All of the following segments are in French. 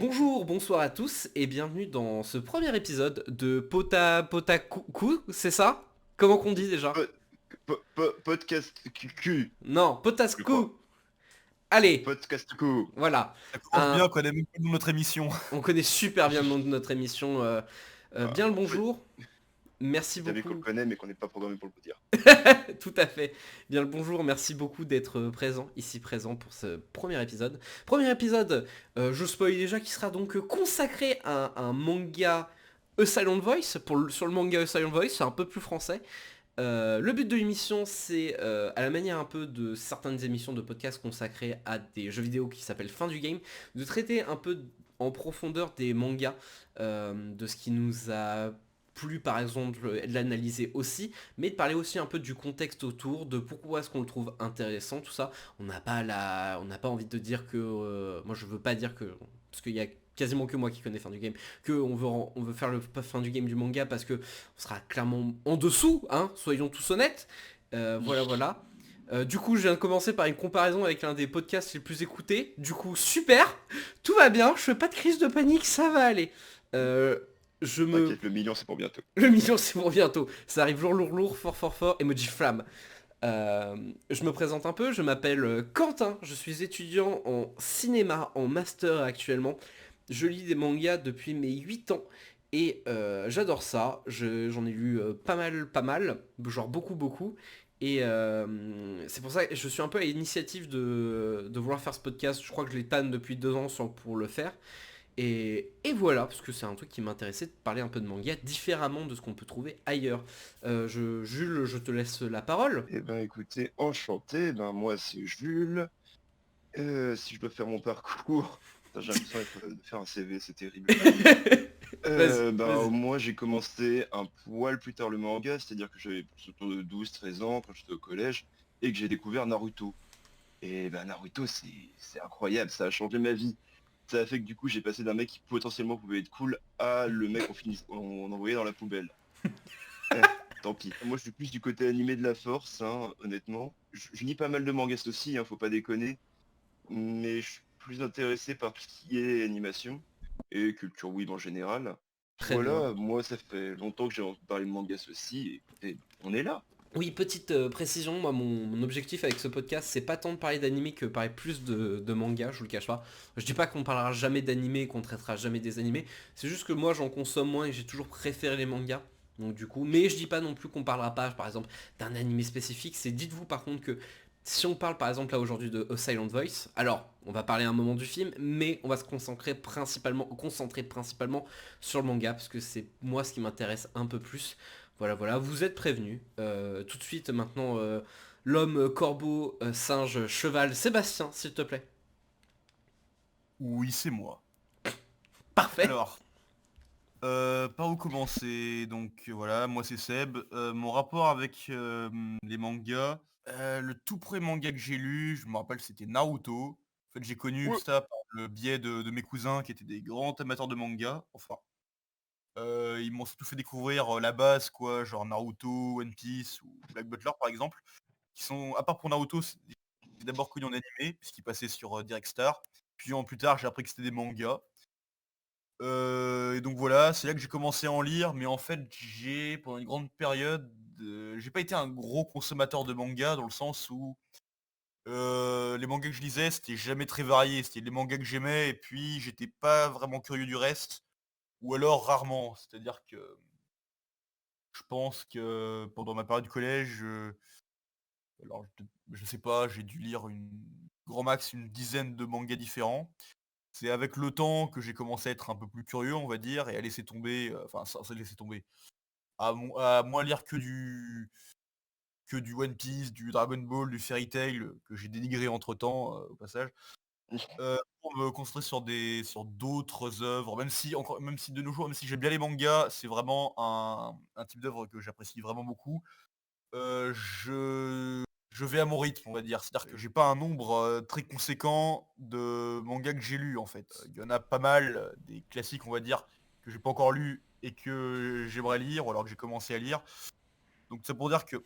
Bonjour, bonsoir à tous et bienvenue dans ce premier épisode de Potaku, c'est ça? Comment qu'on dit déjà? Po- Podcast QQ, Non, je crois. Potasku. Allez, Podcast Q. voilà. Ça commence Un- bien qu'on aime beaucoup notre émission. on connaît super bien le nom de notre émission. Ah, Bien le en fait, bonjour. Merci vous savez qu'on le beaucoup. connaît, mais qu'on n'est pas programmé pour le dire. Tout à fait. Bien le bonjour, merci beaucoup d'être présent, ici présent pour ce premier épisode. Premier épisode, je spoil déjà, qui sera donc consacré à un manga A Silent Voice, sur le manga A Silent Voice, c'est un peu plus français. Le but de l'émission, c'est, à la manière un peu de certaines émissions de podcasts consacrées à des jeux vidéo qui s'appellent Fin du Game, de traiter un peu en profondeur des mangas, de ce qui nous a plu par exemple, et de l'analyser aussi, mais de parler aussi un peu du contexte autour, de pourquoi est-ce qu'on le trouve intéressant, tout ça. On n'a pas envie de dire que, moi je veux pas dire que, parce qu'il y a quasiment que moi qui connais Fin du Game, que on veut faire le Fin du Game du manga parce que on sera clairement en dessous, hein, soyons tous honnêtes. Voilà, voilà. Du coup, je viens de commencer par une comparaison avec l'un des podcasts les plus écoutés. Du coup, super, tout va bien, je fais pas de crise de panique, ça va aller. Euh, je me... T'inquiète, le million, c'est pour bientôt. Le million, c'est pour bientôt. Ça arrive lourd, lourd, lourd, fort, fort, fort, emoji flamme. Je me présente un peu, je m'appelle Quentin, je suis étudiant en cinéma, en master actuellement. Je lis des mangas depuis mes 8 ans et j'adore ça. J'en ai lu pas mal, genre beaucoup, beaucoup. Et c'est pour ça que je suis un peu à l'initiative de vouloir faire ce podcast. Je crois que je les tanne depuis 2 ans pour le faire. Et voilà, parce que c'est un truc qui m'intéressait de parler un peu de manga différemment de ce qu'on peut trouver ailleurs. Jules, je te laisse la parole. Eh ben écoutez, enchanté, ben moi c'est Jules. Si je dois faire mon parcours, putain, j'ai l'impression de faire un CV, c'est terrible. Vas-y, Ben vas-y. moi j'ai commencé un poil plus tard le manga, c'est-à-dire que j'avais autour de 12-13 ans quand j'étais au collège et que j'ai découvert Naruto. Et ben Naruto c'est incroyable, ça a changé ma vie. Ça a fait que du coup j'ai passé d'un mec qui potentiellement pouvait être cool à le mec on envoyait dans la poubelle. Eh, tant pis. Moi je suis plus du côté animé de la force, hein, honnêtement. Je lis pas mal de mangas aussi, hein, faut pas déconner. Mais je suis plus intéressé par tout ce qui est animation et culture web en général. Puis Très bien. voilà, moi ça fait longtemps que j'ai envie de parler de mangas aussi, et écoutez, on est là. Oui, petite précision, moi mon objectif avec ce podcast, c'est pas tant de parler d'animé que parler plus de manga, je vous le cache pas. Je dis pas qu'on parlera jamais d'animé, qu'on traitera jamais des animés, c'est juste que moi j'en consomme moins et j'ai toujours préféré les mangas. Donc du coup, mais je dis pas non plus qu'on parlera pas par exemple d'un animé spécifique, c'est dites-vous par contre que si on parle par exemple là aujourd'hui de A Silent Voice, alors on va parler un moment du film, mais on va se concentrer principalement sur le manga parce que c'est moi ce qui m'intéresse un peu plus. Voilà, voilà, vous êtes prévenus. Tout de suite, maintenant, l'homme, corbeau, singe, cheval, Sébastien, s'il te plaît. Oui, c'est moi. Parfait. Alors, par où commencer? Donc voilà, moi c'est Seb. Mon rapport avec les mangas, le tout premier manga que j'ai lu, je me rappelle, c'était Naruto. En fait, j'ai connu Ouais. ça par le biais de mes cousins qui étaient des grands amateurs de manga. Enfin, ils m'ont surtout fait découvrir la base, quoi, genre Naruto, One Piece ou Black Butler par exemple, qui sont, à part pour Naruto, j'ai d'abord connu en animé, puisqu'il passait sur Direct Star. Puis en plus tard, j'ai appris que c'était des mangas. Et donc voilà, c'est là que j'ai commencé à en lire, mais en fait, pendant une grande période, j'ai pas été un gros consommateur de mangas, dans le sens où les mangas que je lisais, c'était jamais très varié. C'était les mangas que j'aimais, et puis j'étais pas vraiment curieux du reste, ou alors rarement. C'est-à-dire que je pense que pendant ma période du collège, alors je sais pas, j'ai dû lire grand max une dizaine de mangas différents. C'est avec le temps que j'ai commencé à être un peu plus curieux, on va dire, et à laisser tomber, enfin sans laisser tomber, à moins lire que du One Piece, du Dragon Ball, du Fairy Tail, que j'ai dénigré entre temps, au passage, pour me concentrer sur d'autres œuvres, même si de nos jours, même si j'aime bien les mangas, c'est vraiment un type d'œuvre que j'apprécie vraiment beaucoup. Je vais à mon rythme, on va dire. C'est-à-dire que j'ai pas un nombre, très conséquent de mangas que j'ai lus, en fait. Il y en a pas mal, des classiques, on va dire, que j'ai pas encore lus et que j'aimerais lire, ou alors que j'ai commencé à lire. Donc c'est pour dire que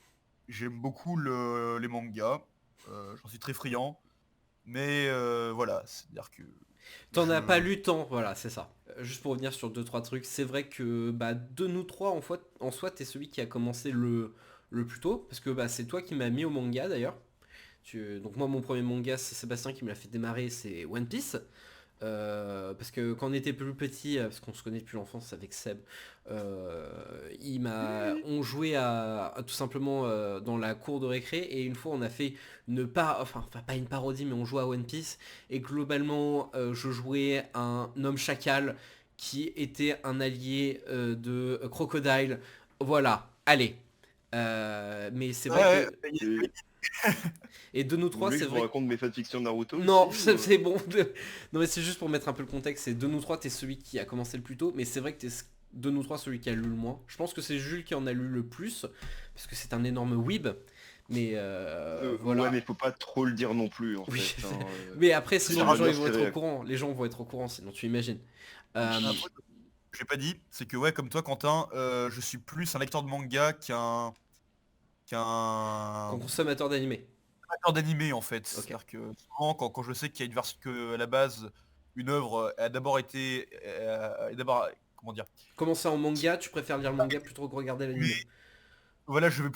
j'aime beaucoup les mangas, j'en suis très friand, mais voilà, c'est-à-dire que T'en as Je- pas lu tant, voilà, c'est ça. Juste pour revenir sur deux trois trucs, c'est vrai que de nous trois, en soi, t'es celui qui a commencé le plus tôt, parce que c'est toi qui m'as mis au manga d'ailleurs. Donc moi, mon premier manga, c'est Sébastien qui me l'a fait démarrer, c'est One Piece. Parce que quand on était plus petit, parce qu'on se connaît depuis l'enfance avec Seb, euh, on jouait à tout simplement dans la cour de récré et une fois on a fait enfin pas une parodie mais on jouait à One Piece et globalement je jouais un homme chacal qui était un allié de Crocodile. Voilà, allez. Mais c'est vrai Ouais, que Et et de nous vous trois voulez que c'est je vous vrai. raconte mes fanfictions Naruto Non, aussi c'est bon. Non mais c'est juste pour mettre un peu le contexte. C'est de nous trois, t'es celui qui a commencé le plus tôt, mais c'est vrai que t'es de nous trois celui qui a lu le moins. Je pense que c'est Jules qui en a lu le plus, parce que c'est un énorme weeb. Mais Ouais, voilà. mais faut pas trop le dire non plus, en Oui. fait. Hein, Mais après, ça sinon les va gens bien ils se vont être au réveiller. courant. Les gens vont être au courant, sinon tu imagines. Euh, Oui. Après, j'ai pas dit, c'est que ouais, comme toi, Quentin, je suis plus un lecteur de manga qu'un consommateur d'animé. lecteur d'animé en fait. Ok. C'est-à-dire que souvent, quand je sais qu'il y a une version que à la base, une œuvre a d'abord été, comment dire, Comment ça en manga, tu préfères lire le manga plutôt que regarder l'animé. mais voilà, je veux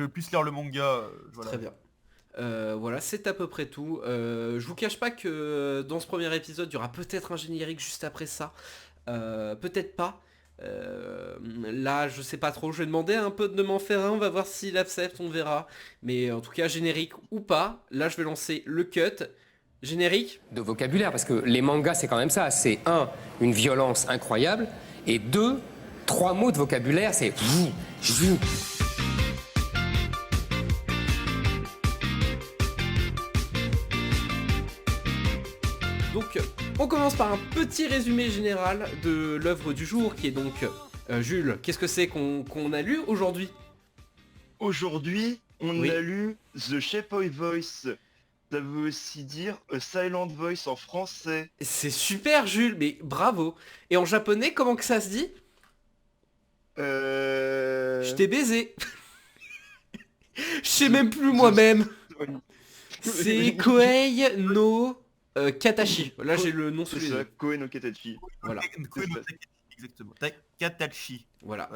plus lire le manga, Très voilà. bien. Voilà, c'est à peu près tout. Je vous cache pas que dans ce premier épisode, il y aura peut-être un générique juste après ça. Peut-être pas. Là, je sais pas trop. Je vais demander un peu de m'en faire un. On va voir s'il accepte, on verra. Mais en tout cas, générique ou pas. Là, je vais lancer le cut. Générique. De vocabulaire, parce que les mangas, c'est quand même ça. C'est un, une violence incroyable, et deux, trois mots de vocabulaire, c'est vous, vous. Donc, on commence par un petit résumé général de l'œuvre du jour, qui est donc Jules. Qu'est-ce que c'est qu'on a lu aujourd'hui? Aujourd'hui, on Oui. a lu The Shape Voice. Ça veut aussi dire A Silent Voice en français. C'est super, Jules. Mais bravo. Et en japonais, comment que ça se dit? Je t'ai baisé. Je sais même plus moi-même. C'est Koei no Katachi. Là j'ai le nom sous C'est les ça, yeux. Koe no Katachi. Voilà. Koe no Katachi, exactement. Katachi. Voilà.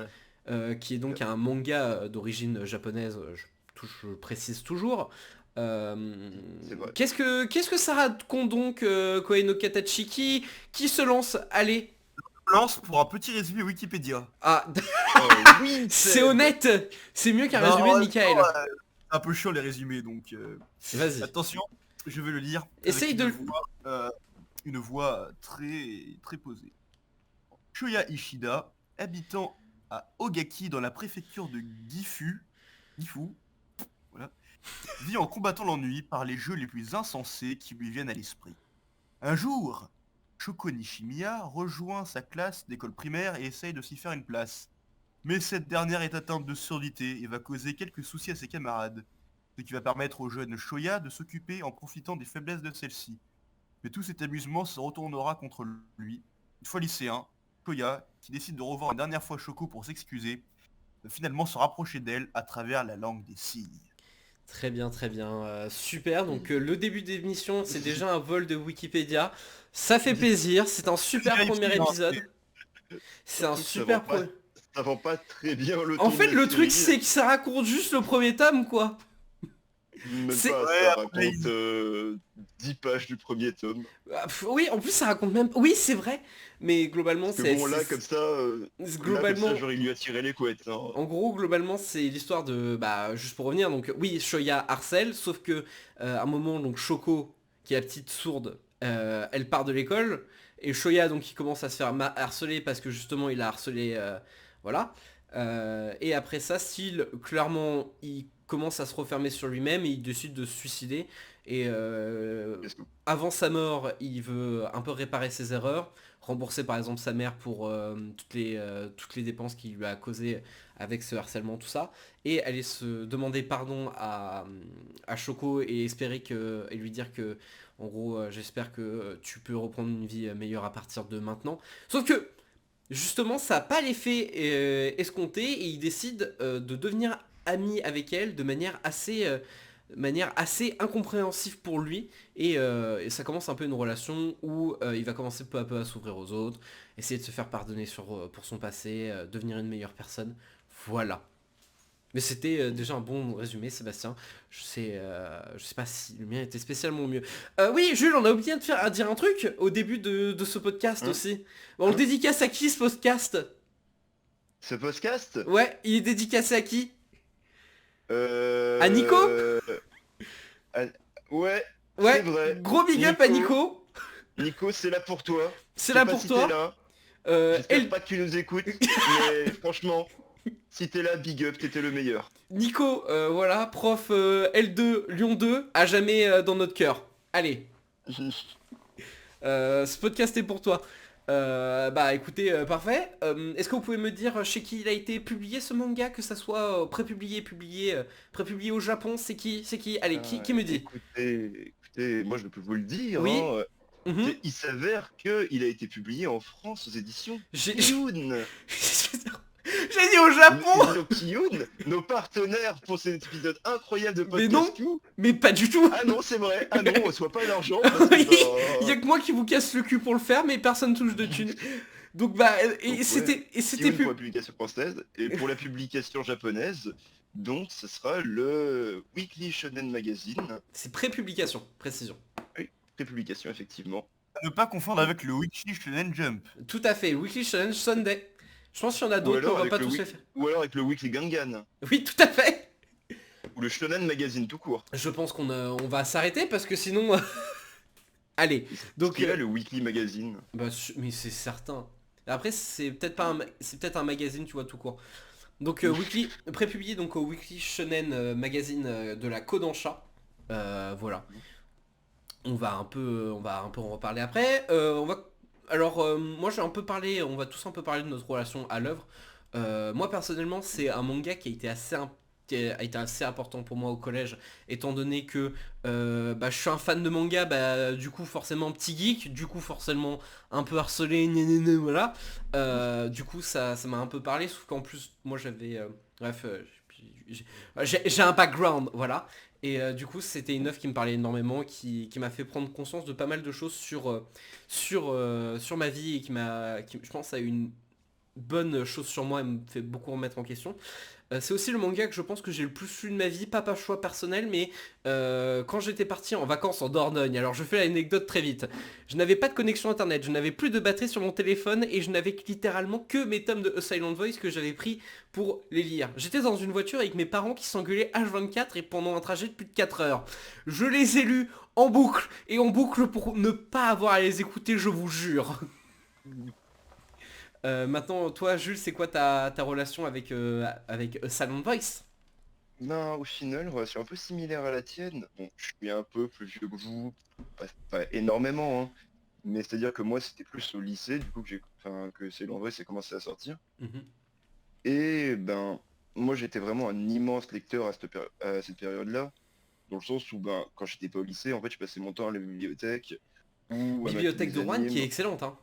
Ouais. Qui est donc un manga d'origine japonaise, je précise toujours. C'est vrai. Qu'est-ce que ça raconte donc Koei no Katachi qui se lance? Allez. Je lance pour un petit résumé Wikipédia. Ah, Oh, oui, c'est honnête. C'est mieux qu'un Non, résumé de Michael. C'est un peu chiant les résumés, donc Vas-y. attention, je vais le lire. Essaye avec de- une voix très très posée. Shoya Ishida, habitant à Ogaki dans la préfecture de Gifu, voilà, vit en combattant l'ennui par les jeux les plus insensés qui lui viennent à l'esprit. Un jour, Shoko Nishimiya rejoint sa classe d'école primaire et essaye de s'y faire une place. Mais cette dernière est atteinte de surdité et va causer quelques soucis à ses camarades, ce qui va permettre au jeune Shoya de s'occuper en profitant des faiblesses de celle-ci. Mais tout cet amusement se retournera contre lui. Une fois lycéen, Shoya, qui décide de revoir une dernière fois Shoko pour s'excuser, va finalement se rapprocher d'elle à travers la langue des signes. Très bien, très bien. Super. Donc le début d'émission, c'est déjà un vol de Wikipédia. Ça fait plaisir. C'est un super premier épisode. C'est un super premier. Ça vend pas très bien le En ton fait, de la le truc, série. c'est que ça raconte juste le premier tome, quoi. Même c'est- pas, Ouais, ça après, raconte 10 pages du premier tome. Oui, en plus, ça raconte même. Oui, c'est vrai. Mais globalement, Parce que c'est. bon, là, c'est- comme ça, Globalement. j'aurais lui attiré les couettes. Hein. En gros, globalement, c'est l'histoire de... juste pour revenir, donc oui, Shoya harcèle, sauf que à un moment, donc Shoko, qui est la petite sourde, elle part de l'école, et Shoya, donc, il commence à se faire harceler parce que justement, il a harcelé... voilà. Et après ça, Steel, clairement, il commence à se refermer sur lui-même et il décide de se suicider. Et Qu'est-ce que- avant sa mort, il veut un peu réparer ses erreurs, rembourser par exemple sa mère pour toutes les dépenses qu'il lui a causées avec ce harcèlement, tout ça, et aller se demander pardon à Shoko et espérer et lui dire que, en gros, j'espère que tu peux reprendre une vie meilleure à partir de maintenant. Sauf que, justement, ça n'a pas l'effet escompté et il décide de devenir ami avec elle de manière assez de manière assez incompréhensive pour lui, et ça commence un peu une relation où il va commencer peu à peu à s'ouvrir aux autres, essayer de se faire pardonner pour son passé, devenir une meilleure personne. Voilà. Mais c'était déjà un bon résumé, Sébastien. Je sais pas si le mien était spécialement mieux. Oui, Jules, on a oublié de dire un truc au début de ce podcast aussi. On le dédicace à qui, ce podcast? Ce podcast Ouais, il est dédicacé à qui? À Nico? à- Ouais, Ouais, c'est vrai. gros big up à Nico. Nico, c'est là pour toi. C'est Je sais là pas pour si toi. t'es là. Euh, J'espère El- pas que tu nous écoutes, mais franchement, si t'es là, big up, t'étais le meilleur. Nico, voilà, prof L2, Lyon 2, à jamais dans notre cœur. Allez, ce podcast est pour toi. Bah écoutez, parfait. Est-ce que vous pouvez me dire chez qui il a été publié ce manga, que ça soit prépublié, publié, prépublié au Japon, c'est qui? C'est qui? Allez, qui me dit? Écoutez, moi je peux vous le dire. Oui. Hein, Mhm. il s'avère qu'il a été publié en France aux éditions J'ai Kiyun. j'ai dit au Japon. Kiyun, nos partenaires pour cet épisode incroyable de Mais non. podcast. Q. Mais pas du tout. Ah non, c'est vrai. Ah non, on reçoit pas l'argent. parce que, Oui, bah, il y a que moi qui vous casse le cul pour le faire, mais personne touche de thunes. Donc bah, et Donc, c'était Kiyun pour plus... la publication française et pour la publication japonaise, donc ce sera le Weekly Shonen Magazine. C'est pré-publication, précision. Prépublication effectivement. À ne pas confondre avec le Weekly Shonen Jump. Tout à fait, Weekly Challenge Sunday. Je pense qu'il y en a Ou d'autres, mais on alors, va avec pas le tous week- les faire. ou alors avec le Weekly Gangan. Oui, tout à fait. Ou le Shonen Magazine tout court. Je pense on va s'arrêter parce que sinon... Allez, Donc donc... il a le Weekly Magazine. Bah, mais c'est certain. Après, c'est peut-être pas c'est peut-être un magazine, tu vois, tout court. Donc Weekly, prépublié donc au Weekly Shonen Magazine de la Kodansha. Voilà. On va un peu en reparler après. Moi j'ai un peu parlé, on va tous un peu parler de notre relation à l'œuvre. Moi personnellement c'est un manga qui a été assez important pour moi au collège, étant donné que je suis un fan de manga, du coup forcément petit geek, du coup forcément un peu harcelé, voilà. Du coup ça m'a un peu parlé, sauf qu'en plus moi j'avais... j'ai un background, voilà. Et du coup c'était une œuvre qui me parlait énormément, qui m'a fait prendre conscience de pas mal de choses sur ma vie, et je pense a eu une bonne chose sur moi et me fait beaucoup remettre en question. C'est aussi le manga que je pense que j'ai le plus lu de ma vie, pas par choix personnel, mais quand j'étais parti en vacances en Dordogne. Alors je fais l'anecdote très vite. Je n'avais pas de connexion internet, je n'avais plus de batterie sur mon téléphone et je n'avais littéralement que mes tomes de A Silent Voice que j'avais pris pour les lire. J'étais dans une voiture avec mes parents qui s'engueulaient H24 et pendant un trajet de plus de 4 heures. Je les ai lus en boucle et en boucle pour ne pas avoir à les écouter, je vous jure. Maintenant, toi, Jules, c'est quoi ta relation avec A Silent Voice? Ben au final, relation un peu similaire à la tienne. Bon, je suis un peu plus vieux que vous, pas énormément, hein. Mais c'est-à-dire que moi c'était plus au lycée, du coup que c'est l'endroit c'est commencé à sortir. Mhm. Et ben moi j'étais vraiment un immense lecteur à cette période-là. Dans le sens où ben quand j'étais pas au lycée, en fait je passais mon temps à la bibliothèque ou à mater Bibliothèque des de Rouen qui est animes. excellente, hein.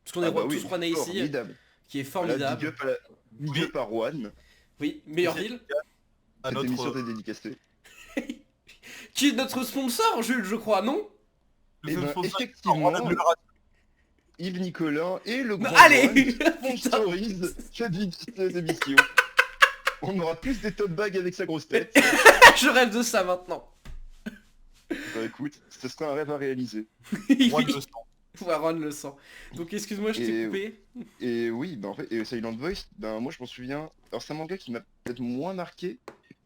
Parce qu'on Ah est bah oui, tous rouennais ici, formidable. qui est Voilà, formidable. big up à Rouen. Oui, meilleure ville. À Cette notre... émission t'est dédicacée. Qui est notre sponsor, Jules, je crois, non? le Eh seul ben, sponsor- effectivement, on a de la- Yves Nicolas et le Non, grand allez. Rouen Putain. sponsorisent cette émission. On aura plus des tote bags avec sa grosse tête. Je rêve de ça maintenant. Bah écoute, ce sera un rêve à réaliser. Moi, Oui, de sang. Warren le sent. Donc excuse-moi, je t'ai Et- coupé. Et oui, bah en fait, et Silent Voice, ben moi je m'en souviens. Alors c'est un manga qui m'a peut-être moins marqué,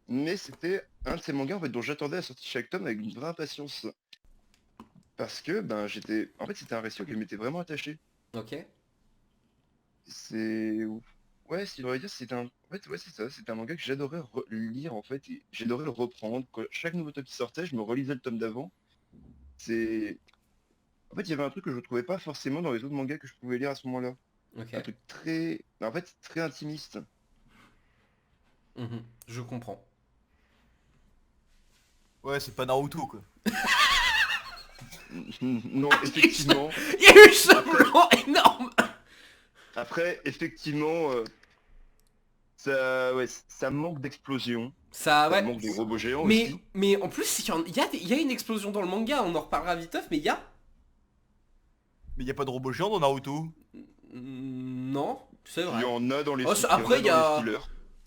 mais c'était un de ces mangas en fait dont j'attendais la sortie de chaque tome avec une vraie impatience. Parce que ben j'étais. En fait c'était un récit auquel je m'étais vraiment attaché. Ok. C'est. Ouais, si on va dire, c'est un. En fait, ouais, c'est ça, c'était un manga que j'adorais lire en fait, et j'adorais le reprendre. Chaque nouveau tome qui sortait, je me relisais le tome d'avant. C'est. En fait, il y avait un truc que je trouvais pas forcément dans les autres mangas que je pouvais lire à ce moment-là. Ok. Un truc très. En fait, très intimiste. Mhm. Je comprends. Ouais, c'est pas Naruto, quoi. Non, effectivement. Il y a eu ce blanc énorme. Après, effectivement, ça, ouais, ça manque d'explosion. Ça, Ça ouais. manque des robots géants Mais, aussi. mais en plus, il y a une explosion dans le manga, on en reparlera viteuf, mais il y a... Mais y a pas de robot géant dans Naruto. Non, c'est Il vrai. y en a dans les Oh, fi- il y en après, a il y dans les a... fillers.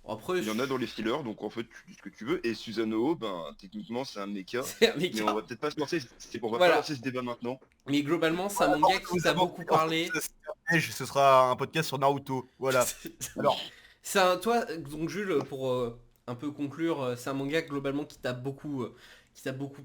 Après, Il y en a dans les fillers, donc en fait tu dis ce que tu veux. Et Susanoo, ben techniquement c'est un mecha. c'est un Mais on méca. va peut-être pas se lancer, on va Voilà. pas lancer ce débat maintenant. Mais globalement, c'est un manga qui t'a beaucoup parlé. Ce sera un podcast sur Naruto. Voilà. Alors, C'est un... Toi, donc Jules, pour un peu conclure, c'est un manga globalement qui t'a beaucoup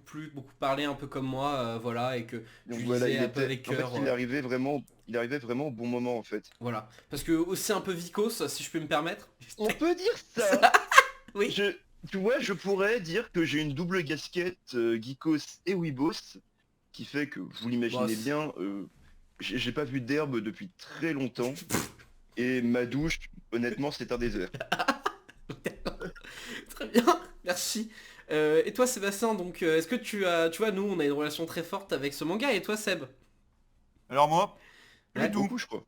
plu, beaucoup parlé, un peu comme moi, voilà, et que Donc tu voilà, lisais un peu avec en fait cœur. il arrivait vraiment au bon moment en fait. Voilà. Parce que aussi un peu vicos, si je peux me permettre. On peut dire ça. Oui. Tu vois, je pourrais dire que j'ai une double casquette geekos et weebos, qui fait que, vous l'imaginez Bah, bien, j'ai pas vu d'herbe depuis très longtemps, et ma douche, honnêtement, c'est un désert. Très bien, merci. Et toi Sébastien, donc est-ce que tu vois, nous on a une relation très forte avec ce manga, et toi Seb? alors moi, pas Ouais. du tout. Beaucoup, je crois.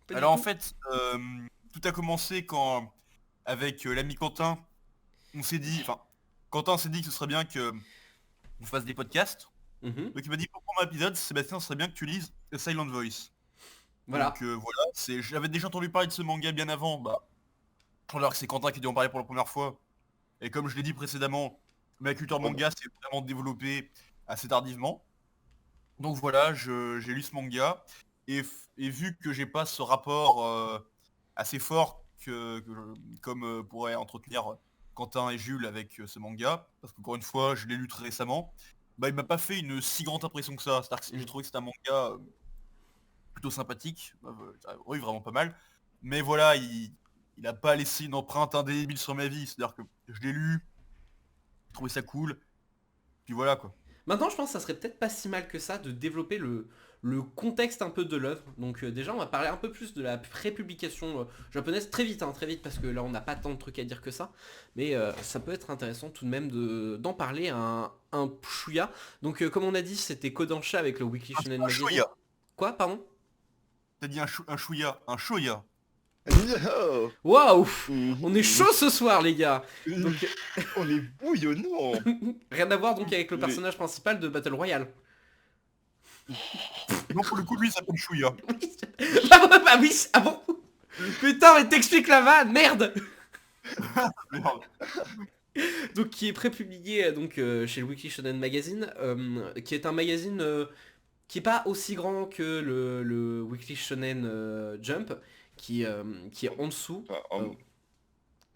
Pas du Alors en tout. fait, tout a commencé quand, avec l'ami Quentin, on s'est dit, enfin, Quentin s'est dit que ce serait bien que on fasse des podcasts. Mhm. Donc il m'a dit pour prendre un épisode, Sébastien, ce serait bien que tu lises A Silent Voice. Voilà. Donc voilà, j'avais déjà entendu parler de ce manga bien avant, bah, alors que c'est Quentin qui a dû en parler pour la première fois. Et comme je l'ai dit précédemment, ma culture manga s'est vraiment développée assez tardivement. Donc voilà, j'ai lu ce manga, et vu que j'ai pas ce rapport assez fort comme pourrait entretenir Quentin et Jules avec ce manga, parce qu'encore une fois, je l'ai lu très récemment, bah il m'a pas fait une si grande impression que ça. C'est-à-dire que j'ai trouvé que c'était un manga plutôt sympathique, oui vraiment pas mal, mais voilà, il a pas laissé une empreinte indélébile sur ma vie, c'est-à-dire que je l'ai lu, j'ai trouvé ça cool, puis voilà quoi. Maintenant je pense que ça serait peut-être pas si mal que ça de développer le contexte un peu de l'œuvre. Donc déjà on va parler un peu plus de la prépublication japonaise très vite, très vite, parce que là on n'a pas tant de trucs à dire que ça. Mais ça peut être intéressant tout de même d'en parler un chouïa. Donc comme on a dit, c'était Kodansha avec le Weekly Shonen Un Magazine. shoya. Quoi, pardon? T'as dit un chouya, un shoya. Oh, Waouh! mhm. On est chaud ce soir les gars. Donc On est bouillonnant. rien à voir donc avec le personnage principal de Battle Royale. Non, pour le coup, lui, il s'appelle Chouya. Oui. Ah ouais, bah oui, ah bon? Putain, mais t'expliques la vanne, merde! Merde. Donc qui est prépublié donc chez le Weekly Shonen Magazine, qui est un magazine qui est pas aussi grand que le Weekly Shonen Jump, qui est en dessous. Enfin,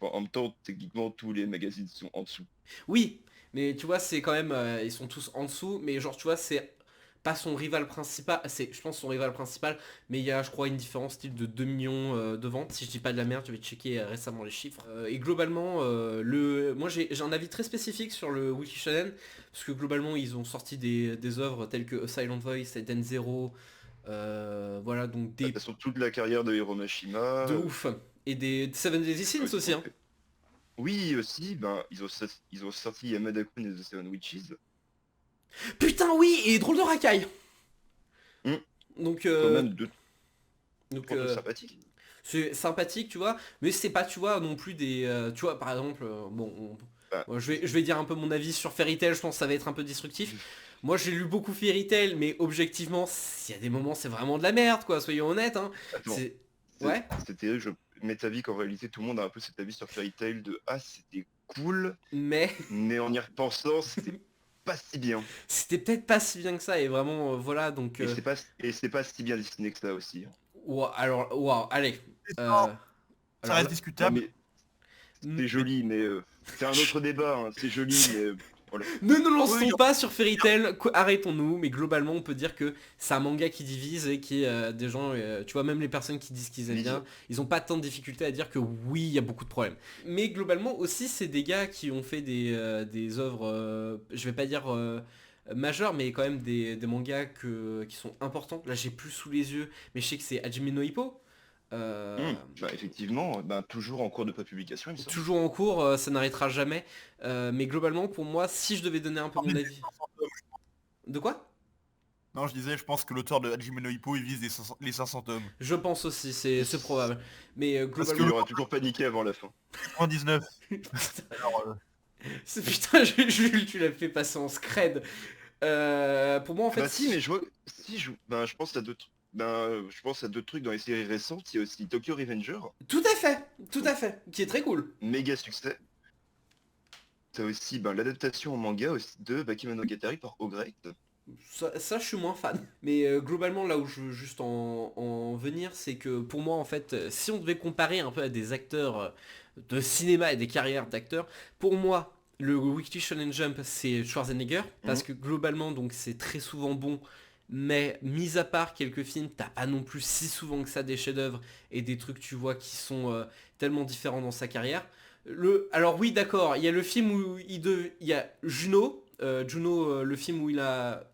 en même temps, techniquement, tous les magazines sont en dessous. Oui, mais tu vois, c'est quand même, ils sont tous en dessous, mais genre tu vois, c'est pas son rival principal, c'est je pense son rival principal, mais il y a je crois une différence type de 2 millions de ventes, si je dis pas de la merde, j'avais checké récemment les chiffres. Et globalement, moi j'ai un avis très spécifique sur le Wiki Shonen, parce que globalement ils ont sorti des œuvres telles que A Silent Voice, Eden Zero, voilà donc De des toute façon, toute la carrière de Hiromashima. de ouf. Et des Seven Deadly Sins aussi, hein. Oui, aussi, ben, ils ont sorti Yamada-kun et The Seven Witches. Putain oui, et drôle de racaille. Hmm. Donc, Quand même deux donc trucs sympathiques. c'est sympathique, tu vois, mais c'est pas, tu vois, non plus des... tu vois, par exemple, Bah. moi, je vais dire un peu mon avis sur Fairy Tail, je pense que ça va être un peu destructif. Moi j'ai lu beaucoup Fairy Tail, mais objectivement, il y a des moments c'est vraiment de la merde, quoi, soyons honnêtes, hein. Attends, C'est... Ouais. C'était, je mets ta vie qu'en réalité tout le monde a un peu cet avis sur Fairy Tail de ah c'était cool, Mais mais en y repensant c'était pas si bien. c'était peut-être pas si bien que ça, et vraiment, voilà, donc... Et c'est pas si bien dessiné que ça aussi. alors, wow, allez. Ça Alors reste là- Non, discutable. mais c'est joli, mais c'est un autre débat, hein. C'est joli, mais voilà. Ne nous lançons Oui, pas sur Fairy Tail, arrêtons-nous, mais globalement on peut dire que c'est un manga qui divise et qui des gens, tu vois, même les personnes qui disent qu'ils aiment bien, ils ont pas tant de difficultés à dire que oui, il y a beaucoup de problèmes. Mais globalement aussi c'est des gars qui ont fait des œuvres, je vais pas dire majeures, mais quand même des mangas qui sont importants. Là j'ai plus sous les yeux, mais je sais que c'est Hajime no Ippo. Bah, effectivement, bah, toujours en cours de prépublication, il me semble. Toujours en cours, ça n'arrêtera jamais. Mais globalement, pour moi, si je devais donner un peu mon avis... De quoi? Non, je disais, je pense que l'auteur de Hajime no Ippo, il vise les 500 tomes. Je pense aussi, c'est probable. Mais Parce qu'il globalement... aura toujours paniqué avant la fin. 99. Alors, Putain, Jules, tu l'as fait passer en scred. Pour moi, en fait, Bah si, mais je vois... Si, je pense à d'autres... je pense à d'autres trucs dans les séries récentes. Il y a aussi Tokyo Revenger, tout à fait, qui est très cool. méga succès. T'as aussi l'adaptation en manga aussi de Bakemonogatari par Ogret. Ça, je suis moins fan. Mais globalement, là où je veux juste en venir, c'est que pour moi, en fait, si on devait comparer un peu à des acteurs de cinéma et des carrières d'acteurs, pour moi, le Weekly Shonen Jump, c'est Schwarzenegger, parce que globalement, donc, c'est très souvent bon, mais mis à part quelques films, t'as pas non plus si souvent que ça des chefs-d'œuvre et des trucs, tu vois, qui sont tellement différents dans sa carrière. Alors oui, d'accord, il y a le film où il y a Juno, le film où il a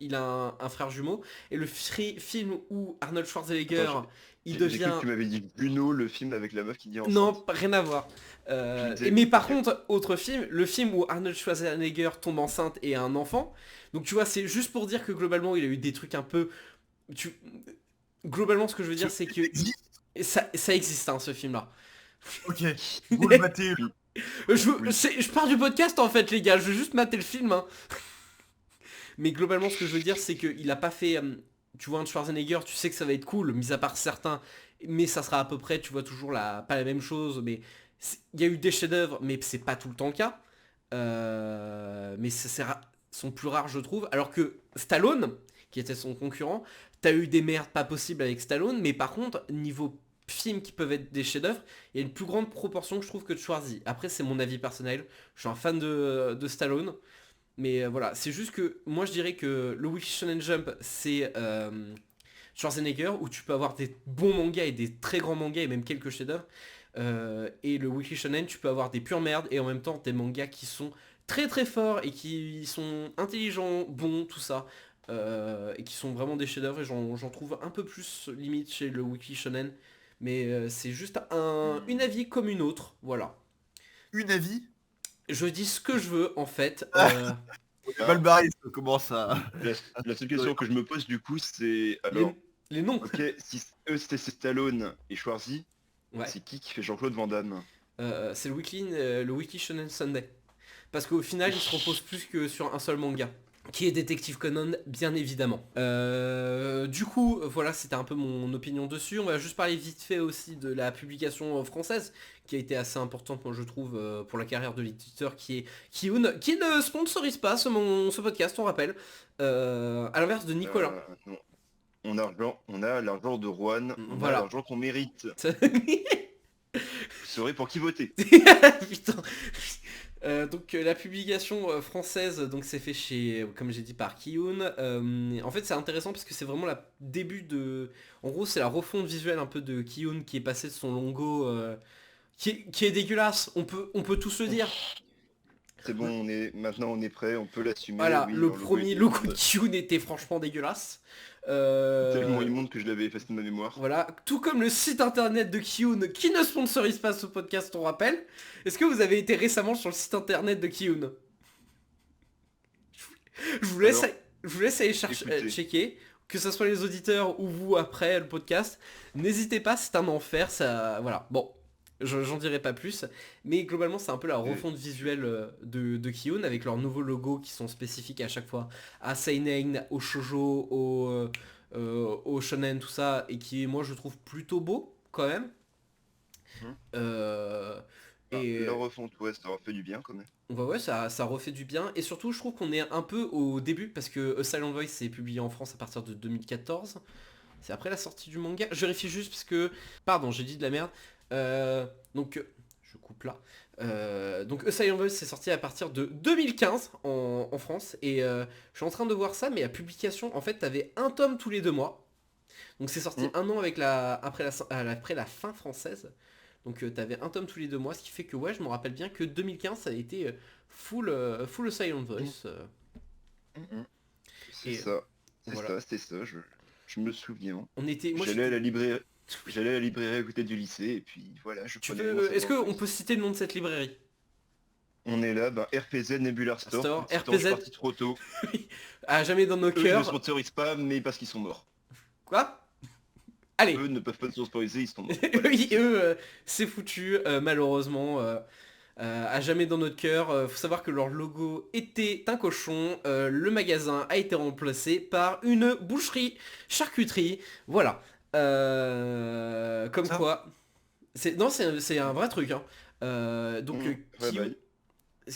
un frère jumeau, et le film où Arnold Schwarzenegger, Attends, il j'ai cru que devient... tu m'avais dit Juno, le film avec la meuf qui dit enceinte. Non, rien à voir. Je me disais, Mais par ok. contre, autre film, le film où Arnold Schwarzenegger tombe enceinte et a un enfant. Donc tu vois, c'est juste pour dire que globalement, il a eu des trucs un peu... Globalement, ce que je veux dire, c'est que... Ça existe, hein, ce film-là. Ok, vous le matez. Oui. Je pars du podcast en fait, les gars, je veux juste mater le film. Hein. Mais globalement, ce que je veux dire, c'est qu'il a pas fait... tu vois, un Schwarzenegger, tu sais que ça va être cool, mis à part certains, mais ça sera à peu près, tu vois, toujours pas la même chose, mais il y a eu des chefs-d'œuvre, mais c'est pas tout le temps le cas. Mais sont plus rares, je trouve. Alors que Stallone, qui était son concurrent, t'as eu des merdes pas possibles avec Stallone, mais par contre, niveau films qui peuvent être des chefs-d'œuvre, il y a une plus grande proportion que je trouve que de Schwarzy. Après, c'est mon avis personnel. Je suis un fan de Stallone. Mais voilà, c'est juste que moi je dirais que le Weekly Shonen Jump c'est Schwarzenegger où tu peux avoir des bons mangas et des très grands mangas et même quelques chefs-d'œuvre. Et le Weekly Shonen tu peux avoir des pures merdes et en même temps des mangas qui sont très très forts et qui sont intelligents, bons, tout ça. Et qui sont vraiment des chefs-d'œuvre et j'en trouve un peu plus limite chez le Weekly Shonen. Mais c'est juste une avis comme une autre, voilà. Une avis. Je dis ce que je veux en fait. Ah, Balbaris commence à... la, la seule question que je me pose du coup, c'est... Alors, Les noms. ok, si eux c'était Stallone et Schwarzy, Ouais. c'est qui fait Jean-Claude Van Damme? C'est le Weekly Shonen Sunday. Parce qu'au final, il se repose plus que sur un seul manga. Qui est Détective Conan, bien évidemment. Du coup, voilà, c'était un peu mon opinion dessus. On va juste parler vite fait aussi de la publication française, qui a été assez importante, moi je trouve, pour la carrière de l'éditeur, qui est Kiyun, qui ne sponsorise pas ce podcast, on rappelle. À l'inverse de Nicolas. Non. On a l'argent de Rouen, on a Voilà. l'argent qu'on mérite. Vous saurez pour qui voter. Putain. Donc la publication française donc c'est fait chez comme j'ai dit par Kiyun. En fait c'est intéressant parce que c'est vraiment la début de en gros c'est la refonte visuelle un peu de Kiyun qui est passé de son logo qui est dégueulasse, on peut tous le dire. C'est bon, maintenant on est prêt, on peut l'assumer. Voilà, oui, le leur logo premier était logo de immonde. Kiyun était franchement dégueulasse. Tellement immonde que je l'avais effacé de ma mémoire. Voilà, tout comme le site internet de Kiyun qui ne sponsorise pas ce podcast, on rappelle. Est-ce que vous avez été récemment sur le site internet de Kiyun? Je vous laisse, Alors, je vous laisse aller écoutez. checker, que ce soit les auditeurs ou vous après le podcast. N'hésitez pas, c'est un enfer, ça... Voilà, bon, j'en dirai pas plus. Mais globalement, c'est un peu la refonte visuelle de Kiyun avec leurs nouveaux logos qui sont spécifiques à chaque fois à Seinen, au Shoujo, au Shonen, tout ça, et qui, moi, je trouve plutôt beau, quand même. Mhm. Et Leur refonte, ouais, ça leur fait du bien quand même. bah ouais, ça refait du bien. Et surtout, je trouve qu'on est un peu au début, parce que A Silent Voice s'est publié en France à partir de 2014. C'est après la sortie du manga. Je vérifie juste parce que... Pardon, j'ai dit de la merde. Donc, je coupe là. Donc, A Silent Voice c'est sorti à partir de 2015 en France. Et je suis en train de voir ça, mais la publication, en fait, t'avais un tome tous les 2 mois. Donc c'est sorti un an après la fin française. Donc t'avais un tome tous les 2 mois, ce qui fait que ouais, je me rappelle bien que 2015 ça a été full Silent Voice. C'est Et ça. voilà. C'était ça, je me souviens. On était. Moi, J'allais à la librairie à côté du lycée et puis voilà, je tu prenais veux. mon Est-ce Silent qu'on Voice. peut citer le nom de cette librairie? On est là, RPZ Nebular Store. Petit temps, je suis RPZ. parti trop tôt. Ah, jamais dans nos Eux, ils ne cœurs. sponsorisent pas, mais parce qu'ils sont morts. Quoi? Allez. Eux ne peuvent pas sponsoriser, ils sont morts. Oui, eux, c'est foutu, malheureusement. à jamais dans notre cœur. Faut savoir que leur logo était un cochon. Le magasin a été remplacé par une boucherie charcuterie. Voilà. Comme Ça quoi. Non, c'est un vrai truc. Hein. Donc Ouais, bah,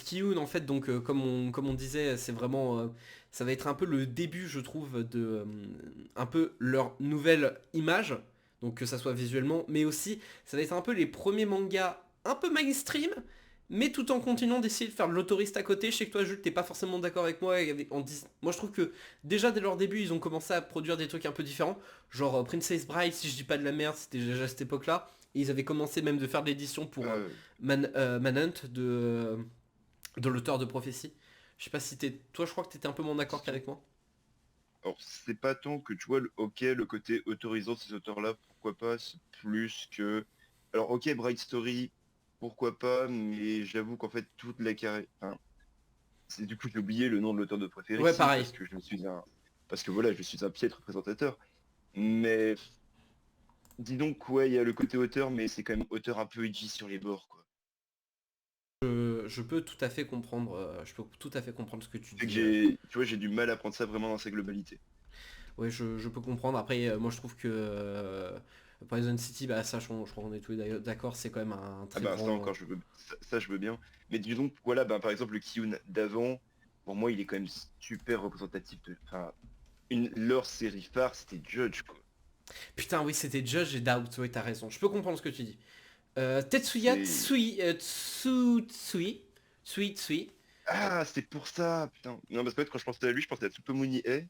Kiyun en fait, donc comme on disait, c'est vraiment, ça va être un peu le début, je trouve, de un peu leur nouvelle image, donc que ça soit visuellement, mais aussi ça va être un peu les premiers mangas un peu mainstream, mais tout en continuant d'essayer de faire de l'autoriste à côté. Je sais que toi, Jules, t'es pas forcément d'accord avec moi. Moi, je trouve que déjà dès leur début, ils ont commencé à produire des trucs un peu différents, genre Princess Bride, si je dis pas de la merde, c'était déjà à cette époque-là. Et ils avaient commencé même de faire de l'édition pour euh, Manhunt de l'auteur de Prophétie. Je sais pas si t'es... Toi, je crois que t'étais un peu moins d'accord qu'avec moi. alors c'est pas tant que tu vois, ok, le côté autorisant de ces auteurs-là, pourquoi pas, c'est plus que... Alors ok, Bright Story, pourquoi pas, mais j'avoue qu'en fait, toute la carrière... Enfin, c'est du coup, j'ai oublié le nom de l'auteur de Ouais, Prophétie, pareil. parce que je suis un... Parce que voilà, je suis un piètre présentateur. Mais dis donc, ouais, il y a le côté auteur, mais c'est quand même auteur un peu edgy sur les bords, quoi. Je peux tout à fait comprendre. Je peux tout à fait comprendre ce que tu C'est que dis. tu vois, j'ai du mal à prendre ça vraiment dans sa globalité. Ouais, je peux comprendre. Après, moi, je trouve que Poison City, bah ça, je crois qu'on est tous les d'accord. C'est quand même un Ah très bah ça grand. encore, ça, je veux bien. Mais dis donc, voilà, bah, par exemple, le Kiyun d'avant, pour moi, il est quand même super représentatif de... Enfin, leur série phare, c'était Judge, quoi. Putain, oui, c'était Judge et Doubt. Ouais, t'as raison. Je peux comprendre ce que tu dis. Tetsuya C'est... Tsui. Ah, c'est pour ça, putain. Non, parce que quand je pensais à lui, je pensais à Tsutomoni E,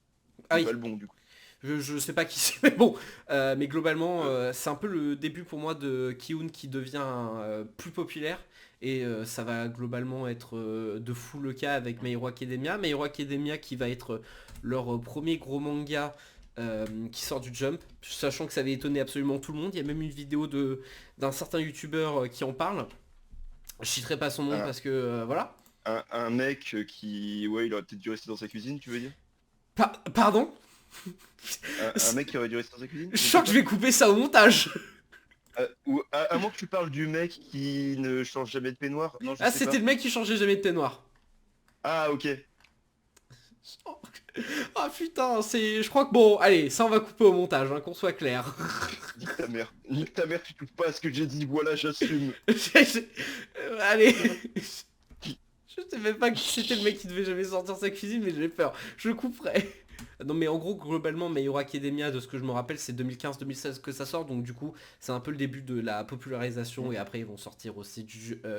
Ah mais oui, pas le bon, du coup. je sais pas qui c'est, mais bon. Mais globalement, c'est un peu le début pour moi de Kiyun qui devient plus populaire. Et ça va globalement être de fou le cas avec My Hero Academia. My Hero Academia qui va être leur premier gros manga qui sort du Jump. Sachant que ça avait étonné absolument tout le monde. Il y a même une vidéo d'un certain youtubeur qui en parle. Je citerai pas son nom Un, parce que voilà. un mec qui... Ouais, il aurait peut-être dû rester dans sa cuisine, tu veux dire? Pardon. Un mec qui aurait dû rester dans sa cuisine? Je Je ne sais sens que je pas. vais couper ça au montage. Ou à moins que tu parles du mec qui ne change jamais de peignoir. Non, je Ah, sais c'était pas. le mec qui changeait jamais de thé noir. Ah, ok. Ah putain, je crois que bon, allez, ça on va couper au montage, hein, qu'on soit clair. Nique ta mère. Nique ta mère, tu touches pas à ce que j'ai dit, voilà, j'assume. Allez. Je sais même pas qui c'était le mec qui devait jamais sortir sa cuisine, mais j'ai peur. Je couperai. Non mais en gros, globalement, My Hero Academia, de ce que je me rappelle, c'est 2015-2016 que ça sort, donc du coup, c'est un peu le début de la popularisation, et après ils vont sortir aussi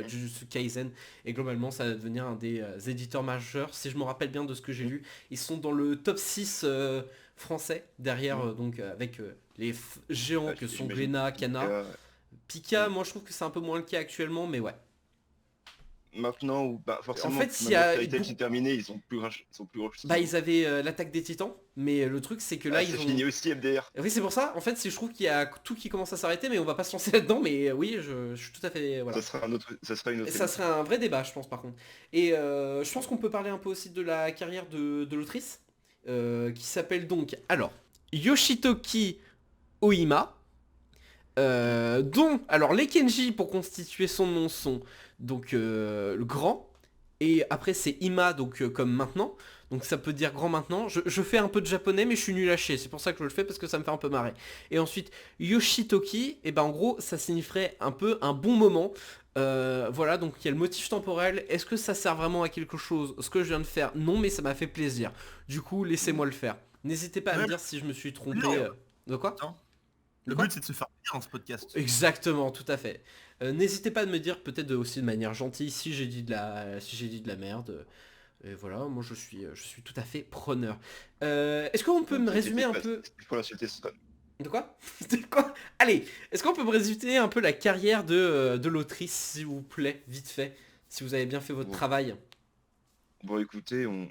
Jujutsu Kaisen, et globalement, ça va devenir un des éditeurs majeurs. Si je me rappelle bien de ce que j'ai lu, ils sont dans le top 6 français, derrière, donc avec les géants Ah, que sont j'imagine Glénat, Kana. Pika. Pika, moi je trouve que c'est un peu moins le cas actuellement, mais ouais. Maintenant, bah, En forcément, fait, il y maintenant que a Fairy Tail beaucoup... c'est terminé, ils sont plus grands Bah ils avaient l'attaque des titans, mais le truc c'est que là Ah, ils c'est ont... fini aussi, MDR. Oui c'est pour ça, en fait je trouve qu'il y a tout qui commence à s'arrêter, mais on va pas se lancer là-dedans, mais oui je suis tout à fait... Voilà. Ça sera une Et autre ça émission. serait un vrai débat je pense par contre. Et je pense qu'on peut parler un peu aussi de la carrière de l'autrice, qui s'appelle donc, alors, Yoshitoki Oima, dont, alors les Kenji pour constituer son nom sont donc le grand, et après c'est Ima donc comme maintenant, donc ça peut dire grand maintenant. Je fais un peu de japonais mais je suis nul à chier, c'est pour ça que je le fais parce que ça me fait un peu marrer. Et ensuite Yoshitoki, et ben en gros ça signifierait un peu un bon moment. Voilà, donc il y a le motif temporel. Est-ce que ça sert vraiment à quelque chose ce que je viens de faire? Non, mais ça m'a fait plaisir. Du coup laissez-moi le faire. N'hésitez pas à me Ouais, dire si je me suis trompé. non. De quoi? Attends. De Le quoi? but c'est de se faire plaisir dans ce podcast. Exactement, tout à fait. N'hésitez pas à me dire peut-être aussi de manière gentille si j'ai dit de la merde. Et voilà, moi je suis tout à fait preneur. Est-ce qu'on peut Ne me t'inquiète résumer un pas, peu... il faut l'insulter, ce sera... De quoi? De quoi? Allez, est-ce qu'on peut me résumer un peu la carrière de l'autrice, s'il vous plaît, vite fait, si vous avez bien fait votre Bon, travail? bon, écoutez, on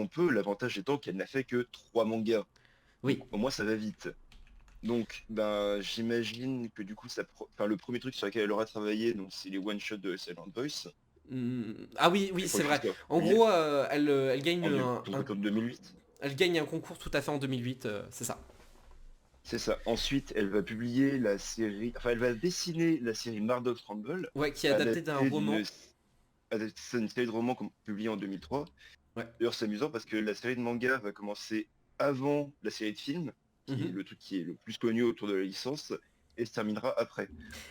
peut, l'avantage étant qu'elle n'a fait que 3 mangas. Donc Oui. au moins ça va vite. Donc ben j'imagine que du coup enfin, le premier truc sur lequel elle aura travaillé, donc c'est les one-shots de Silent Voice. Ah oui, Je oui, crois c'est que vrai. c'est ça. En Oui, gros, elle gagne en 2008. elle gagne un concours tout à fait en 2008, c'est ça. C'est ça. Ensuite, elle va publier la série, enfin, elle va dessiner la série Murdoch Rumble, Ouais, qui est adapté d'un adaptée roman. c'est une série de romans publiée en 2003. Ouais. D'ailleurs, c'est amusant parce que la série de manga va commencer avant la série de films, qui est Mhm. le truc qui est le plus connu autour de la licence, et se terminera après.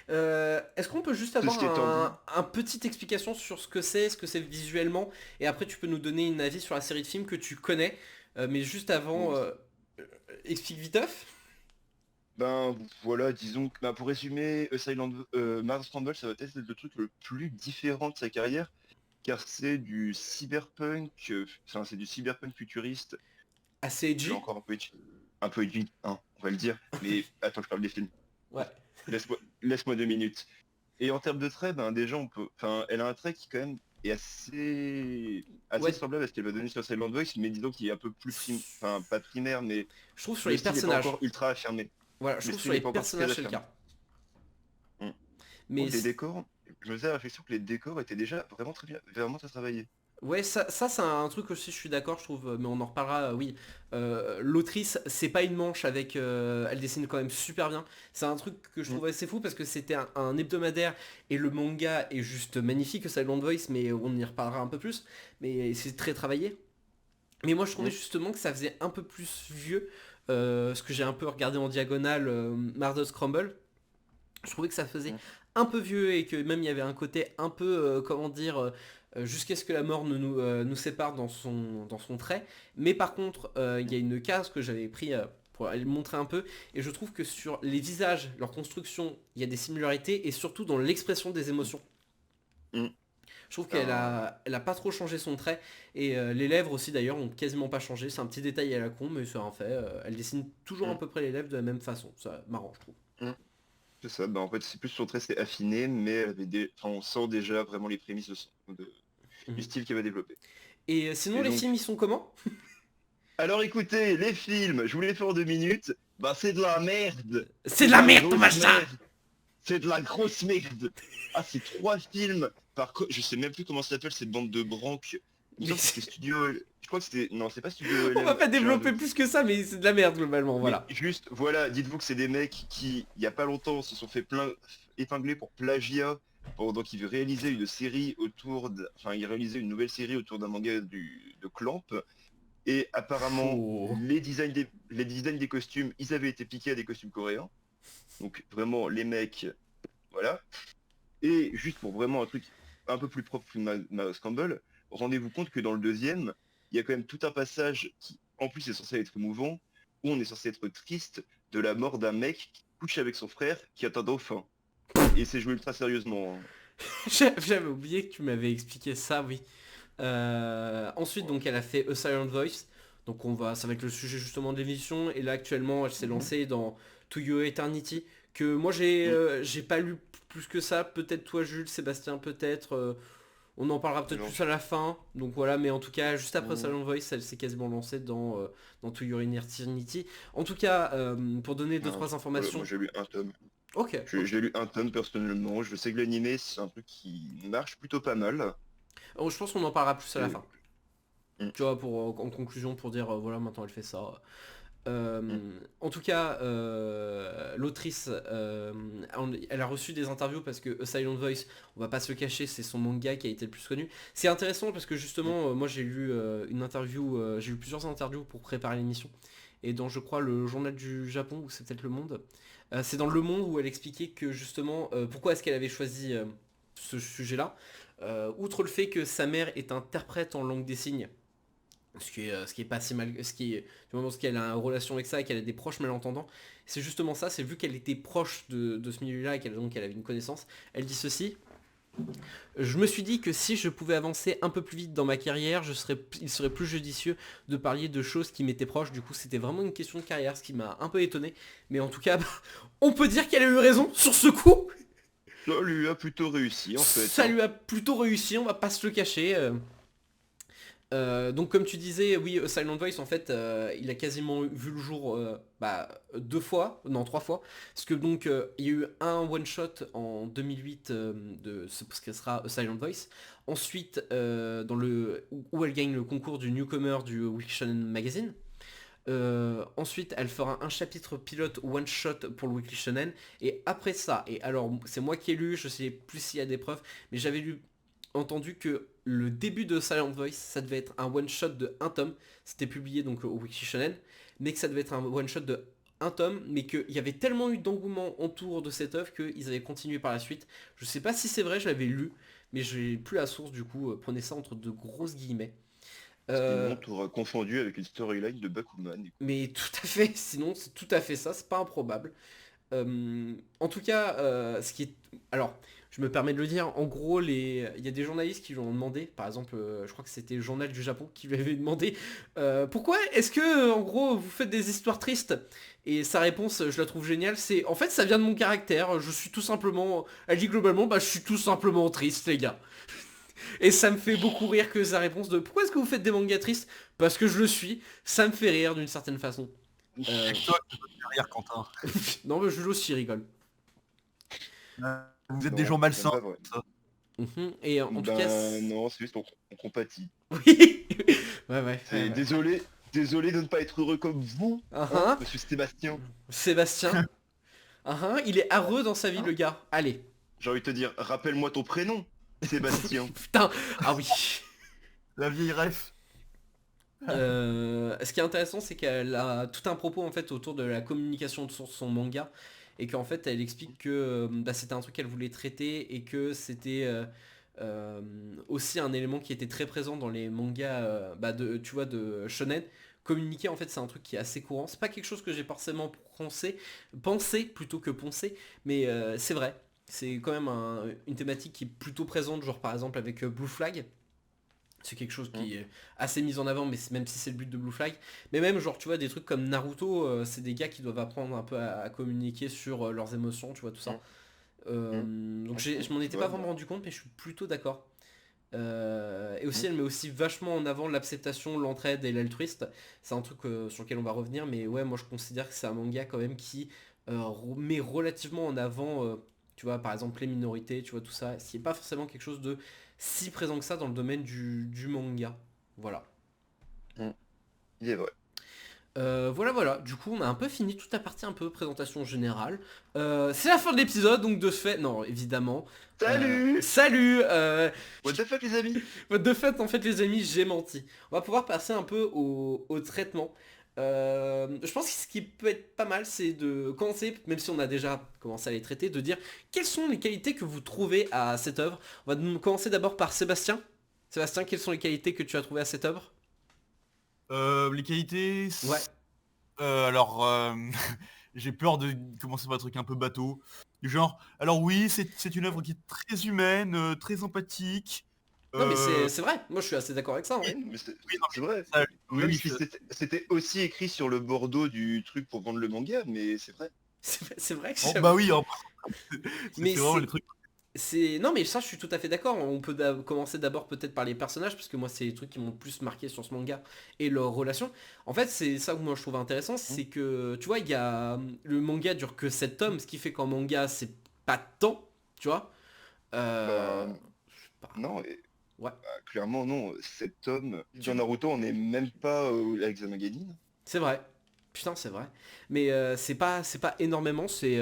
Est-ce qu'on peut juste avoir Ceci étant dit, un petite explication sur ce que c'est visuellement, et après tu peux nous donner une avis sur la série de films que tu connais, mais juste avant, oui. explique viteuf. Ben voilà, disons que pour résumer, Mars Rumble, ça va être le truc le plus différent de sa carrière, car c'est du cyberpunk, enfin c'est du cyberpunk futuriste, Assez tu l'as edgy. encore un peu edgy, hein, on va le dire, mais attends, je parle des films. Ouais. Laisse-moi 2 minutes. Et en termes de trait, ben déjà elle a un trait qui quand même est assez Ouais. semblable à ce qu'elle va donner sur Silent Voice, mais disons qu'il est un peu plus enfin pas primaire, mais Je trouve sur le les style n'est pas personnages. encore ultra affirmé. Voilà, je Le trouve sur style les n'est pas encore très personnages c'est le affirmé. cas. Hmm. Mais Donc les décors, je me faisais la réflexion que les décors étaient déjà vraiment très bien, vraiment très travaillés. ouais, ça c'est un truc aussi, je suis d'accord, je trouve, mais on en reparlera, oui. L'autrice, c'est pas une manche avec... elle dessine quand même super bien. C'est un truc que je Hmm. trouve assez fou parce que c'était un hebdomadaire et le manga est juste magnifique, Silent Voice, mais on y reparlera un peu plus. Mais c'est très travaillé. Mais moi je trouvais Hmm. justement que ça faisait un peu plus vieux, ce que j'ai un peu regardé en diagonale, Mardos Crumble. Je trouvais que ça faisait Hmm. un peu vieux et que même il y avait un côté un peu, comment dire, jusqu'à ce que la mort nous sépare dans son trait. Mais par contre, il y a une case que j'avais pris pour aller le montrer un peu, et je trouve que sur les visages, leur construction, il y a des similarités, et surtout dans l'expression des émotions. Hmm. Je trouve Ben, elle a pas trop changé son trait, et les lèvres aussi d'ailleurs ont quasiment pas changé. C'est un petit détail à la con, mais c'est un fait. Elle dessine toujours à hmm. peu près les lèvres de la même façon. Ça marrant, je trouve. Hmm. C'est ça, en fait c'est plus son trait, c'est affiné, mais elle avait enfin, on sent déjà vraiment les prémices du Mhm. style qu'elle va développer. Et sinon, Et les films, donc, ils sont comment? alors écoutez, les films, je vous les fais en 2 minutes, bah c'est de la merde, C'est c'est de de la la merde ton grosse machin. merde, c'est de la grosse merde. Ah, c'est 3 films, je sais même plus comment ça s'appelle cette bande de branques. Il me Mais semble que c'était Studio, je crois que c'était, non c'est pas Studio on va LM, pas j'ai un développer doute. plus que ça, mais c'est de la merde globalement, Mais voilà. juste, voilà, dites-vous que c'est des mecs qui, il y a pas longtemps, se sont fait épingler pour plagiat, pendant qu'ils réalisaient une série enfin ils réalisaient une nouvelle série autour d'un manga de Clamp. Et apparemment, Faux. les designs des costumes, ils avaient été piqués à des costumes coréens. Donc vraiment, les mecs, voilà. Et juste pour vraiment un truc un peu plus propre que Miles Campbell, rendez-vous compte que dans le deuxième, il y a quand même tout un passage qui, en plus, est censé être émouvant, où on est censé être triste de la mort d'un mec qui couche avec son frère qui a un dauphin. Et c'est joué ultra sérieusement, hein. J'avais oublié que tu m'avais expliqué ça, oui. Ensuite, Voilà. donc, elle a fait A Silent Voice. Donc, ça va être le sujet justement de l'émission. Et là, actuellement, elle s'est lancée dans To Your Eternity, que moi, Mm. j'ai pas lu plus que ça. Peut-être toi, Jules, Sébastien, peut-être. On en parlera peut-être Alors, plus à la fin. Donc voilà, mais en tout cas, juste après mm, Silent Voice, elle s'est quasiment lancée dans To Your Eternity. En tout cas, pour donner deux non, trois voilà, moi informations. j'ai lu un tome. Ok, ok. J'ai lu un tome personnellement. Je sais que l'animé, c'est un truc qui marche plutôt pas mal. Oh, je pense qu'on en parlera plus à la Et- fin. Mm, Tu vois, en conclusion, pour dire, voilà, maintenant elle fait ça. mm, En tout cas, l'autrice, elle a reçu des interviews parce que A Silent Voice, on va pas se le cacher, c'est son manga qui a été le plus connu. C'est intéressant parce que mm. justement, moi j'ai lu une interview, j'ai lu plusieurs interviews pour préparer l'émission. Et dans, je crois, le journal du Japon, ou c'est peut-être Le Monde. C'est dans Le Monde où elle expliquait que justement, pourquoi est-ce qu'elle avait choisi ce sujet-là. Outre le fait que sa mère est interprète en langue des signes, ce qui est pas si mal, du moment qu'elle a une relation avec ça et qu'elle a des proches malentendants, c'est justement ça, c'est vu qu'elle était proche de ce milieu-là et qu'elle avait une connaissance, elle dit ceci: je me suis dit que si je pouvais avancer un peu plus vite dans ma carrière, il serait plus judicieux de parler de choses qui m'étaient proches. Du coup, c'était vraiment une question de carrière, ce qui m'a un peu étonné. Mais en tout cas, on peut dire qu'elle a eu raison sur ce coup. Ça lui a plutôt réussi en fait, Ça hein. lui a plutôt réussi, on va pas se le cacher. Donc comme tu disais, oui, Silent Voice en fait, il a quasiment vu le jour deux fois, non trois fois, parce que donc il y a eu un one shot en 2008 de ce qu'elle sera Silent Voice. Ensuite, où elle gagne le concours du newcomer du Week Shonen Magazine. Ensuite, elle fera un chapitre pilote one shot pour le Weekly Shonen. Et après ça, et alors c'est moi qui ai lu, je sais plus s'il y a des preuves, mais j'avais entendu que le début de Silent Voice, ça devait être un one shot de un tome. C'était publié donc au Weekly Shonen, mais que ça devait être un one shot de un tome, mais qu'il y avait tellement eu d'engouement autour de cette œuvre qu'ils avaient continué par la suite. Je sais pas si c'est vrai, je l'avais lu, mais j'ai plus la source, du coup, prenez ça entre de grosses guillemets. Sinon, t'auras confondu avec une storyline de Bakuman. Mais tout à fait, sinon c'est tout à fait ça, c'est pas improbable. En tout cas, ce qui est... Alors, je me permets de le dire, en gros, il y a des journalistes qui lui ont demandé, par exemple, je crois que c'était le Journal du Japon qui lui avait demandé pourquoi est-ce que, en gros, vous faites des histoires tristes. Et sa réponse, je la trouve géniale, c'est en fait ça vient de mon caractère, je suis tout simplement... Elle dit globalement, bah je suis tout simplement triste les gars. Et ça me fait beaucoup rire que sa réponse de pourquoi est-ce que vous faites des mangas tristes? Parce que je le suis, ça me fait rire d'une certaine façon. C'est toi qui peux te faire rire, Quentin. Non mais Jules aussi rigole. Vous êtes Non, des gens malsains. c'est pas vrai. ça. Et en tout cas... non, c'est juste on compatit. Oui. Ouais. C'est désolé de ne pas être heureux comme vous, Uh-huh. monsieur Sébastien. Sébastien. Il est heureux dans sa vie le gars. Allez. J'ai envie de te dire, rappelle-moi ton prénom, Sébastien. Putain. Ah oui. La vieille ref. Ce qui est intéressant, c'est qu'elle a tout un propos en fait autour de la communication sur son manga et qu'en fait elle explique que c'était un truc qu'elle voulait traiter et que c'était aussi un élément qui était très présent dans les mangas tu vois, de shonen. Communiquer en fait c'est un truc qui est assez courant. C'est pas quelque chose que j'ai forcément pensé plutôt que poncé, mais c'est vrai. C'est quand même une thématique qui est plutôt présente, genre par exemple avec Blue Flag. C'est quelque chose qui est assez mis en avant, mais même si c'est le but de Blue Flag. Mais même genre tu vois des trucs comme Naruto, c'est des gars qui doivent apprendre un peu à communiquer sur leurs émotions, tu vois tout ça. Donc je m'en étais pas vraiment rendu compte, mais je suis plutôt d'accord. Et aussi elle met aussi vachement en avant l'acceptation, l'entraide et l'altruiste. C'est un truc sur lequel on va revenir, mais ouais moi je considère que c'est un manga quand même qui met relativement en avant, tu vois par exemple les minorités, tu vois tout ça. Ce qui n'est pas forcément quelque chose de si présent que ça dans le domaine du manga. Voilà. Il est vrai. Voilà, du coup on a un peu fini toute la partie un peu présentation générale. C'est la fin de l'épisode, donc de fait, non évidemment. Salut What the fuck les amis? De fait en fait les amis j'ai menti. On va pouvoir passer un peu au traitement. Je pense que ce qui peut être pas mal c'est de commencer, même si on a déjà commencé à les traiter, de dire quelles sont les qualités que vous trouvez à cette œuvre. On va commencer d'abord par Sébastien. Sébastien, quelles sont les qualités que tu as trouvées à cette œuvre? Les qualités... Ouais. Alors, j'ai peur de commencer par un truc un peu bateau. Du genre, alors oui, c'est une œuvre qui est très humaine, très empathique. Non mais c'est vrai, moi je suis assez d'accord avec ça. Oui, Ouais. mais c'est non, c'est vrai. ça, Même oui, si c'était aussi écrit sur le bordeaux du truc pour vendre le manga, mais c'est vrai. C'est vrai que Bon, j'avoue. bah oui, Mais c'est vraiment les trucs. Non mais ça je suis tout à fait d'accord. On peut commencer d'abord peut-être par les personnages parce que moi c'est les trucs qui m'ont le plus marqué sur ce manga et leurs relations. En fait c'est ça que moi je trouve intéressant, c'est que tu vois il y a le manga dure que 7 tomes, ce qui fait qu'en manga c'est pas tant, tu vois. Bah, Bah, non, ouais, clairement non. Cet homme, dans Naruto, on n'est même pas avec Zamaganin. c'est vrai. Putain c'est vrai. Mais c'est pas énormément, c'est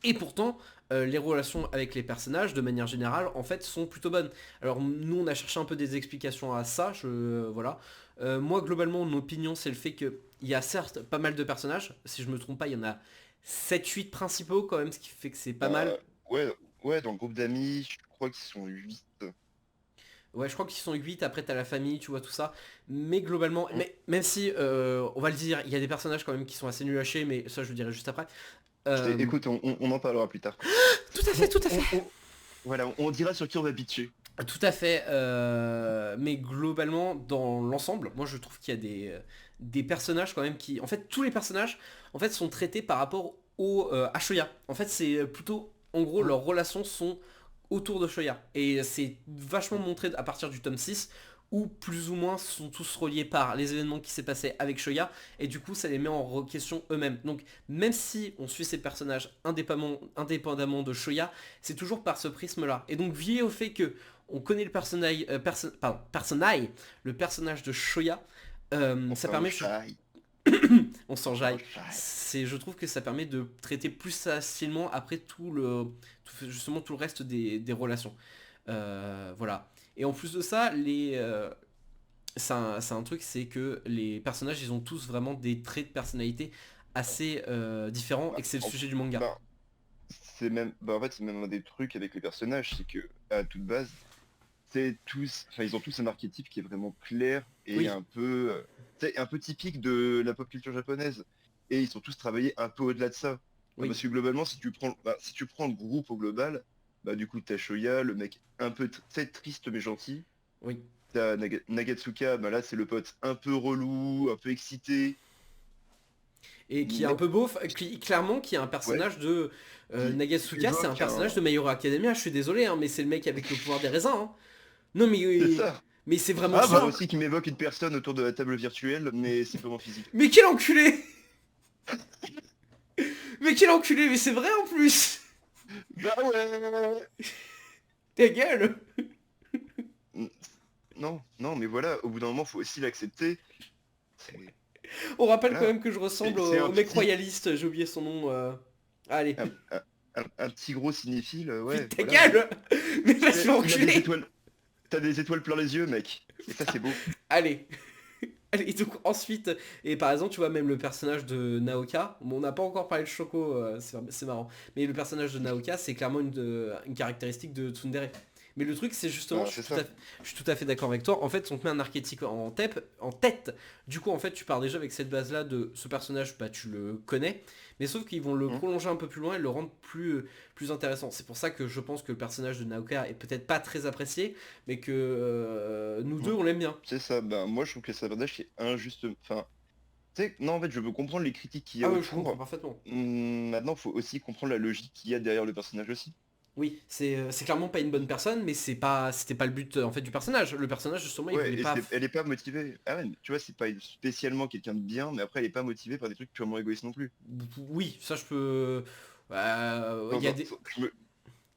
et pourtant, les relations avec les personnages, de manière générale, en fait, sont plutôt bonnes. Alors nous, on a cherché un peu des explications à ça, voilà. Moi, globalement, mon opinion, c'est le fait qu'il y a certes pas mal de personnages. Si je me trompe pas, il y en a 7-8 principaux quand même, ce qui fait que c'est pas mal. Ouais, dans le groupe d'amis, je crois qu'ils sont 8. Ouais, je crois qu'ils sont 8, après t'as la famille, tu vois, tout ça. Mais globalement, mais, même si, on va le dire, il y a des personnages quand même qui sont assez nuls à chier, mais ça je le dirai juste après. Écoute, on en parlera plus tard. Tout à fait. Voilà, on dira sur qui on va bitcher. Tout à fait, mais globalement, dans l'ensemble, moi je trouve qu'il y a des personnages quand même qui... En fait, tous les personnages en fait, sont traités par rapport à Shoya. En fait, c'est plutôt... En gros, leurs relations sont autour de Shoya. Et c'est vachement montré à partir du tome 6, où plus ou moins sont tous reliés par les événements qui s'est passé avec Shoya, et du coup ça les met en question eux-mêmes. Donc même si on suit ces personnages indépendamment de Shoya, c'est toujours par ce prisme-là. Et donc lié au fait que on connaît le personnage de Shoya, ça permet... on s'enjaille. Je trouve que ça permet de traiter plus facilement après justement tout le reste des relations. Voilà. Et en plus de ça, c'est un truc, c'est que les personnages, ils ont tous vraiment des traits de personnalité assez différents et que c'est le sujet du manga. Bah, c'est même, en fait, c'est même un des trucs avec les personnages, c'est que à toute base, ils ont tous un archétype qui est vraiment clair et Oui. un peu typique de la pop culture japonaise. Et ils sont tous travaillés un peu au-delà de ça. Oui. Parce que globalement, si tu prends le groupe au global, du coup, t'as Shoya, le mec un peu très triste mais gentil. Oui. T'as Nagatsuka, là, c'est le pote un peu relou, un peu excité. Et qui est un peu beauf, clairement qui est un personnage de Nagatsuka, c'est un personnage de My Hero Academia, je suis désolé, hein, mais c'est le mec avec le pouvoir des raisins. Hein. Non C'est ça. mais c'est vraiment Ah ça. bah aussi qui m'évoque une personne autour de la table virtuelle, mais c'est vraiment physique. Mais quel enculé. Mais quel enculé, mais c'est vrai en plus. Bah ouais. Ta gueule. Non, mais voilà, au bout d'un moment, faut aussi l'accepter. On rappelle Voilà. quand même que je ressemble C'est au un mec petit- royaliste, j'ai oublié son nom. Allez. Un petit gros cinéphile, ouais. Ta voilà. gueule. Mais Il vas-y a des enculé. étoiles. T'as des étoiles plein les yeux, mec. Et ça, c'est beau. Allez. Allez, donc ensuite, et par exemple, tu vois, même le personnage de Naoka, bon, on n'a pas encore parlé de Shoko, c'est marrant, mais le personnage de Naoka, c'est clairement une caractéristique de Tsundere. Mais le truc, c'est justement, Ah, c'est ça. je suis tout à fait d'accord avec toi, en fait, on te met un archétype en tête, du coup, en fait, tu pars déjà avec cette base-là de ce personnage, bah, tu le connais, mais sauf qu'ils vont le prolonger un peu plus loin et le rendre plus intéressant. C'est pour ça que je pense que le personnage de Naoka est peut-être pas très apprécié, mais que nous deux, on l'aime bien. C'est ça. Moi, je trouve que ce personnage est injuste. Enfin, tu sais, non, en fait, je veux comprendre les critiques qu'il y a Ah oui, je comprends autour. parfaitement. Maintenant, faut aussi comprendre la logique qu'il y a derrière le personnage aussi. Oui, c'est clairement pas une bonne personne, mais c'était pas le but en fait du personnage. Le personnage justement, il Ouais, voulait et pas. elle est pas motivée. Ah ouais, mais tu vois, c'est pas spécialement quelqu'un de bien, mais après, elle est pas motivée par des trucs purement égoïstes non plus. Oui, ça je peux. Il y a Enfin, des. je me-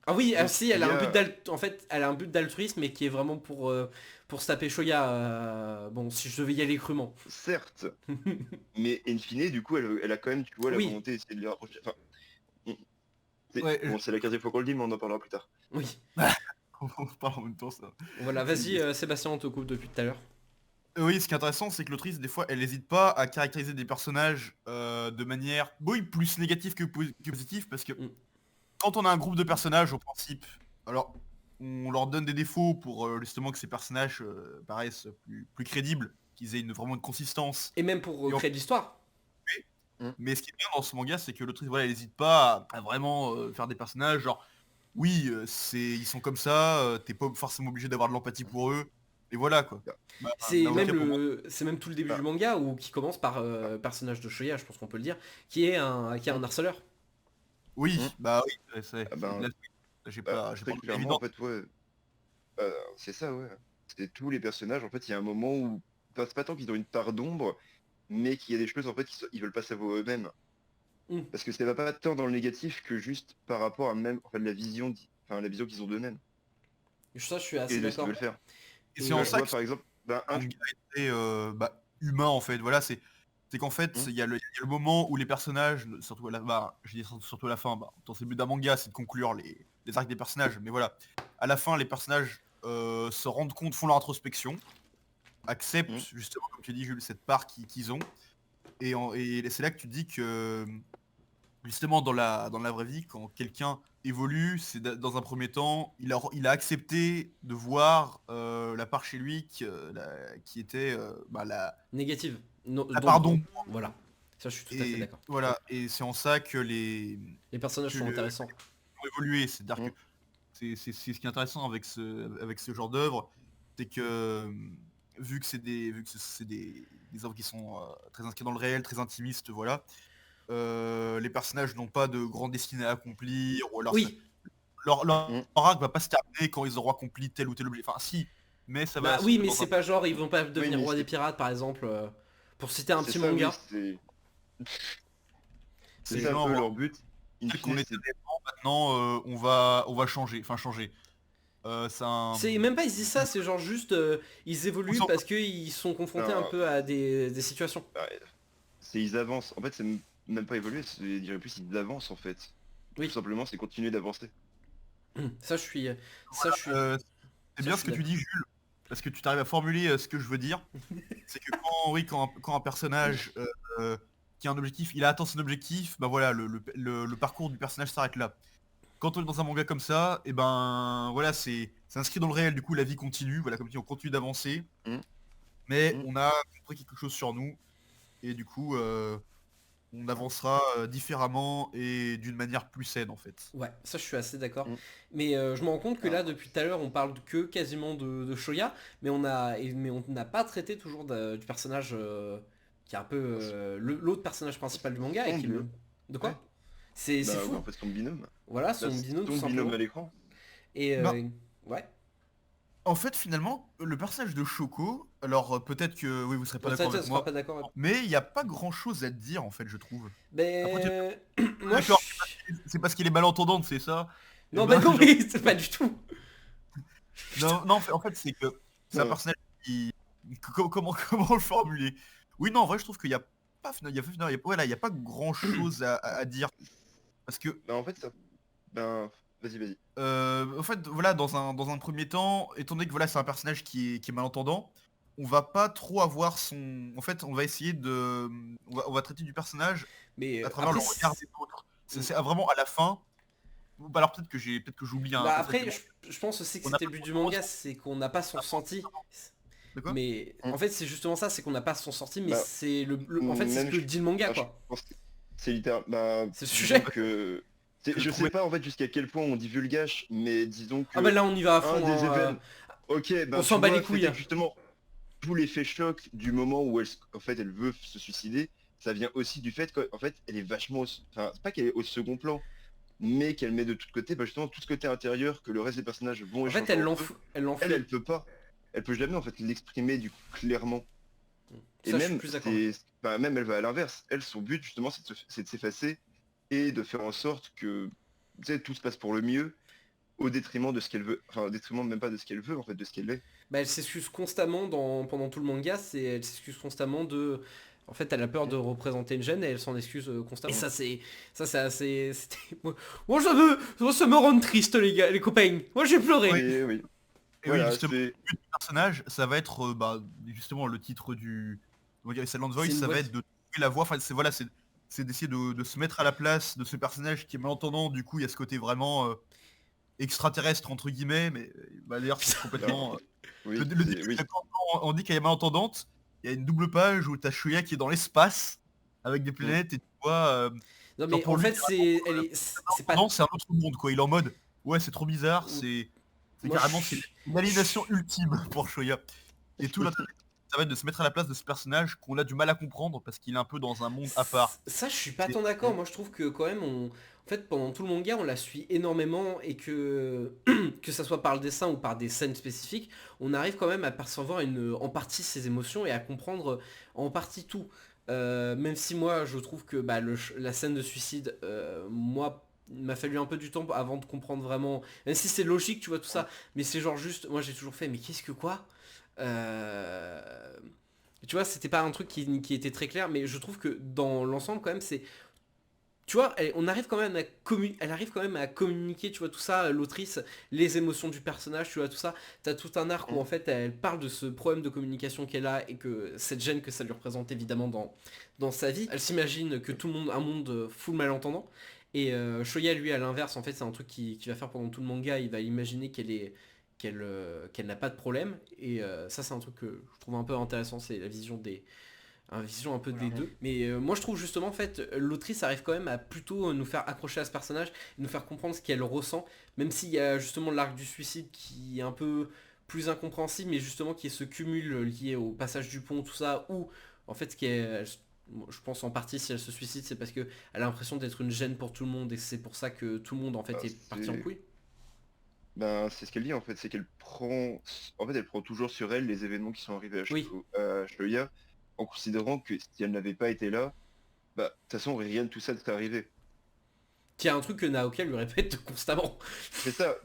Ah oui, il si, elle y a un but a... en fait, elle a un but d'altruisme, mais qui est vraiment pour se taper Shoya. Bon, si je devais y aller crûment. Certes, mais in fine, du coup, elle a quand même, tu vois, la Oui, volonté d'essayer de les rapprocher. Enfin, on- Ouais, bon, c'est la 15e fois qu'on le dit, mais on en parlera plus tard. oui. on parle en même temps ça. Voilà, vas-y, Sébastien, on te coupe depuis tout à l'heure. Oui, ce qui est intéressant, c'est que l'autrice, des fois, elle n'hésite pas à caractériser des personnages de manière, oui, plus négative que positive, parce que Mm. quand on a un groupe de personnages, au principe, alors, on leur donne des défauts pour justement que ces personnages paraissent plus crédibles, qu'ils aient vraiment une consistance. Et même pour Et en créer de l'histoire. Mais ce qui est bien dans ce manga, c'est que l'autrice, voilà, elle n'hésite pas à vraiment faire des personnages, genre, oui, ils sont comme ça, t'es pas forcément obligé d'avoir de l'empathie pour eux, et voilà, quoi. Bah, Naoka, pour moi, C'est même tout le début Bah. du manga où qui commence par personnage de Shoya, je pense qu'on peut le dire, qui est un harceleur. oui, Hmm. bah oui, c'est... Ah ben, là, j'ai pas très le clairement, évident. en fait, ouais. C'est ça, ouais. C'est tous les personnages, en fait, il y a un moment où... Enfin, c'est pas tant qu'ils ont une part d'ombre, mais qu'il y a des choses, en fait, ils veulent pas savoir eux-mêmes. Mm. Parce que ça va pas tant dans le négatif que juste par rapport à même, en fait, la vision qu'ils ont d'eux-mêmes. Ça, je suis assez Et de ce qu'ils d'accord. veulent faire. Et c'est en Je ça vois, que par exemple, le manga est très, humain, en fait, voilà, c'est qu'en fait, Hmm. il y a le moment où les personnages, surtout à la, je dis surtout à la fin, dans ce but d'un manga, c'est de conclure les arcs des personnages, mais voilà, à la fin, les personnages se rendent compte, font leur introspection, acceptent, Hmm. justement, comme tu dis, Jules, cette part qu'ils ont, et c'est là que tu dis que, justement, dans la vraie vie, quand quelqu'un évolue, c'est dans un premier temps, il a accepté de voir la part chez lui qui était la Négative. part d'ombre. Voilà. Ça, je suis tout à fait Et d'accord. voilà, et c'est en ça que les Les personnages sont intéressants. ont évolué. C'est-à-dire Mm. que c'est ce qui est intéressant avec ce genre d'œuvre, c'est que vu que c'est des œuvres qui sont très inscrites dans le réel, très intimistes, voilà, les personnages n'ont pas de grande destinée à accomplir, ou alors Oui. Mm. leur arc va pas se terminer quand ils auront accompli tel ou tel objet. Enfin si, mais ça va Bah se oui, faire mais dans c'est un... pas genre ils vont pas devenir mais roi des pirates par exemple. Pour citer un c'est petit ça, oui, manga. c'est C'est ça un genre, peu leur but. In qu'on fine, était dedans, maintenant on va changer. Enfin changer. C'est un... C'est même pas ils disent ça, c'est genre juste ils évoluent On s'en- parce qu'ils sont confrontés un Non. peu à des situations. c'est ils avancent. En fait, c'est même pas évoluer, c'est je dirais plus ils avancent en fait. Oui. Tout simplement, c'est continuer d'avancer. Ça je suis... Ça je suis... C'est Ça, bien je ce suis que tu dis, Jules, parce que tu t'arrives à formuler ce que je veux dire. C'est que quand un personnage qui a un objectif, il a atteint son objectif, bah voilà, le parcours du personnage s'arrête là. Quand on est dans un manga comme ça, et ben voilà, c'est inscrit dans le réel, du coup la vie continue, voilà, comme dit, on continue d'avancer, Mm. mais Mm. on a montré quelque chose sur nous, et du coup on avancera différemment et d'une manière plus saine en fait. Ouais, ça je suis assez d'accord. Mm. Mais je me rends compte que là, Alors, depuis tout à l'heure, on parle que quasiment de Shoya, mais on n'a pas traité toujours du personnage qui est un peu l'autre personnage principal du manga et son qui binôme. De quoi? Ouais. C'est Bah fou. ouais, en fait, son binôme. Voilà, Là, son c'est binôme tout ton binôme simplement. à l'écran. Et Ben, ouais. en fait finalement, le personnage de Shoko, alors peut-être que oui vous serez pas Bon, ça, d'accord ça avec sera moi, pas d'accord. mais il n'y a pas grand chose à te dire en fait je trouve. Après, Ben moi d'accord, c'est parce qu'il est malentendante, c'est ça. Et non, ben, ben non, mais c'est pas du tout. non, non, en fait, c'est que c'est un Ouais. personnage qui... comment le formuler? Oui, non, en vrai, je trouve qu'il y a pas... voilà, il y a pas grand-chose à dire. Parce que, Bah en fait, ça... Ben... Vas-y. en fait, voilà, dans un premier temps, étant donné que voilà, c'est un personnage qui est malentendant, on va pas trop avoir son... En fait, on va essayer de... on va traiter du personnage Mais à travers après, le regard des autres. C'est vraiment à la fin... Bah, alors peut-être que j'oublie un bah passage après, je pense aussi que on a c'était pas le but du trop manga, c'est qu'on n'a pas son ressenti. de quoi? Mais Mm. en fait, c'est justement ça, c'est qu'on n'a pas son sorti, mais Bah, c'est en fait, c'est ce même que dit le manga, enfin, je quoi. pense que c'est littéral. Bah, C'est le disons sujet. que... Je Je sais trouvais... pas en fait jusqu'à quel point on divulgage, mais disons Ah bah que là, on y va à un fond, des hein, événements... Ok, on ben tu s'en bat les vois, couilles, c'était hein. justement tout l'effet choc du moment où en fait, elle veut se suicider. Ça vient aussi du fait qu'en fait, elle est vachement... Enfin, c'est pas qu'elle est au second plan, mais qu'elle met de tout côté, bah, justement, tout ce côté intérieur que le reste des personnages vont En fait, échanger entre eux. elle Elle, l'enfuit. elle peut pas. Elle peut jamais en fait l'exprimer du coup clairement. Et Ça, je suis même, plus d'accord. même elle va à l'inverse. Elle, son but justement, c'est de s'effacer et de faire en sorte que tu sais, tout se passe pour le mieux, au détriment de ce qu'elle veut. Enfin, au détriment même pas de ce qu'elle veut, en fait, de ce qu'elle est. Bah, elle s'excuse constamment pendant tout le manga, elle s'excuse constamment de... En fait, elle a peur de représenter une gêne et elle s'en excuse constamment. Et ça c'est assez... Moi, ça me rend triste, les gars, les copains. Moi, j'ai pleuré. Oui, oui. Et oui, Voilà, justement, c'est... le but du personnage, ça va être bah, justement le titre du Silent Voice, C'est une ça va voix- être de trouver la voix, enfin c'est voilà, c'est d'essayer de se mettre à la place de ce personnage qui est malentendant, du coup il y a ce côté vraiment extraterrestre entre guillemets, mais bah, d'ailleurs c'est complètement... Oui, le début, oui. quand on dit qu'elle est malentendante, il y a une double page où t'as Shuya qui est dans l'espace avec des planètes et tu vois... Non, genre mais pour en lui, fait, c'est pas... non, c'est un autre monde quoi, il est en mode ouais c'est trop bizarre, c'est Moi, carrément je- une aliénation ultime pour Shoya. Et tout l'intérêt, ça va être de se mettre à la place de ce personnage qu'on a du mal à comprendre parce qu'il est un peu dans un monde à part. Ça, je suis pas C'est- tant d'accord. Moi, je trouve que quand même, en fait, pendant tout le manga, on la suit énormément et que que ça soit par le dessin ou par des scènes spécifiques, on arrive quand même à percevoir en partie ses émotions et à comprendre en partie tout. Même si moi, je trouve que bah, la scène de suicide, moi, il m'a fallu un peu du temps avant de comprendre vraiment. Même si c'est logique, tu vois tout ça, mais c'est genre juste, moi, j'ai toujours fait, mais qu'est-ce que quoi? Euh, Tu vois, c'était pas un truc qui était très clair, mais je trouve que dans l'ensemble, quand même, c'est... Tu vois, on arrive quand même elle arrive quand même à communiquer, tu vois, tout ça, l'autrice, les émotions du personnage, tu vois, tout ça. T'as tout un arc où, en fait, elle parle de ce problème de communication qu'elle a et que cette gêne que ça lui représente, évidemment, dans sa vie. Elle s'imagine que tout le monde, un monde full malentendant. Et Shoya, lui, à l'inverse, en fait, c'est un truc qu'il va faire pendant tout le manga. Il va imaginer qu'elle n'a pas de problème. Et ça, c'est un truc que je trouve un peu intéressant, c'est la vision une vision un peu des deux. Mais moi, je trouve justement, en fait, l'autrice arrive quand même à plutôt nous faire accrocher à ce personnage, nous faire comprendre ce qu'elle ressent, même s'il y a justement l'arc du suicide qui est un peu plus incompréhensible, mais justement qui est ce cumul lié au passage du pont, tout ça, ou en fait, je pense en partie si elle se suicide, c'est parce que elle a l'impression d'être une gêne pour tout le monde et c'est pour ça que tout le monde en fait Bah, est parti en couille. Ben, c'est ce qu'elle dit en fait, c'est qu'elle prend... En fait, elle prend toujours sur elle les événements qui sont arrivés Oui. à Shoya, en considérant que si elle n'avait pas été là, bah, de toute façon, rien de tout ça ne serait arrivé. Qui est un truc que Naoka lui répète constamment. C'est ça,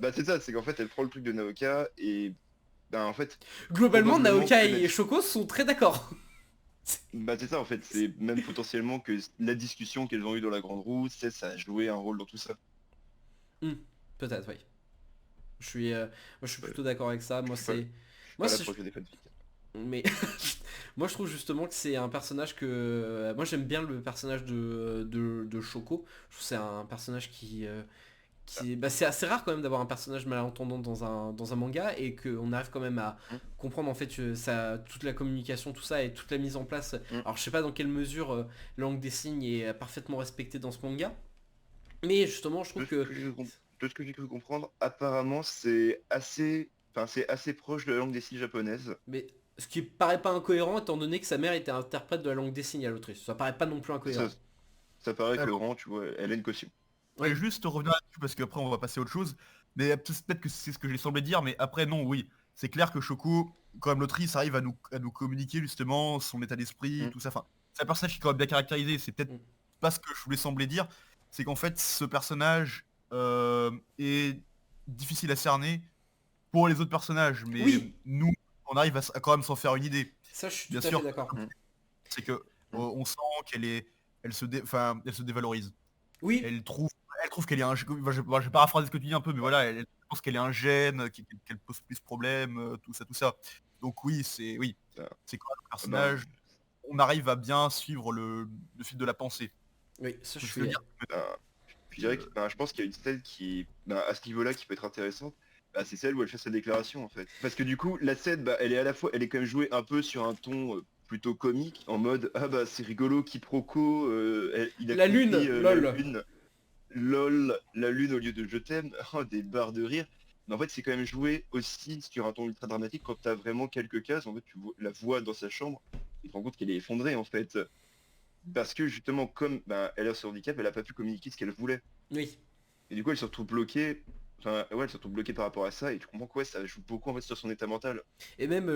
c'est qu'en fait, elle prend le truc de Naoka, et ben, en fait, Globalement, probablement Naoka que et Shoko sont très d'accord. Bah c'est ça en fait, c'est même potentiellement que la discussion qu'elles ont eue dans la grande roue, ça a joué un rôle dans tout ça. Hmm, peut-être, oui. Je suis, moi, je suis Ouais, plutôt d'accord avec ça. Moi, je suis pas, c'est... je suis Moi, pas là c'est... pour écrire des fanfics. Mais moi, je trouve justement que c'est un personnage que... Moi, j'aime bien le personnage de Shoko. Je trouve que c'est un personnage qui... Bah, c'est assez rare quand même d'avoir un personnage malentendant dans un manga et qu'on arrive quand même à Hum, comprendre en fait ça, toute la communication, tout ça et toute la mise en place. hum. Alors je sais pas dans quelle mesure la langue des signes est parfaitement respectée dans ce manga, mais justement je trouve De ce que... que de ce que j'ai cru comprendre, apparemment c'est assez proche de la langue des signes japonaise. Mais ce qui paraît pas incohérent étant donné que sa mère était interprète de la langue des signes à l'autrice. Ça paraît pas non plus Ça, incohérent. ça paraît Alors, cohérent, tu vois, elle a une caution. je vais Oui, juste revenir là-dessus parce qu'après on va passer à autre chose. Mais peut-être que c'est ce que j'ai semblé dire, mais après non, oui. C'est clair que Shoko, quand même l'autrice arrive à nous communiquer justement son état d'esprit, Hum, tout ça. Enfin, c'est un personnage qui est quand même bien caractérisé. C'est peut-être mm, pas ce que je voulais sembler dire. C'est qu'en fait, ce personnage est difficile à cerner pour les autres personnages. Mais oui, nous, on arrive à quand même s'en faire une idée. ça je suis Bien tout à fait sûr, d'accord. hum, c'est que hum. on sent enfin, elle se dévalorise. Oui, Elle trouve qu'elle est un... je vais paraphraser ce que tu dis un peu, mais voilà, elle pense qu'elle est un gène, qu'elle pose plus de problèmes, tout ça, tout ça. Donc oui, Ça, c'est quand même un ben, personnage, on arrive à bien suivre le fil de la pensée. oui, ça je Ce que je veux suis... dire, ben, je dirais que je pense qu'il y a une scène qui, à ce niveau-là, qui peut être intéressante. C'est celle où elle fait sa déclaration en fait. Parce que du coup, la scène, elle est à la fois, elle est quand même jouée un peu sur un ton plutôt comique, en mode ah bah c'est rigolo, quiproquo, il a La compris lune, la lol. lune. LOL, la lune au lieu de je t'aime, oh, des barres de rire. Mais en fait, c'est quand même joué aussi sur un ton ultra dramatique quand t'as vraiment quelques cases. En fait, la vois dans sa chambre, tu te rends compte qu'elle est effondrée en fait. Parce que justement, comme elle a ce handicap, elle a pas pu communiquer ce qu'elle voulait. Oui. Et du coup, elle se retrouve bloquée. Enfin, ouais, elle se retrouve bloquée par rapport à ça. Et tu comprends que ouais, ça joue beaucoup en fait sur son état mental. Et même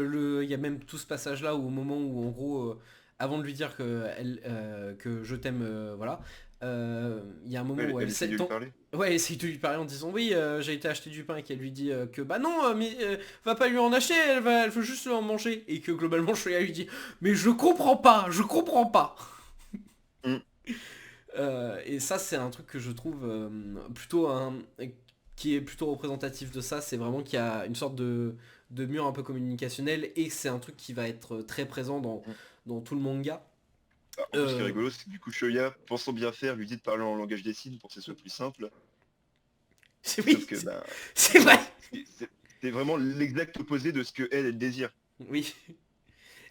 il y a même tout ce passage là où au moment où en gros, avant de lui dire que je t'aime, voilà, il y a un moment Ouais, où elle essaie de lui parler. ouais, elle essaye de lui parler en disant oui, j'ai été acheter du pain et qu'elle lui dit que bah non, mais va pas lui en acheter, elle veut juste en manger et que globalement Shoya lui dit mais je comprends pas. Hum, Et ça c'est un truc que je trouve plutôt qui est plutôt représentatif de ça, c'est vraiment qu'il y a une sorte de mur un peu communicationnel et c'est un truc qui va être très présent hum. dans tout le manga. En plus, ce qui est Euh, rigolo, c'est que du coup, Shoya, pensant bien faire, lui dit de parler en langage des signes pour que ce soit plus simple. Sauf oui, que c'est vrai. c'est vraiment l'exact opposé de ce que elle désire. Oui.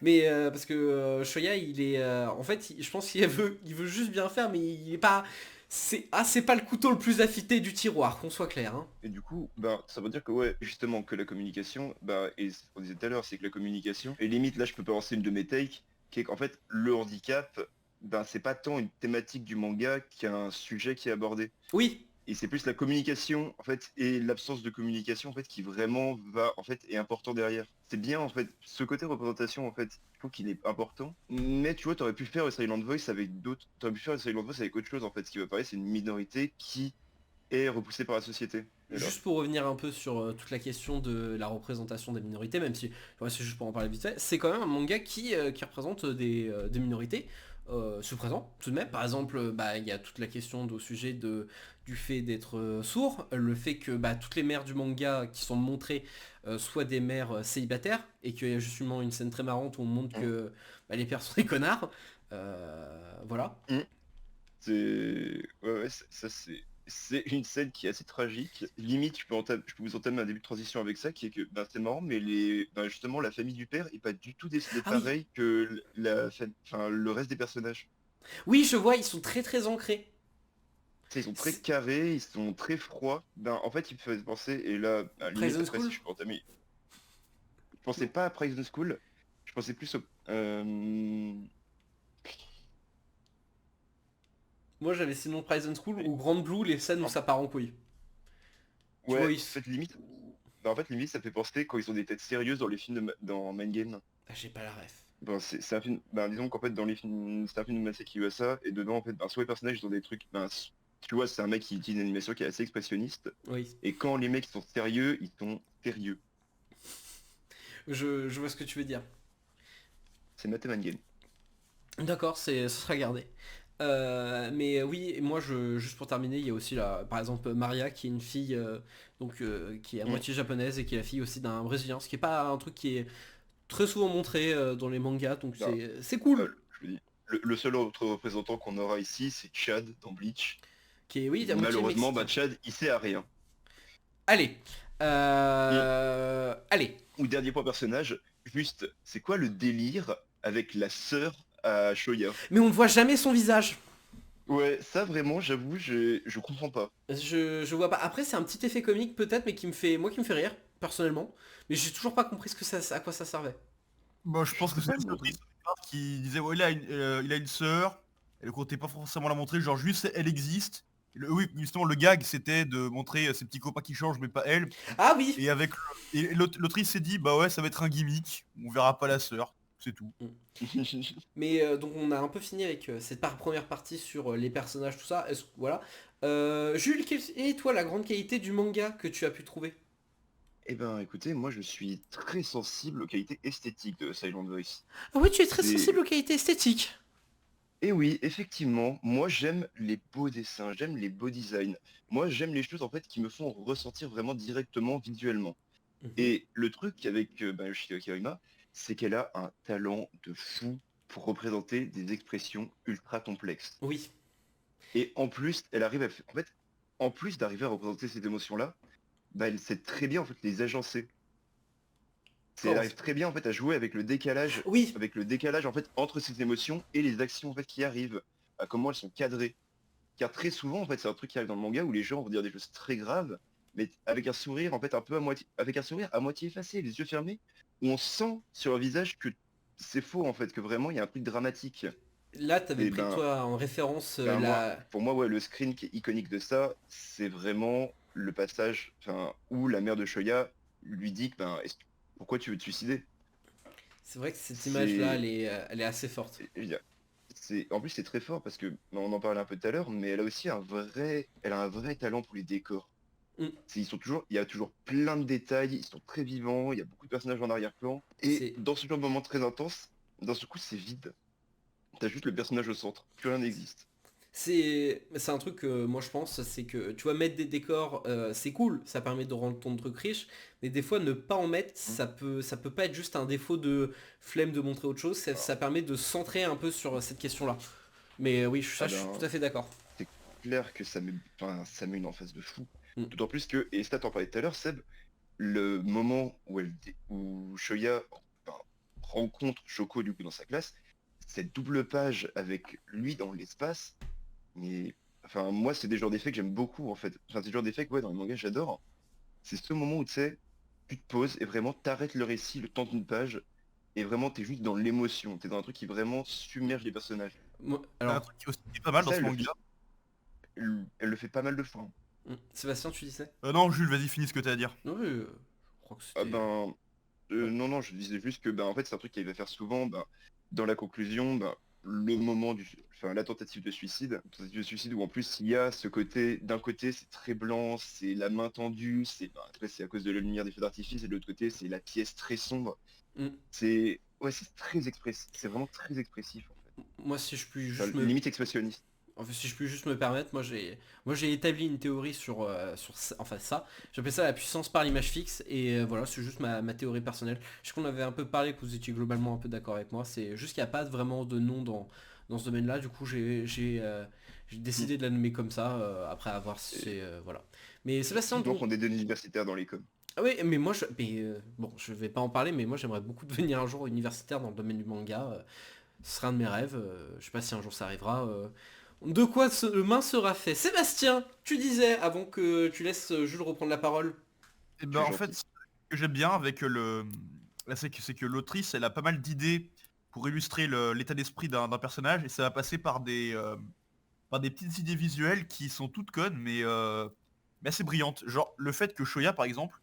Mais parce que Shoya, il est, en fait, je pense il veut juste bien faire, mais il est pas, c'est pas le couteau le plus affûté du tiroir, qu'on soit clair. Hein. Et du coup, ça veut dire que ouais, justement, que la communication, et ce qu'on disait tout à l'heure, c'est que la communication, et limite là je peux balancer une de mes takes, qui est qu'en fait le handicap, c'est pas tant une thématique du manga qu'un sujet qui est abordé. Oui, Et c'est plus la communication, en fait, et l'absence de communication, en fait, qui vraiment est important derrière. C'est bien, en fait, ce côté représentation, en fait, je trouve qu'il est important. Mais tu vois, t'aurais pu faire Silent Voice avec d'autres, t'aurais pu faire Silent Voice avec autre chose, en fait. Ce qui va paraître, c'est une minorité qui est repoussée par la société. Et là, juste pour revenir un peu sur toute la question de la représentation des minorités, même si ouais, c'est juste pour en parler vite fait, c'est quand même un manga qui représente des minorités sous présent tout de même. Par exemple, il y a toute la question au sujet du fait d'être sourd, le fait que toutes les mères du manga qui sont montrées soient des mères célibataires, et qu'il y a justement une scène très marrante où on montre hum, que les pères sont des connards. Voilà. hum. Ça c'est une scène qui est assez tragique. Limite, je peux vous entamer un début de transition avec ça, qui est que c'est marrant, mais justement la famille du père est pas du tout décidée Ah oui, pareil que le reste des personnages. oui, je vois, ils sont très très ancrés. Tu sais, ils sont très carrés, ils sont très froids. En fait, ils me faisaient penser, et là, limite Prison après si School? je peux entamer. Je pensais pas à Prison School, je pensais plus au. Moi j'avais sinon Prison School ou Grand Blue, les scènes où En- ça part en couille. Tu vois, Ouais, en fait limite ça fait penser quand ils ont des têtes sérieuses dans les films dans Mind Game. Ah, j'ai pas la ref. C'est un film, disons qu'en fait dans les films, c'est un film de Masaki Yuasa, et dedans en fait, soit les personnages ils ont des trucs, tu vois, c'est un mec qui utilise une animation qui est assez expressionniste, Oui, et quand les mecs sont sérieux, ils sont sérieux. je vois ce que tu veux dire. C'est Matt et Mind Game. D'accord, ce sera gardé. Mais oui, moi, juste pour terminer, il y a aussi par exemple Maria qui est une fille qui est à Mm. moitié japonaise et qui est la fille aussi d'un Brésilien, ce qui est pas un truc qui est très souvent montré dans les mangas, donc Non, c'est cool. je vous dis, le seul autre représentant qu'on aura ici, c'est Chad dans Bleach. Qui est oui à moitié Malheureusement, mexicain. Chad, il sait à rien. Allez, Et, allez. ou dernier point personnage, juste, c'est quoi le délire avec la sœur à Shoya? Mais on ne voit jamais son visage. Ouais, ça vraiment, j'avoue, je comprends pas. Je vois pas. Après, c'est un petit effet comique peut-être, mais qui me fait rire personnellement. Mais j'ai toujours pas compris à quoi ça servait. Bah, je pense que c'est Ouais, moi, l'autrice qui disait ouais il a une sœur, elle comptait pas forcément la montrer, genre juste elle existe. Oui, justement le gag c'était de montrer ses petits copains qui changent mais pas elle. Ah oui. Et l'autrice s'est dit bah ouais ça va être un gimmick, on verra pas la sœur, c'est tout. Mais donc on a un peu fini avec cette première partie sur les personnages, tout ça. Voilà. Jules, quelle est toi la grande qualité du manga que tu as pu trouver? Eh ben, écoutez, moi, je suis très sensible aux qualités esthétiques de Silent Voice. Ah oui, tu es très C'est sensible aux qualités esthétiques. Et oui, effectivement, moi j'aime les beaux dessins, j'aime les beaux designs. Moi j'aime les choses en fait qui me font ressentir vraiment directement visuellement. Mhm. Et le truc avec Yoshitaka Oima, c'est qu'elle a un talent de fou pour représenter des expressions ultra complexes. Oui. Et en plus, elle arrive en fait, en plus d'arriver à représenter ces émotions-là, bah, elle sait très bien en fait les agencer. Elle Oh, arrive très bien en fait à jouer oui. avec le décalage en fait entre ces émotions et les actions en fait qui arrivent, à comment elles sont cadrées. Car très souvent, en fait, c'est un truc qui arrive dans le manga où les gens vont dire des choses très graves, mais avec un sourire, en fait, un peu à moitié, avec un sourire à moitié effacé, les yeux fermés, où on sent sur leur visage que c'est faux, en fait, que vraiment, il y a un truc dramatique. Là, t'avais Et pris toi en référence pour moi, ouais, le screen qui est iconique de ça, c'est vraiment le passage, enfin, où la mère de Shoya lui dit que, pourquoi tu veux te suicider? C'est vrai que cette image-là, C'est, elle est assez forte. je veux dire, en plus, c'est très fort parce que, on en parlait un peu tout à l'heure, mais elle a un vrai talent pour les décors. Mm. Il y a toujours plein de détails, ils sont très vivants, il y a beaucoup de personnages en arrière-plan. Et C'est dans ce genre de moment très intense, d'un seul coup, c'est vide. T'as juste le personnage au centre, plus rien n'existe. c'est un truc que moi je pense, c'est que tu vois mettre des décors, c'est cool, ça permet de rendre ton truc riche, mais des fois ne pas en mettre, Hmm. ça peut pas être juste un défaut de flemme de montrer autre chose, ça Alors, permet de centrer un peu sur cette question-là. Mais oui, ah je suis tout ben, à fait d'accord. c'est clair que ça met une emphase de fou. Mm. D'autant plus que, et ça t'en parlais tout à l'heure, Seb, le moment où Shoya enfin, rencontre Shoko du coup dans sa classe, cette double page avec lui dans l'espace, mais enfin moi c'est des genres d'effets que j'aime beaucoup en fait. Enfin c'est des genres d'effets que ouais, dans les mangas j'adore. C'est ce moment où tu sais, tu te poses et vraiment t'arrêtes le récit le temps d'une page et vraiment t'es juste dans l'émotion, t'es dans un truc qui vraiment submerge les personnages. Un Alors, truc qui est aussi pas Et mal dans ça ce manga. elle le fait pas mal de fois, hein. Sébastien, tu disais? Non Jules, vas-y finis ce que t'as à dire. Oui, je crois que Ah c'était... ben Ouais. non non je disais juste que en fait c'est un truc qu'il va faire souvent dans la conclusion le moment enfin la tentative de suicide où en plus il y a ce côté d'un côté c'est très blanc c'est la main tendue après c'est à cause de la lumière des feux d'artifice et de l'autre côté c'est la pièce très sombre. Mm. C'est très expressif, c'est vraiment très expressif en fait. Moi, si je puis Enfin, juste me limite expressionniste. enfin, si je puis juste me permettre, moi j'ai établi une théorie sur ça, enfin ça, j'appelle ça la puissance par l'image fixe, et voilà, c'est juste ma théorie personnelle. Je sais qu'on avait un peu parlé, que vous étiez globalement un peu d'accord avec moi, c'est juste qu'il n'y a pas vraiment de nom dans ce domaine-là, du coup j'ai Mm. décidé de la nommer comme ça, après avoir si Et c'est... voilà. Mais Sébastien, vivement donc... qu'on ait des universitaires dans les coms. Ah oui, mais moi, bon, je vais pas en parler, mais moi j'aimerais beaucoup devenir un jour universitaire dans le domaine du manga, ce serait un de mes rêves, je sais pas si un jour ça arrivera, de quoi demain sera fait. Sébastien, tu disais, avant que tu laisses Jules reprendre la parole. Et ben Tu es en fait, gentil. ce que j'aime bien avec là, c'est que l'autrice, elle a pas mal d'idées pour illustrer l'état d'esprit d'un personnage, et ça va passer par des petites idées visuelles qui sont toutes connes, mais assez brillantes. Genre le fait que Shoya, par exemple,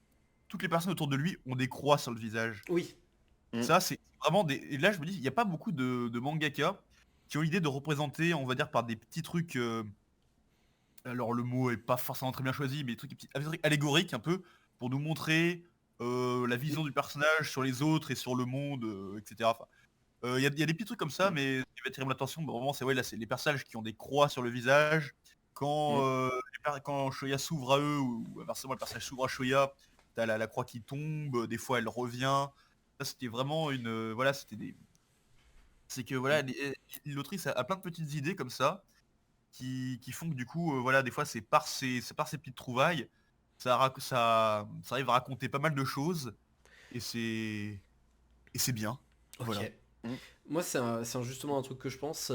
toutes les personnes autour de lui ont des croix sur le visage. Oui, Mm. Ça, c'est vraiment des... Et là, je me dis, il n'y a pas beaucoup de mangaka qui ont l'idée de représenter, on va dire, par des petits trucs... alors le mot est pas forcément très bien choisi, mais des trucs allégoriques un peu, pour nous montrer la vision du personnage sur les autres et sur le monde, etc. Enfin, y a des petits trucs comme ça, mais ce qui va attirer mon attention, bah, vraiment, c'est ouais, là, c'est les personnages qui ont des croix sur le visage. Quand, quand Shoya s'ouvre à eux, ou inversement le personnage s'ouvre à Shoya, t'as la croix qui tombe, des fois elle revient. Ça, c'était vraiment une... voilà, c'était des... C'est que voilà, l'autrice a plein de petites idées comme ça, qui font que du coup, voilà, des fois c'est par ces petites trouvailles, ça arrive à raconter pas mal de choses, et c'est bien. Voilà. Ok. Moi, justement un truc que je pense.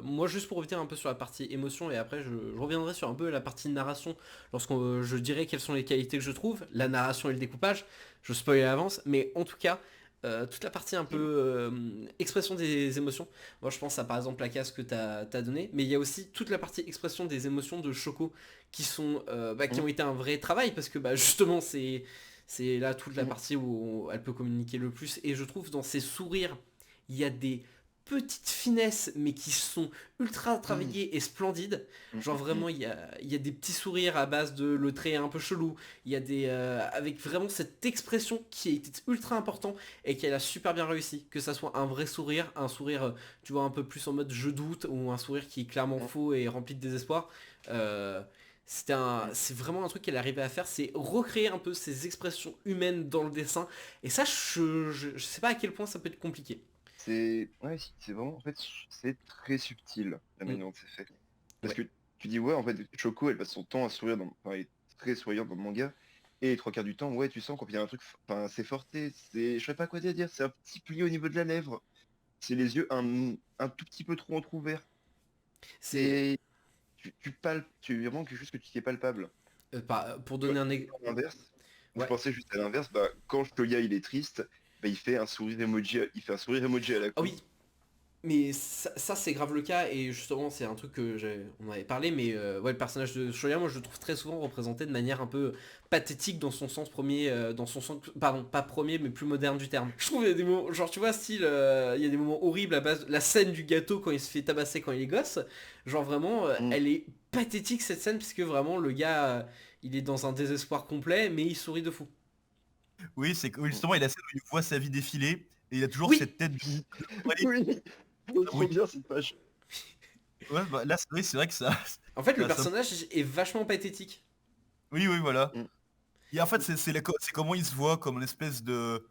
Moi, juste pour revenir un peu sur la partie émotion, et après, je reviendrai sur un peu la partie narration, lorsqu'on je dirais quelles sont les qualités que je trouve, la narration et le découpage. Je spoil à l'avance, mais en tout cas, toute la partie un peu expression des émotions. Moi, je pense à par exemple la case que tu as donné, mais il y a aussi toute la partie expression des émotions de Choco qui sont qui ont été un vrai travail, parce que justement, c'est là toute la partie où elle peut communiquer le plus, et je trouve dans ses sourires il y a des petites finesses mais qui sont ultra travaillées et splendides. Genre vraiment il y a des petits sourires à base de le trait un peu chelou. Il y a des avec vraiment cette expression qui a été ultra important et qu'elle a super bien réussi. Que ça soit un vrai sourire, un sourire tu vois un peu plus en mode je doute, ou un sourire qui est clairement faux et rempli de désespoir. C'est vraiment un truc qu'elle arrivait à faire, c'est recréer un peu ces expressions humaines dans le dessin. Et ça, je sais pas à quel point ça peut être compliqué. Ouais, c'est vraiment, en fait, c'est très subtil, la Mm. manière dont c'est fait. Parce Ouais. que tu dis, ouais, en fait, Choco, elle passe son temps à sourire, enfin, elle est très souriante dans le manga, et les trois quarts du temps, ouais, tu sens quand il y a un truc, enfin, c'est forcé, je sais pas quoi te dire, c'est un petit pli au niveau de la lèvre, c'est les yeux un tout petit peu trop entrouverts, C'est c'est, tu palpes, tu vraiment quelque chose que tu es palpable. pour Tu vois, donner un exemple. à l'inverse, je Ouais. pensais juste à l'inverse, quand Shoya il est triste, il fait un sourire emoji, il fait un sourire emoji à la Ah con. oui, mais ça, c'est grave le cas, et justement c'est un truc que on avait parlé, mais ouais, le personnage de Shoya, moi je le trouve très souvent représenté de manière un peu pathétique dans son sens premier, dans son sens, pardon, pas premier mais plus moderne du terme. Je trouve il y a des moments, genre tu vois style, il y a des moments horribles à base, la scène du gâteau quand il se fait tabasser quand il est gosse, genre vraiment Mm. elle est pathétique cette scène, puisque vraiment le gars il est dans un désespoir complet mais il sourit de fou. Oui, c'est que oui, Mm. justement, il y a la scène où il voit sa vie défiler, et il a toujours Oui, cette tête Oui, voilée, oui, elle est trop abrutie. bien cette page. Ouais, bah, là, oui, c'est vrai que ça, en fait le ça... personnage est vachement pathétique. Oui, oui, voilà. Mm. Et en fait, c'est comment il se voit comme une espèce de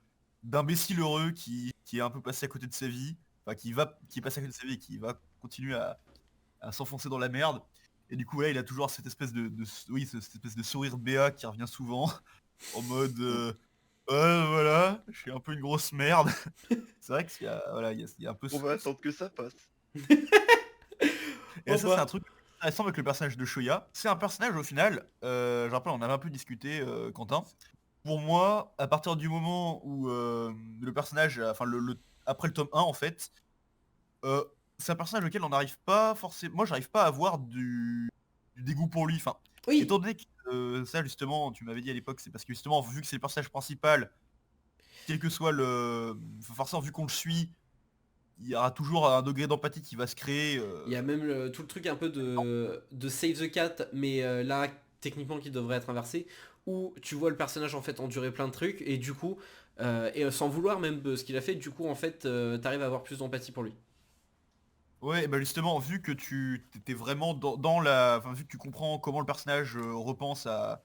d'imbécile heureux qui est un peu passé à côté de sa vie, enfin qui est passé à côté de sa vie et qui va continuer à s'enfoncer dans la merde. Et du coup, là, il a toujours cette espèce oui, cette espèce de sourire béat qui revient souvent, en mode Mm. ouais, voilà, je suis un peu une grosse merde. C'est vrai qu'il y a, voilà, il y a un peu On va attendre que ça passe. Et Oh ça, c'est un bah. truc intéressant avec le personnage de Shoya. C'est un personnage, au final, je rappelle, on avait un peu discuté, Quentin. Pour moi, à partir du moment où le personnage, enfin, après le tome 1, en fait, euh, c'est un personnage auquel on n'arrive pas forcément... Moi, j'arrive pas à avoir du dégoût pour lui. Enfin, Oui, étant donné que ça, justement, tu m'avais dit à l'époque, c'est parce que, justement, vu que c'est le personnage principal, quel que soit le... enfin, forcément, vu qu'on le suit, il y aura toujours un degré d'empathie qui va se créer. il y a même tout le truc un peu de Save the Cat, mais là, techniquement, qui devrait être inversé, où tu vois le personnage en fait endurer plein de trucs, et du coup, sans vouloir même ce qu'il a fait, du coup, en fait, t'arrives à avoir plus d'empathie pour lui. Ouais, bah justement, vu que tu t'es vraiment dans la... Enfin, vu que tu comprends comment le personnage repense à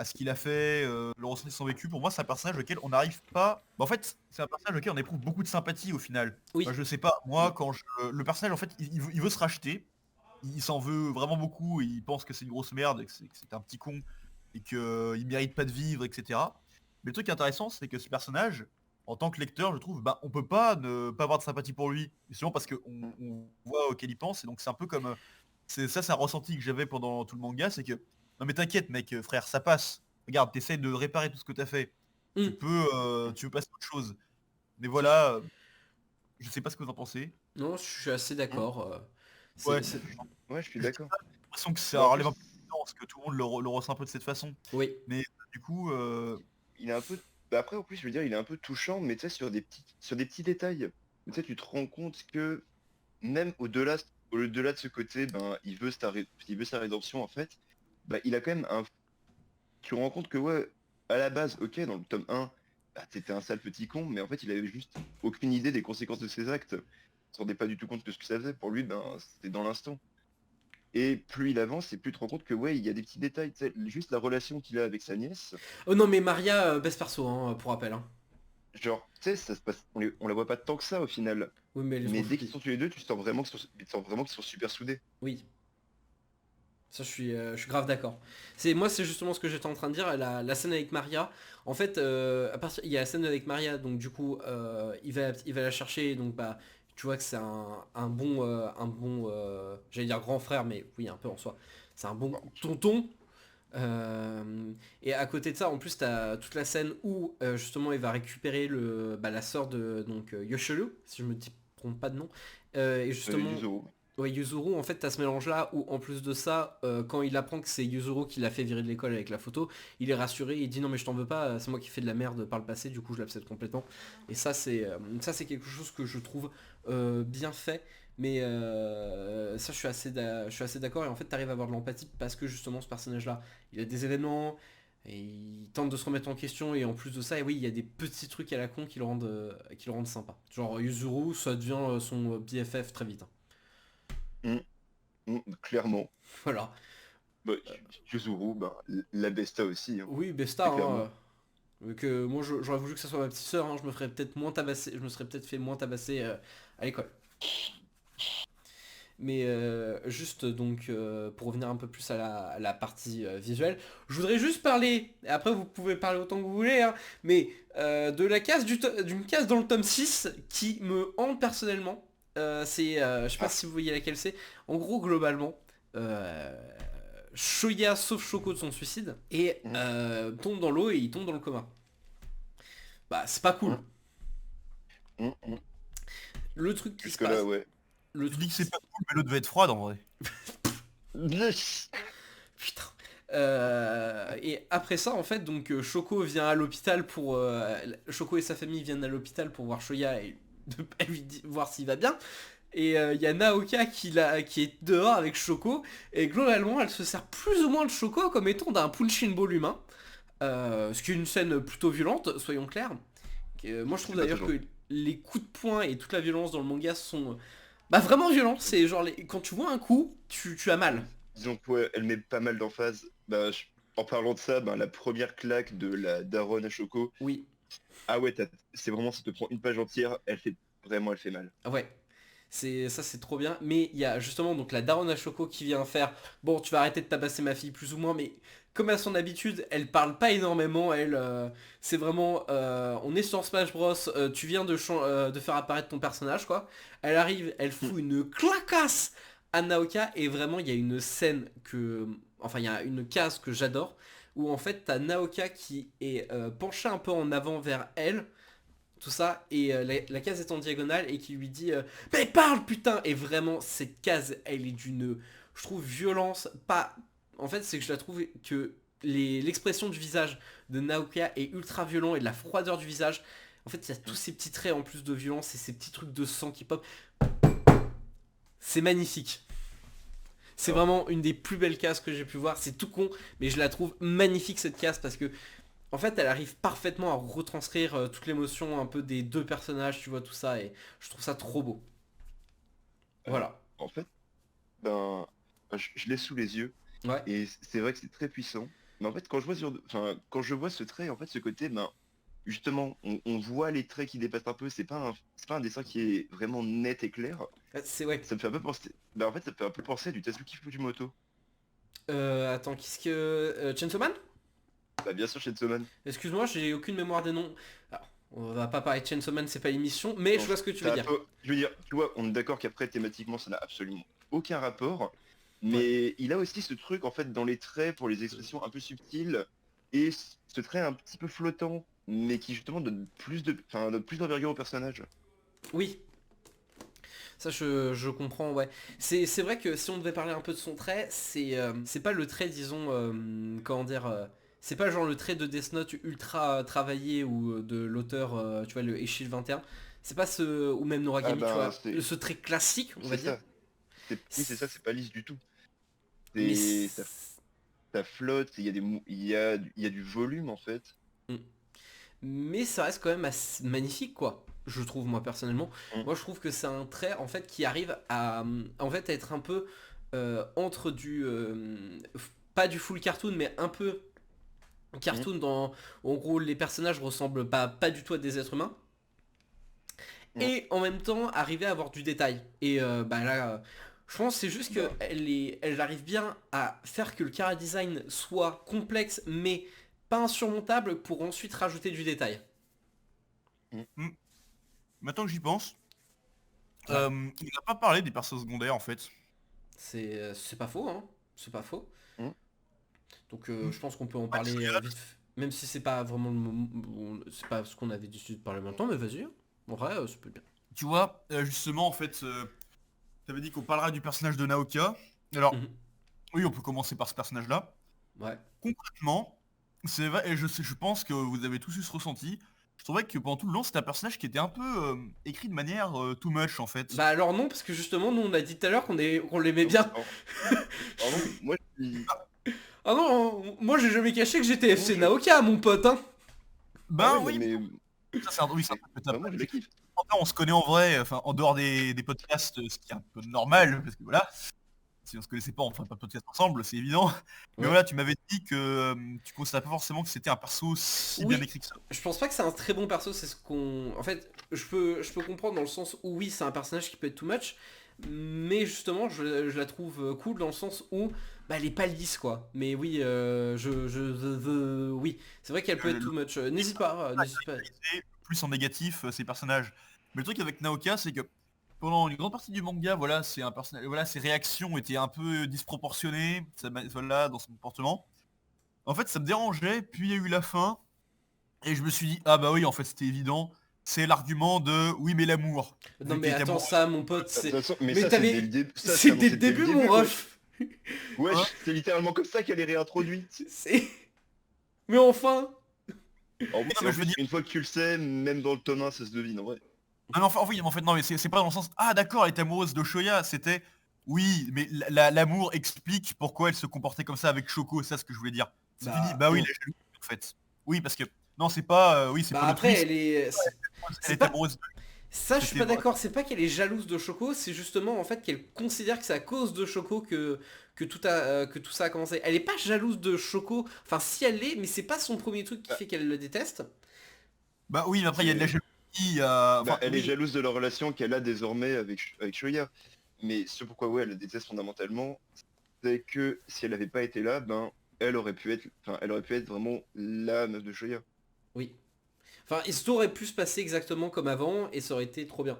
ce qu'il a fait, le ressenti de son vécu, pour moi, c'est un personnage auquel on n'arrive pas... Bah, en fait, c'est un personnage auquel on éprouve beaucoup de sympathie, au final. Enfin, Oui, je sais pas, moi, quand je... Le personnage, en fait, il veut se racheter, il s'en veut vraiment beaucoup, et il pense que c'est une grosse merde, et que c'est un petit con, et qu'il mérite pas de vivre, etc. Mais le truc intéressant, c'est que ce personnage, en tant que lecteur, je trouve, on peut pas ne pas avoir de sympathie pour lui, justement parce qu'on Mm. on voit auquel il pense, et donc c'est un peu comme... c'est un ressenti que j'avais pendant tout le manga, c'est que... Non mais t'inquiète mec, frère, ça passe. Regarde, t'essayes de réparer tout ce que t'as fait. hum, Tu peux passer à autre chose. Mais voilà, je sais pas ce que vous en pensez. non, je suis assez Mm. d'accord. Ouais, C'est. Ouais, je suis j'ai d'accord. l'impression que ça En relève un peu plus, de parce que tout le monde le ressent un peu de cette façon. Oui, Mais du coup, il est un peu. Après, en plus, je veux dire, il est un peu touchant, mais tu sais, sur des petits détails. Tu sais, tu te rends compte que même au-delà de ce côté, il veut sa rédemption, en fait, il a quand même un. Tu te rends compte que, ouais, à la base, ok, dans le tome 1, bah, t'étais un sale petit con, mais en fait il avait juste aucune idée des conséquences de ses actes. Il se rendait pas du tout compte de ce que ça faisait. Pour lui, ben c'était dans l'instant. Et plus il avance, et plus tu te rends compte que ouais, il y a des petits détails, tu sais, juste la relation qu'il a avec sa nièce. Oh non mais Maria, best perso, hein, pour rappel. Hein. Genre, tu sais, ça se passe, on la voit pas tant que ça au final. Oui mais elle est trop Mais dès qu'ils choupie. sont tous les deux, tu sens vraiment tu sens vraiment qu'ils sont super soudés. Oui. Ça, je suis grave d'accord. Moi, c'est justement ce que j'étais en train de dire. La scène avec Maria. En fait, il y a la scène avec Maria, donc du coup, il va la chercher. Donc, bah, tu vois que c'est j'allais dire grand frère, mais oui, un peu en soi. C'est un bon Bon, tonton. Et à côté de ça, en plus, t'as toute la scène où justement, il va récupérer la sœur de donc Yoshiru, si je me trompe pas de nom. Et justement, Yuzuru. ouais, Yuzuru, en fait, t'as ce mélange-là où, en plus de ça, quand il apprend que c'est Yuzuru qui l'a fait virer de l'école avec la photo, il est rassuré, il dit non mais je t'en veux pas, c'est moi qui fais de la merde par le passé, du coup je l'accepte complètement. Et ça c'est quelque chose que je trouve bien fait, mais ça je suis assez d'accord, et en fait t'arrives à avoir de l'empathie parce que justement ce personnage-là, il a des événements, et il tente de se remettre en question, et en plus de ça, et oui, il y a des petits trucs à la con qui le rendent sympa. Genre Yuzuru, ça devient son BFF très vite. Hein. Mm, clairement. Voilà. Bah, Yuzuru, ben, la Besta aussi, hein, Oui, Besta, très clairement. hein, que moi j'aurais voulu que ça soit ma petite sœur, hein, je me ferais peut-être moins tabasser, je me serais peut-être fait moins tabasser à l'école. Mais juste donc pour revenir un peu plus à la partie visuelle, je voudrais juste parler, et après vous pouvez parler autant que vous voulez, hein, mais de la case d'une case dans le tome 6 qui me hante personnellement. Je sais pas Ah, si vous voyez laquelle c'est. En gros, globalement, euh, Shoya sauve Shoko de son suicide et mm, tombe dans l'eau et il tombe dans le coma. Bah, c'est pas cool. mm, mm. Le truc qui se Jusque-là, passe, ouais. le Tu dis truc que qui c'est se... pas cool, mais l'eau devait être froide en vrai. Putain. Et après ça, en fait, donc Shoko vient à l'hôpital pour... Shoko et sa famille viennent à l'hôpital pour voir Shoya et voir s'il va bien. Et il y a Naoka qui est dehors avec Shoko. Et globalement, elle se sert plus ou moins de Shoko comme étant d'un punching ball humain. Ce qui est une scène plutôt violente, soyons clairs. Moi je trouve C'est pas d'ailleurs toujours. que les coups de poing et toute la violence dans le manga sont bah vraiment violents. C'est genre quand tu vois un coup, tu as mal. Disons que ouais, elle met pas mal d'emphase. Bah, en parlant de ça, ben, la première claque de la daronne à Choco, Oui, ah ouais, c'est vraiment, ça te prend une page entière, elle fait mal. ouais. C'est trop bien. Mais il y a justement donc la daronne à Choco qui vient faire bon, tu vas arrêter de tabasser ma fille plus ou moins, mais comme à son habitude, elle parle pas énormément. C'est vraiment on est sur Smash Bros. Tu viens de faire apparaître ton personnage quoi. Elle arrive, elle fout une clacasse à Naoka et vraiment il y a une scène enfin il y a une case que j'adore où en fait t'as Naoka qui est penchée un peu en avant vers elle tout ça, et la case est en diagonale et qui lui dit mais parle putain. Et vraiment cette case elle est d'une, je trouve, violence pas, en fait c'est que je la trouve que l'expression du visage de Naoka est ultra violent et de la froideur du visage. En fait il y a tous ces petits traits en plus de violence et ces petits trucs de sang qui pop. C'est magnifique. C'est Alors, vraiment une des plus belles cases que j'ai pu voir. C'est tout con, mais je la trouve magnifique cette case parce que en fait, elle arrive parfaitement à retranscrire toute l'émotion un peu des deux personnages, tu vois, tout ça, et je trouve ça trop beau. alors, Voilà. en fait, ben, je l'ai sous les yeux, Ouais. et c'est vrai que c'est très puissant. Mais en fait, quand je vois ce trait, en fait, ce côté, ben, justement, on voit les traits qui dépassent un peu, c'est pas un dessin qui est vraiment net et clair. Ouais. Ça me fait un peu penser, ben, en fait, ça me fait un peu penser à du Tatsuki Fujimoto. Attends, qu'est-ce que... Chainsaw Man. Bah, bien sûr, Chainsaw Man. Excuse-moi, j'ai aucune mémoire des noms. Alors, on va pas parler de Chainsaw Man, c'est pas l'émission, mais je Non, vois ce que tu veux ça a dire. pas- Je veux dire, tu vois, on est d'accord qu'après, thématiquement, ça n'a absolument aucun rapport. Ouais. Mais il a aussi ce truc, en fait, dans les traits, pour les expressions un peu subtiles, et ce trait un petit peu flottant, mais qui justement donne plus d'envergure au personnage. Oui, ça je comprends, ouais. C'est vrai que si on devait parler un peu de son trait, c'est pas le trait, disons, comment dire... c'est pas genre le trait de Death Note ultra travaillé ou de l'auteur, tu vois, le Eshil 21. C'est pas ce... ou même Ah Noragami, tu ben, vois. Ce trait classique, on va c'est dire. ça. Oui, c'est ça, c'est pas lisse du tout. Mais... C'est, ça flotte, il y a il y a du volume, en fait. Mm. mais ça reste quand même magnifique quoi. Je trouve moi personnellement. Mm. Moi je trouve que c'est un trait en fait qui arrive à en fait à être un peu entre du pas du full cartoon mais un peu cartoon dans en gros les personnages ressemblent pas du tout à des êtres humains. Et en même temps arriver à avoir du détail. Et bah là, je pense que c'est juste qu'elle arrive bien à faire que le chara design soit complexe mais pas insurmontable pour ensuite rajouter du détail. Maintenant que j'y pense, Ouais. il n'a pas parlé des persos secondaires en fait. C'est pas faux, hein. C'est pas faux. Mm. Donc je pense qu'on peut en parler vite. Même si c'est pas vraiment le moment, c'est pas ce qu'on avait décidé de parler maintenant, mais vas-y. En vrai, ça peut être bien. Tu vois, justement en fait, t'avais dit qu'on parlera du personnage de Naoka. Alors, Mhm. oui, on peut commencer par ce personnage-là. Ouais. Concrètement, c'est vrai, et je pense que vous avez tous eu ce ressenti. Je trouvais que pendant tout le long, c'était un personnage qui était un peu écrit de manière too much en fait. Bah alors non, parce que justement, nous on a dit tout à l'heure qu'on l'aimait bien. Pardon, moi Ah non, moi j'ai jamais caché que j'étais FC je- Naoka, mon pote, hein. Ben ouais, oui, mais ça, c'est un, oui, c'est un truc que t'as vraiment pas. je le kiffe. Enfin, on se connaît en vrai, enfin en dehors des podcasts, ce qui est un peu normal, parce que voilà, si on se connaissait pas, on ferait pas de podcast ensemble, c'est évident. Mais Ouais. voilà, tu m'avais dit que tu considérais pas forcément que c'était un perso si bien Oui. écrit que ça. Je pense pas que c'est un très bon perso, c'est ce qu'on... En fait, je peux comprendre dans le sens où oui, c'est un personnage qui peut être too much, mais justement, je la trouve cool dans le sens où bah, elle est pas lisse, quoi. Mais oui, oui, c'est vrai qu'elle peut être too much. N'hésite pas, n'hésite pas. Plus en négatif ces personnages. Mais le truc avec Naoka, c'est que pendant une grande partie du manga, voilà, c'est un personnage, voilà, ses réactions étaient un peu disproportionnées, voilà, dans son comportement. En fait, ça me dérangeait, puis il y a eu la fin, et je me suis dit, ah bah oui, en fait, c'était évident, c'est l'argument de, oui, mais l'amour, Non vu mais qu'il est attends, amoureux. ça, mon pote, De toute c'est... façon, mais Mais ça c'est dès le t'avais... début. Ça C'est c'est dès le annoncé dès le début, mon début, ref. wesh. Hein C'est littéralement comme ça qu'elle est réintroduite. C'est... Mais enfin... En, Non, et mais en je veux plus, dire, une fois que tu le sais, même dans le tome 1, ça se devine en vrai. ah non, enfin, oui, mais en fait, non, mais c'est pas dans le sens, ah d'accord, elle est amoureuse de Shoya, c'était, oui, mais l'amour explique pourquoi elle se comportait comme ça avec Shoko, c'est ça ce que je voulais dire. Si tu dis, Bah... bah oui, Mm. la jalousie, en fait. Oui, parce que, non, c'est pas, oui, c'est Bah pas le après, twist, elle est... elle C'est est pas... amoureuse. Ça, je suis C'était pas vrai. d'accord. C'est pas qu'elle est jalouse de Choco, c'est justement en fait qu'elle considère que c'est à cause de Choco que tout ça a commencé. Elle est pas jalouse de Choco. Enfin, si elle l'est, mais c'est pas son premier truc qui Bah, fait qu'elle le déteste. Bah oui, mais après, il y a de la c'est- jalousie, il y a... bah, Enfin, elle est oui, jalouse de la relation qu'elle a désormais avec Shoya. Mais ce pourquoi ouais, elle le déteste fondamentalement, c'est que si elle n'avait pas été là, ben elle aurait pu être vraiment la meuf de Shoya. Oui. Enfin, tout aurait pu se passer exactement comme avant et ça aurait été trop bien.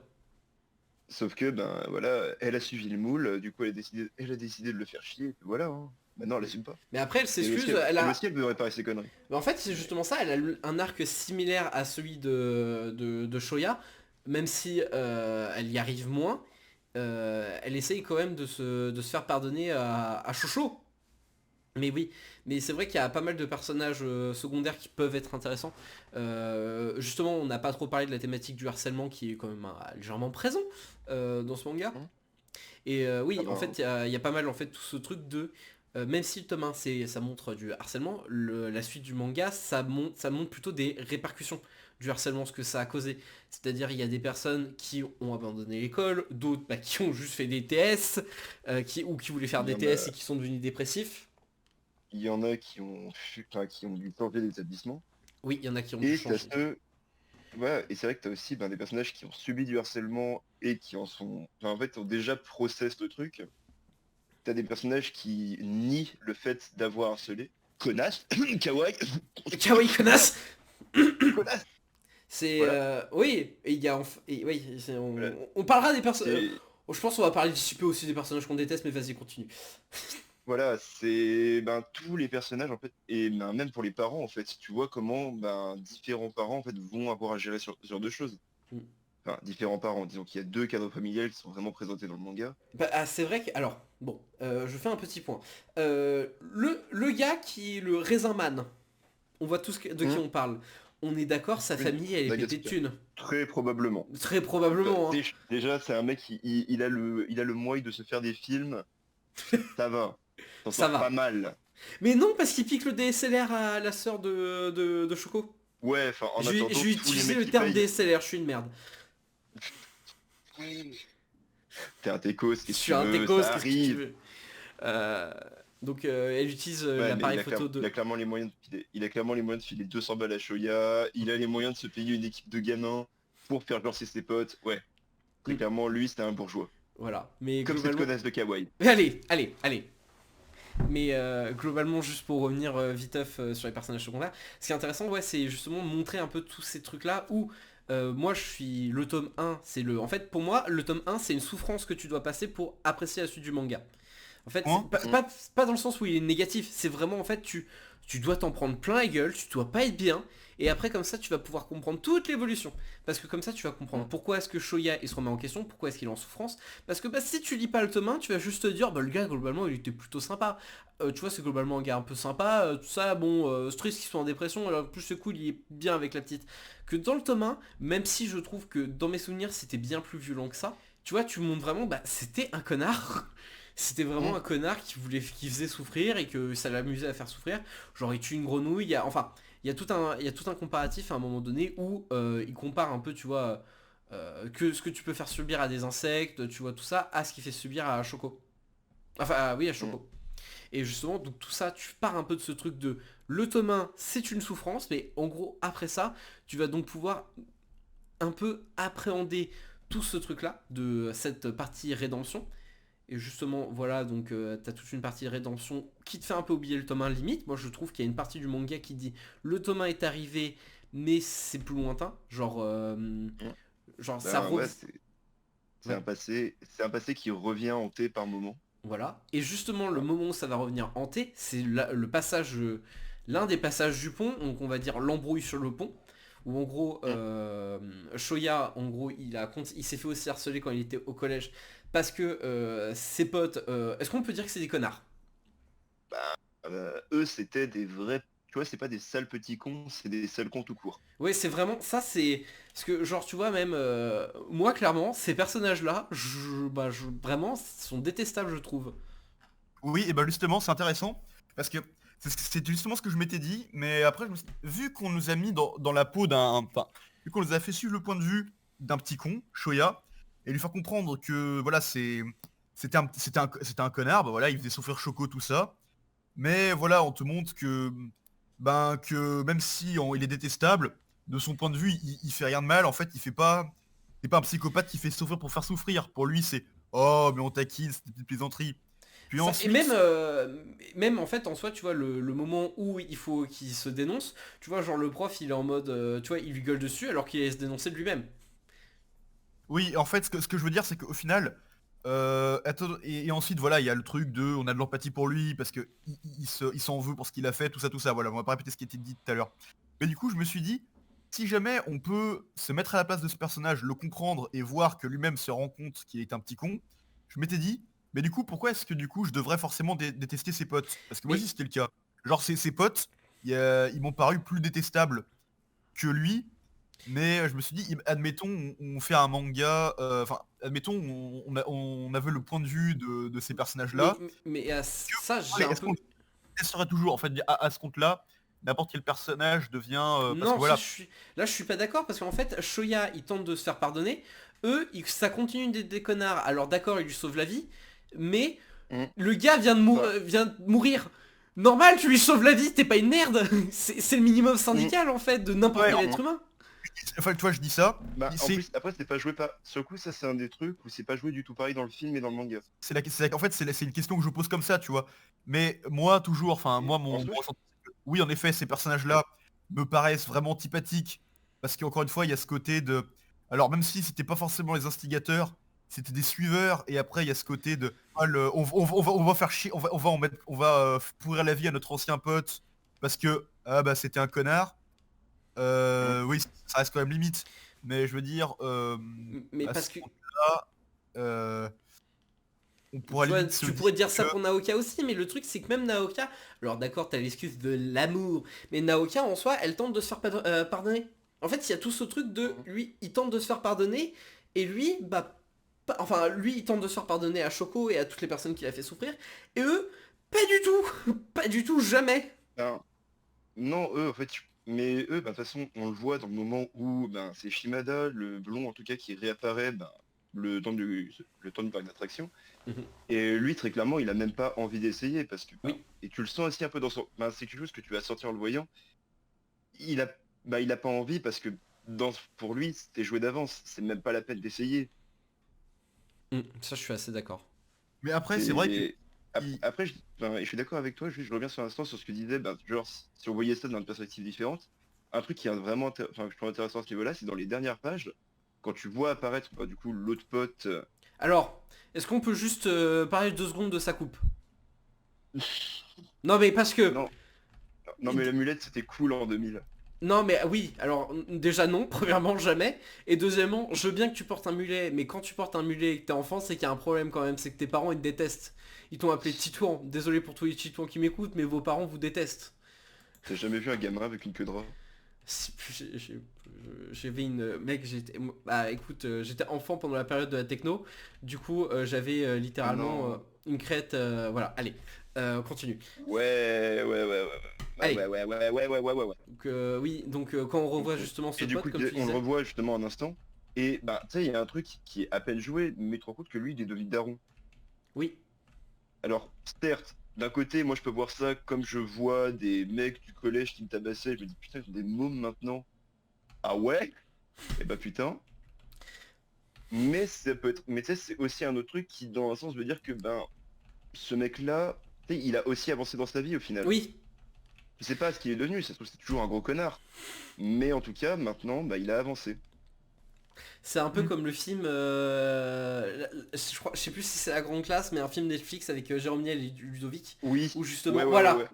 Sauf que ben voilà, elle a suivi le moule, du coup elle a décidé de le faire chier, et puis voilà. Hein. Maintenant elle assume pas. Mais après, elle Elle aussi, s'excuse. Elle elle a... aussi elle veut réparer ses conneries. Mais en fait, c'est justement ça. Elle a un arc similaire à celui de Shoya, même si elle y arrive moins. Elle essaye quand même de se faire pardonner à Chocho. Mais oui, mais c'est vrai qu'il y a pas mal de personnages secondaires qui peuvent être intéressants. Justement, on n'a pas trop parlé de la thématique du harcèlement qui est quand même légèrement présent dans ce manga. Hein. Et oui, Ah ben, en fait, il y a pas mal en fait tout ce truc de... même si le tome 1, ça montre du harcèlement, la suite du manga, ça montre plutôt des répercussions du harcèlement, ce que ça a causé. C'est-à-dire, il y a des personnes qui ont abandonné l'école, d'autres bah, qui ont juste fait des TS, ou qui voulaient faire il y des en TS a, et qui sont devenus dépressifs. il y en a qui ont dû changer d'établissement. Oui, il y en a qui ont dû Et t'as changer. ceux. Ouais, et c'est vrai que t'as aussi ben, des personnages qui ont subi du harcèlement et qui en sont. Enfin, en fait, ont déjà process le truc. T'as des personnages qui nient le fait d'avoir harcelé. Connasse, kawaii, Kawaii connasse. connasse. C'est... Voilà. oui, et il y a... oui, Voilà. on parlera des personnes... C'est je pense qu'on va parler d'ici peu aussi des personnages qu'on déteste, mais vas-y, continue. voilà, c'est ben tous les personnages en fait, et ben, même pour les parents en fait, tu vois comment ben différents parents en fait vont avoir à gérer sur ce genre de choses. Mm. Enfin, différents parents, disons qu'il y a deux cadres familiales qui sont vraiment présentés dans le manga. Bah, c'est vrai que... Alors, bon, je fais un petit point. Le gars qui est le raisin man, on voit tous de qui on parle. On est d'accord, sa Oui, famille, elle est pétée de Nagatsuka. thunes. Très probablement. Très probablement, hein. Déjà, c'est un mec, il a le moyen de se faire des films. Ça va. T'en Ça sors pas va. mal. Mais non, parce qu'il pique le DSLR à la sœur de Choco. Ouais, enfin, en Je vais attendant, tous les utiliser mecs le qui terme payent, DSLR, je suis une merde. t'es un techos, Je qu'est-ce que suis tu un veux, techos, ça qu'est-ce que tu arrive. veux. Donc elle utilise Ouais, mais l'appareil photo il a de... clairement les moyens il a clairement les moyens de filer 200 balles à Shoya, il a les moyens de se payer une équipe de gamins pour faire lancer ses potes. Ouais, très Mm, clairement, lui, c'était un bourgeois. voilà, mais Comme cette globalement... connasse de Kawaii. Allez. Mais globalement, juste pour revenir viteuf sur les personnages secondaires, ce qui est intéressant, ouais, c'est justement montrer un peu tous ces trucs-là où moi je suis le tome 1, c'est le... En fait, pour moi, le tome 1, c'est une souffrance que tu dois passer pour apprécier la suite du manga. En fait, Hein pas dans le sens où il est négatif, c'est vraiment en fait tu dois t'en prendre plein la gueule, tu dois pas être bien, et après comme ça tu vas pouvoir comprendre toute l'évolution. Parce que comme ça tu vas comprendre pourquoi est-ce que Shoya il se remet en question, pourquoi est-ce qu'il est en souffrance. Parce que bah, si tu lis pas le tome 1, tu vas juste te dire bah le gars globalement il était plutôt sympa. Tu vois c'est globalement un gars un peu sympa, tout ça, bon, c'est triste qu'il soit en dépression, alors en plus c'est cool, il est bien avec la petite. Que dans le tome 1, même si je trouve que dans mes souvenirs c'était bien plus violent que ça, tu vois tu montres vraiment bah c'était un connard. C'était vraiment un connard qui faisait souffrir et que ça l'amusait à faire souffrir. Genre il tue une grenouille, il y a tout un comparatif à un moment donné où il compare un peu, tu vois, que ce que tu peux faire subir à des insectes, tu vois, tout ça, à ce qu'il fait subir à Choco. Enfin, oui, à Choco. Et justement, donc tout ça, tu pars un peu de ce truc de le tome 1, c'est une souffrance, mais en gros, après ça, tu vas donc pouvoir un peu appréhender tout ce truc-là, de cette partie rédemption. Et justement, voilà, donc t'as toute une partie rédemption qui te fait un peu oublier le tome 1 limite. Moi je trouve qu'il y a une partie du manga qui dit le tome 1 est arrivé, mais c'est plus lointain. Genre ça Ben ouais, revient. c'est un passé qui revient hanté par moment. Voilà. Et justement, le Voilà. moment où ça va revenir hanté, c'est le passage, l'un des passages du pont, donc on va dire l'embrouille sur le pont, où en gros, Shoya, en gros, il s'est fait aussi harceler quand il était au collège, parce que ses potes, est-ce qu'on peut dire que c'est des connards? Eux, c'était des vrais... Tu vois, c'est pas des sales petits cons, c'est des sales cons tout court. Ouais, c'est vraiment, ça c'est, parce que genre, tu vois, même, moi, clairement, ces personnages-là, vraiment, sont détestables, je trouve. Oui, et bah justement, c'est intéressant, parce que c'est justement ce que je m'étais dit, mais après, vu qu'on nous a mis dans la peau enfin, vu qu'on nous a fait suivre le point de vue d'un petit con, Shoya, et lui faire comprendre que, voilà, c'était un connard, bah voilà, il faisait souffrir Choco, tout ça, mais voilà, on te montre que même si il est détestable, de son point de vue, il fait rien de mal, en fait, c'est pas un psychopathe qui fait souffrir pour faire souffrir, pour lui, c'est, oh, mais on taquine, c'est une petite plaisanterie. Puis Et ensuite, même en fait en soi tu vois le moment où il faut qu'il se dénonce, tu vois genre le prof il est en mode tu vois il lui gueule dessus alors qu'il allait se dénoncer de lui-même. oui, en fait, ce que je veux dire, c'est qu'au final, et ensuite, voilà, il y a le truc de, on a de l'empathie pour lui, parce que il s'en veut pour ce qu'il a fait, tout ça, voilà, on va pas répéter ce qui a été dit tout à l'heure. Mais du coup, je me suis dit, si jamais on peut se mettre à la place de ce personnage, le comprendre et voir que lui-même se rend compte qu'il est un petit con, je m'étais dit, mais du coup, pourquoi est-ce que du coup, je devrais forcément détester ses potes? Parce que moi Mais aussi, c'était le cas. Genre, ses potes, ils m'ont paru plus détestables que lui, mais je me suis dit, admettons, on fait un manga, enfin, admettons, on avait le point de vue de ces mais personnages-là. mais à ça j'ai Allez, un est-ce peu qu'on laisserait toujours, en fait, à ce compte-là, n'importe quel personnage devient... parce que non ça voilà, je suis pas d'accord parce qu'en fait Shoya il tente de se faire pardonner, eux ça continue d'être des connards alors d'accord il lui sauve la vie mais Mm. le gars Bah, vient de mourir. Normal tu lui sauves la vie t'es pas une merde. C'est le minimum mm, syndical en fait de n'importe ouais, quel clairement. être humain. enfin, tu vois, je dis ça, Bah, en c'est plus, après, c'est pas joué pas. Sur le coup, ça, c'est un des trucs où c'est pas joué du tout pareil dans le film et dans le manga. en fait, c'est une question que je pose comme ça, tu vois. Mais moi, toujours, enfin, Et moi, en mon soi, ressenti, c'est que, oui, en effet, ces personnages-là me paraissent vraiment antipathiques, parce qu'encore une fois, il y a ce côté de... Alors, même si c'était pas forcément les instigateurs, c'était des suiveurs, et après, il y a ce côté de... ah, on va faire chier, on va pourrir la vie à notre ancien pote, parce que, ah bah, c'était un connard. mm, Oui, ça reste quand même limite. Mais je veux dire, Mais à parce ce que moment-là, euh, on pourrait tu vois, limite se tu dire pourrais dire ça que... pour Naoka aussi, mais le truc c'est que même Naoka, alors d'accord, t'as l'excuse de l'amour, mais Naoka en soi, elle tente de se faire pardonner. En fait, il y a tout ce truc de mm. lui, il tente de se faire pardonner, et lui, bah, enfin, lui, il tente de se faire pardonner à Choco et à toutes les personnes qu'il a fait souffrir, et eux, pas du tout, pas du tout, jamais. Ben, non, eux, en fait, Mais eux, de toute façon, on le voit dans le moment où c'est Shimada, le blond en tout cas, qui réapparaît le temps du parc d'attraction. Mhm. Et lui, très clairement, il a même pas envie d'essayer parce que, Oui. et tu le sens aussi un peu dans son, c'est quelque chose que tu vas sentir en le voyant. Il a, il a pas envie parce que pour lui, c'était joué d'avance. C'est même pas la peine d'essayer. Ça, je suis assez d'accord. Mais après, c'est vrai que... Et après, je suis d'accord avec toi. Juste, je reviens sur l'instant sur ce que tu disais. Genre, si on voyait ça dans une perspective différente, un truc qui est vraiment, que je trouve intéressant à ce niveau-là, c'est dans les dernières pages, quand tu vois apparaître, du coup, l'autre pote. Alors, est-ce qu'on peut juste parler 2 secondes de sa coupe? Non mais parce que... Non, non, mais l'amulette, c'était cool en 2000. Non mais oui, alors déjà non, premièrement jamais, et deuxièmement, je veux bien que tu portes un mulet, mais quand tu portes un mulet et que t'es enfant, c'est qu'il y a un problème quand même, c'est que tes parents ils te détestent. Ils t'ont appelé Titouan, désolé pour tous les Titouans qui m'écoutent, mais vos parents vous détestent. T'as jamais vu un gamin avec une queue de rat? J'avais une... Mec, j'étais... Bah écoute, j'étais enfant pendant la période de la techno, du coup j'avais littéralement Non. une crête, voilà, allez, continue. Ouais, ouais, ouais, ouais, ouais. Allez. Ouais, ouais, ouais, ouais, ouais, ouais, ouais, ouais. Donc oui, donc quand on revoit justement ce Et du pote, coup, comme tu on le disais... revoit justement un instant. Et tu sais, il y a un truc qui est à peine joué, mais tu te rends compte que lui, il est devenu daron. Oui, Alors, certes, d'un côté, moi je peux voir ça comme je vois des mecs du collège qui me tabassaient, je me dis putain, ils ont des mômes maintenant. Ah ouais? Eh bah putain. Mais ça peut être. Mais tu sais, c'est aussi un autre truc qui, dans un sens, veut dire que ce mec-là, tu sais, il a aussi avancé dans sa vie au final. oui. Je sais pas ce qu'il est devenu, ça se trouve c'est toujours un gros connard. Mais en tout cas, maintenant, il a avancé. C'est un peu Mm. comme le film, je sais plus si c'est La Grande Classe, mais un film Netflix avec Jérôme Niel et Ludovic, Oui. où justement, Ouais, ouais, ouais, voilà. ouais.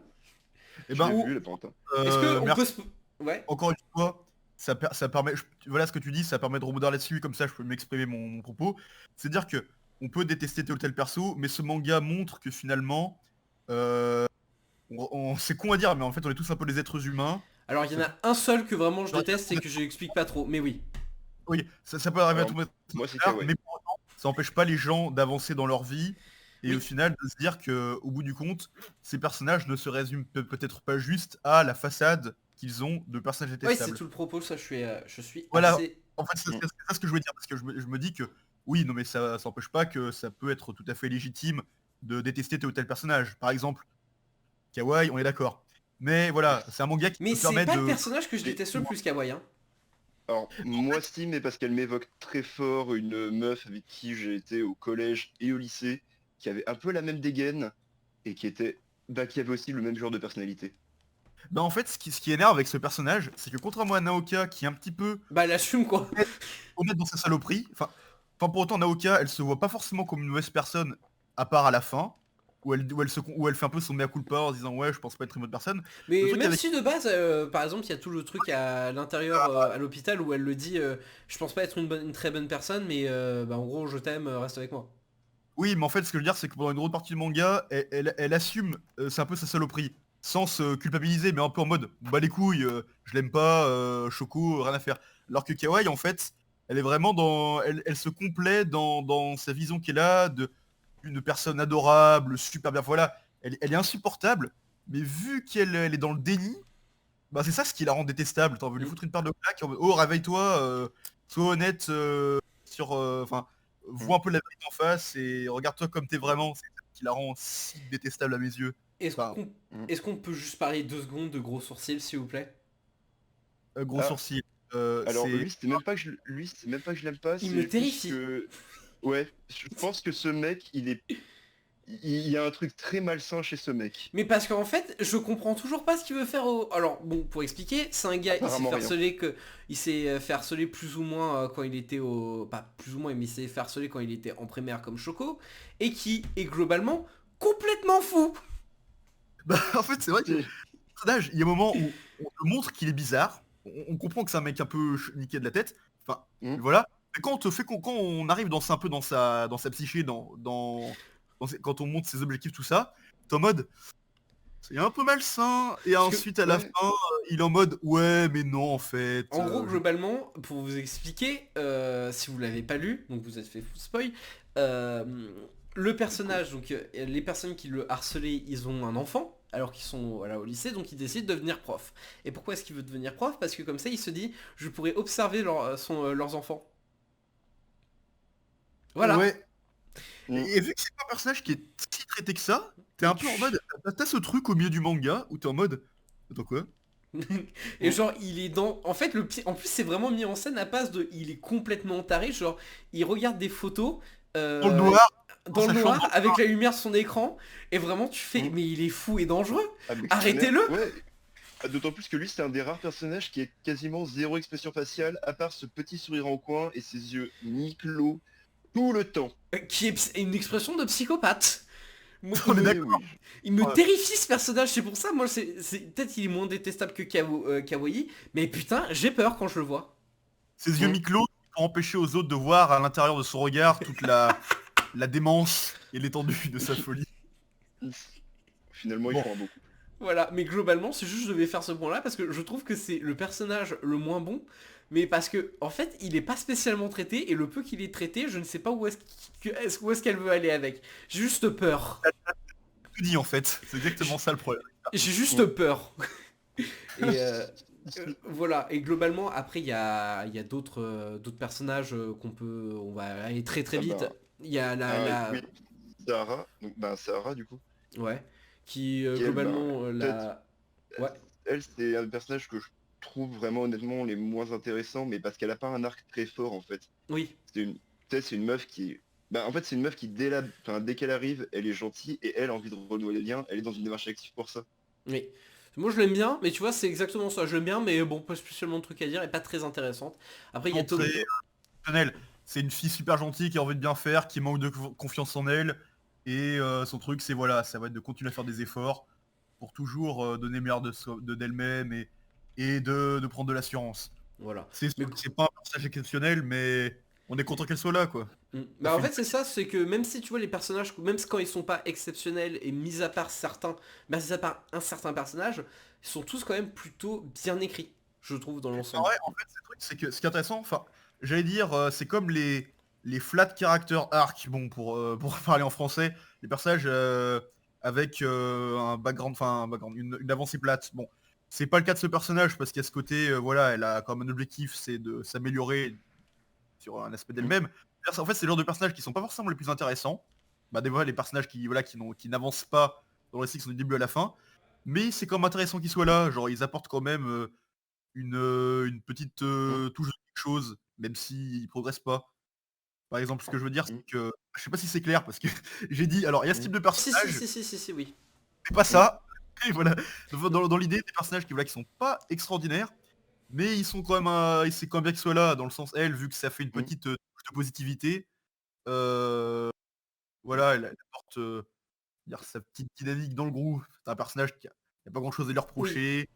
Eh Je ben, l'ai Ou- vu, là, Pantin. Est-ce que on peut merci. se... Ouais. Encore une fois, ça permet, voilà ce que tu dis, ça permet de rebondir là-dessus, comme ça je peux m'exprimer mon propos. C'est-à-dire que on peut détester tel ou tel perso, mais ce manga montre que finalement, euh, c'est con à dire, mais en fait on est tous un peu des êtres humains. Alors il y en Ça a un seul que vraiment je peut arriver à déteste et tout que je explique pas trop, mais oui. Oui, ça peut arriver à Alors, tout le moi c'est monde, Kawaii. mais pour autant, ça n'empêche pas les gens d'avancer dans leur vie et Oui. au final de se dire que au bout du compte, ces personnages ne se résument peut-être pas juste à la façade qu'ils ont de personnages Oui, c'est détestables. tout le propos, ça je suis Voilà, assez... en fait, c'est Mm. ça ce que je veux dire, parce que je me dis que oui, non mais ça n'empêche pas que ça peut être tout à fait légitime de détester tel ou tel personnage. Par exemple, Kawaii, on est d'accord. Mais voilà, c'est un manga qui Mais me c'est permet pas le de... personnage que je Mais- déteste le plus Kawaii, hein. Alors, moi si, mais parce qu'elle m'évoque très fort une meuf avec qui j'ai été au collège et au lycée, qui avait un peu la même dégaine, et qui avait aussi le même genre de personnalité. Bah en fait, ce qui énerve avec ce personnage, c'est que contrairement à Naoka, qui est un petit peu Bah elle assume quoi. honnête dans sa saloperie, pour autant Naoka, elle se voit pas forcément comme une mauvaise personne, à part à la fin, où elle fait un peu son mea culpa en se disant ouais, je pense pas être une bonne personne. Le Mais truc même avec... si de base, par exemple, il y a tout le truc à l'intérieur à l'hôpital où elle le dit, je pense pas être une très bonne personne, mais bah, en gros, je t'aime, reste avec moi. Oui, mais en fait, ce que je veux dire, c'est que pendant une grosse partie du manga, elle assume, c'est un peu sa saloperie, sans se culpabiliser, mais un peu en mode, bah les couilles, je l'aime pas, Choco, rien à faire. Alors que Kawaii, en fait, elle est vraiment dans, elle se complaît dans sa vision qu'elle a d'une personne adorable, super bien, voilà. Elle est insupportable, mais vu elle est dans le déni, bah c'est ça ce qui la rend détestable. T'as envie de lui Mm. foutre une paire de claques, en mode, oh réveille-toi, sois honnête, sur, enfin, vois un peu la vérité en face et regarde-toi comme t'es vraiment. C'est ça qui la rend si détestable à mes yeux. Est-ce Enfin, qu'on Mm. est-ce qu'on peut juste parler 2 secondes de gros sourcils, s'il vous plaît? gros Ah, sourcil. alors C'est... lui, c'était même pas que c'est même pas que je l'aime pas, Il c'est me juste terrifie. que... Ouais, je pense que ce mec, il y a un truc très malsain chez ce mec. Mais parce qu'en fait, je comprends toujours pas ce qu'il veut faire au... Alors, bon, pour expliquer, c'est un gars, Apparemment rien. il s'est fait harceler plus ou moins quand il était au... Pas plus ou moins, mais il s'est fait harceler quand il était en primaire comme Choco, et qui est globalement complètement fou. Bah, en fait, c'est vrai que le C'est- personnage, il y a un moment où on te montre qu'il est bizarre. On comprend que c'est un mec un peu niqué de la tête. Enfin, Mm. voilà. Mais quand on arrive un peu dans sa psyché, quand on montre ses objectifs, tout ça, t'es en mode, c'est un peu malsain. Et Parce que, ensuite, à la ouais. fin, il est en mode, ouais, mais non, en fait. en gros, globalement, pour vous expliquer, si vous l'avez pas lu, donc vous êtes fait full spoil, le personnage, donc les personnes qui le harcelaient, ils ont un enfant, alors qu'ils sont voilà, au lycée, donc il décide de devenir prof. Et pourquoi est-ce qu'il veut devenir prof? Parce que comme ça il se dit, je pourrais observer leurs enfants. Voilà. Ouais. Mm. Et vu que c'est pas un personnage qui est si traité que ça, t'es un peu en mode... T'as ce truc au milieu du manga où t'es en mode... Attends quoi? Et genre il est dans... En fait en plus c'est vraiment mis en scène à base de... Il est complètement taré, genre il regarde des photos... Dans le noir, dans le sa noir, chambre. avec la lumière sur son écran, et vraiment tu fais... Mais il est fou et dangereux. Ah, mais Arrêtez-le. Ouais. Ah, d'autant plus que lui, c'est un des rares personnages qui a quasiment zéro expression faciale, à part ce petit sourire en coin et ses yeux mi-clos tout le temps. Qui est une expression de psychopathe. Moi, On est Oui, d'accord. oui. il me Ouais. terrifie ce personnage, c'est pour ça, moi peut-être il est moins détestable que Kawaii, mais putain, j'ai peur quand je le vois. Ses yeux Mm. mi-clos pour empêcher aux autres de voir à l'intérieur de son regard toute la démence et l'étendue de sa folie. Finalement, Bon. ils font un beau coup. Voilà, mais globalement, c'est juste je devais faire ce point-là parce que je trouve que c'est le personnage le moins bon, mais parce que en fait, il est pas spécialement traité et le peu qu'il est traité, je ne sais pas où est-ce qu'elle veut aller avec. J'ai juste peur. Tout dit en fait, c'est exactement ça le problème. J'ai juste peur. Et voilà, et globalement, après, il y a d'autres personnages on va aller très très Ah vite. bah, Il y a la... oui, Sarah, donc Sarah du coup, Ouais. Qui, qui elle, globalement, Ouais. elle c'est un personnage que je trouve vraiment honnêtement les moins intéressants, mais parce qu'elle a pas un arc très fort en fait. Oui. C'est une, tu sais, c'est une meuf qui, en fait c'est une meuf qui dès qu'elle arrive, elle est gentille et elle a envie de renouer les liens, elle est dans une démarche active pour ça. Oui. Moi je l'aime bien, mais tu vois, c'est exactement ça. Je l'aime bien, mais bon, pas spécialement de trucs à dire et pas très intéressante. Après, il y a Tom... Très personnel. C'est une fille super gentille qui a envie de bien faire, qui manque de confiance en elle. Et son truc, c'est voilà, ça va être de continuer à faire des efforts pour toujours donner le meilleur d'elle-même et de prendre de l'assurance. Voilà. C'est Mais... sûr que c'est pas un personnage exceptionnel, mais on est content qu'elle soit là, quoi. Bah en fait c'est ça, c'est que même si tu vois les personnages, même quand ils sont pas exceptionnels et mis à part mis à part un certain personnage, ils sont tous quand même plutôt bien écrits, je trouve, dans l'ensemble. Ouais, en fait, le truc, c'est que ce qui est intéressant, enfin, j'allais dire, c'est comme les flat character arc, bon, pour parler en français, les personnages avec un background, une avancée plate. Bon, c'est pas le cas de ce personnage parce qu'il y a ce côté, voilà, elle a comme un objectif, c'est de s'améliorer sur un aspect d'elle-même. En fait, c'est le genre de personnages qui sont pas forcément les plus intéressants. Bah, des fois, les personnages qui n'avancent pas dans le récit, qui sont du début à la fin. Mais c'est quand même intéressant qu'ils soient là. Genre, ils apportent quand même une petite touche de quelque chose, même s'ils progressent pas. Par exemple, ce que je veux dire, c'est que... Je sais pas si c'est clair, parce que j'ai dit... Alors, il y a ce type de personnage, Si, oui. c'est pas ça. Et voilà. Dans l'idée, des personnages qui sont pas extraordinaires, mais ils sont quand même... c'est quand même bien qu'ils soient là, dans le sens, elle, vu que ça fait une petite touche de positivité, voilà, elle apporte dire, sa petite dynamique dans le groupe. C'est un personnage qui a pas grand-chose à lui reprocher.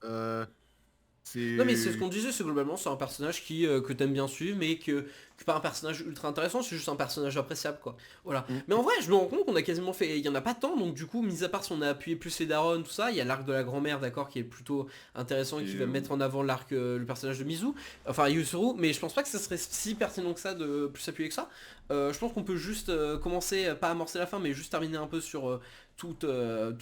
Non mais c'est ce qu'on disait, c'est globalement c'est un personnage que t'aimes bien suivre, mais que pas un personnage ultra intéressant, c'est juste un personnage appréciable quoi. Voilà. Mais en vrai je me rends compte qu'on a quasiment fait. Il y en a pas tant, donc du coup, mis à part si on a appuyé plus les darons, tout ça, il y a l'arc de la grand-mère, d'accord, qui est plutôt intéressant et qui va mettre en avant l'arc le personnage de Mizu, enfin Yusuru, mais je pense pas que ça serait si pertinent que ça de plus appuyer que ça. Je pense qu'on peut juste commencer, pas amorcer la fin, mais juste terminer un peu sur tout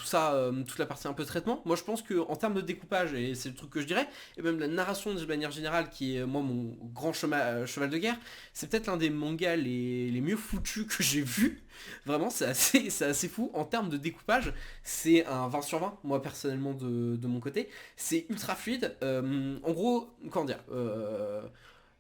ça, toute la partie un peu traitement. Moi je pense que en termes de découpage, et c'est le truc que je dirais, et même la narration de manière générale, qui est moi mon grand cheval de guerre, c'est peut-être l'un des mangas les mieux foutus que j'ai vu. Vraiment c'est assez fou. En termes de découpage, c'est un 20 sur 20, moi personnellement de mon côté. C'est ultra fluide. En gros, comment dire,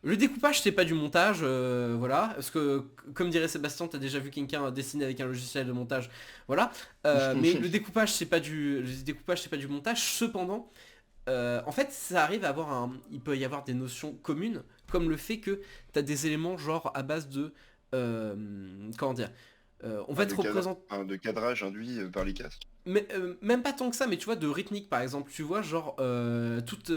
le découpage c'est pas du montage, voilà, parce que comme dirait Sébastien, t'as déjà vu quelqu'un dessiner avec un logiciel de montage, voilà. Mais le découpage c'est pas du montage. Cependant, en fait ça arrive à avoir il peut y avoir des notions communes, comme le fait que t'as des éléments genre à base de, comment dire, on va te représenter de cadrage induit par les casques. mais, même pas tant que ça, mais tu vois, de rythmique par exemple, tu vois, genre toute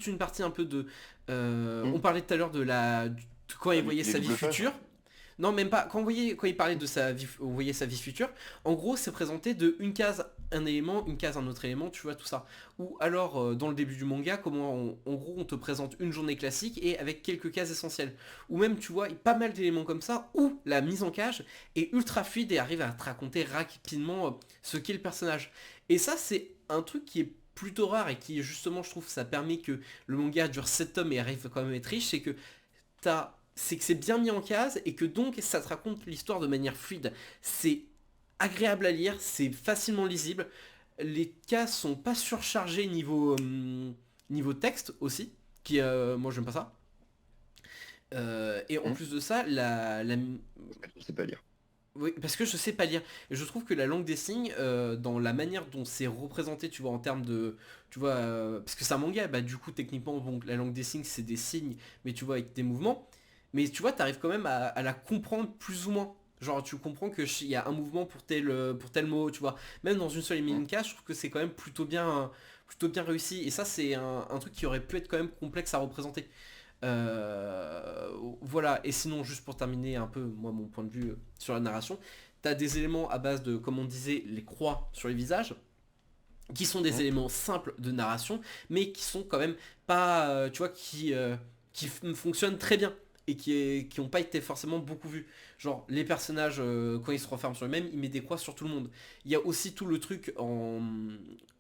une partie un peu de... On parlait tout à l'heure de quand il voyait sa vie future. Non, même pas. Quand il parlait de sa vie, on voyait sa vie future, en gros, c'est présenté de une case, un élément, une case, un autre élément, tu vois, tout ça. Ou alors, dans le début du manga, en gros, on te présente une journée classique et avec quelques cases essentielles. Ou même, tu vois, pas mal d'éléments comme ça, où la mise en cage est ultra fluide et arrive à te raconter rapidement ce qu'est le personnage. Et ça, c'est un truc qui est plutôt rare et qui, justement, je trouve, ça permet que le manga dure 7 tomes et arrive quand même à être riche, c'est que c'est que c'est bien mis en case et que donc ça te raconte l'histoire de manière fluide. C'est agréable à lire, c'est facilement lisible. Les cases sont pas surchargées niveau texte aussi, qui moi j'aime pas ça. Et en plus de ça, Je sais pas lire. oui, parce que je sais pas lire. Et je trouve que la langue des signes, dans la manière dont c'est représenté, tu vois, en termes de... Tu vois, parce que c'est un manga, bah du coup, techniquement, bon, la langue des signes, c'est des signes, mais tu vois, avec des mouvements. Mais tu vois, t'arrives quand même à la comprendre plus ou moins. Genre, tu comprends qu'il y a un mouvement pour tel mot, tu vois. Même dans une seule case, je trouve que c'est quand même plutôt bien réussi. Et ça, c'est un truc qui aurait pu être quand même complexe à représenter. Voilà, et sinon juste pour terminer un peu moi mon point de vue sur la narration, t'as des éléments à base de, comme on disait, les croix sur les visages, qui sont des éléments simples de narration, mais qui sont quand même pas, tu vois, qui fonctionnent très bien et qui ont pas été forcément beaucoup vus. Genre les personnages, quand ils se referment sur eux-mêmes, ils mettent des croix sur tout le monde. Il y a aussi tout le truc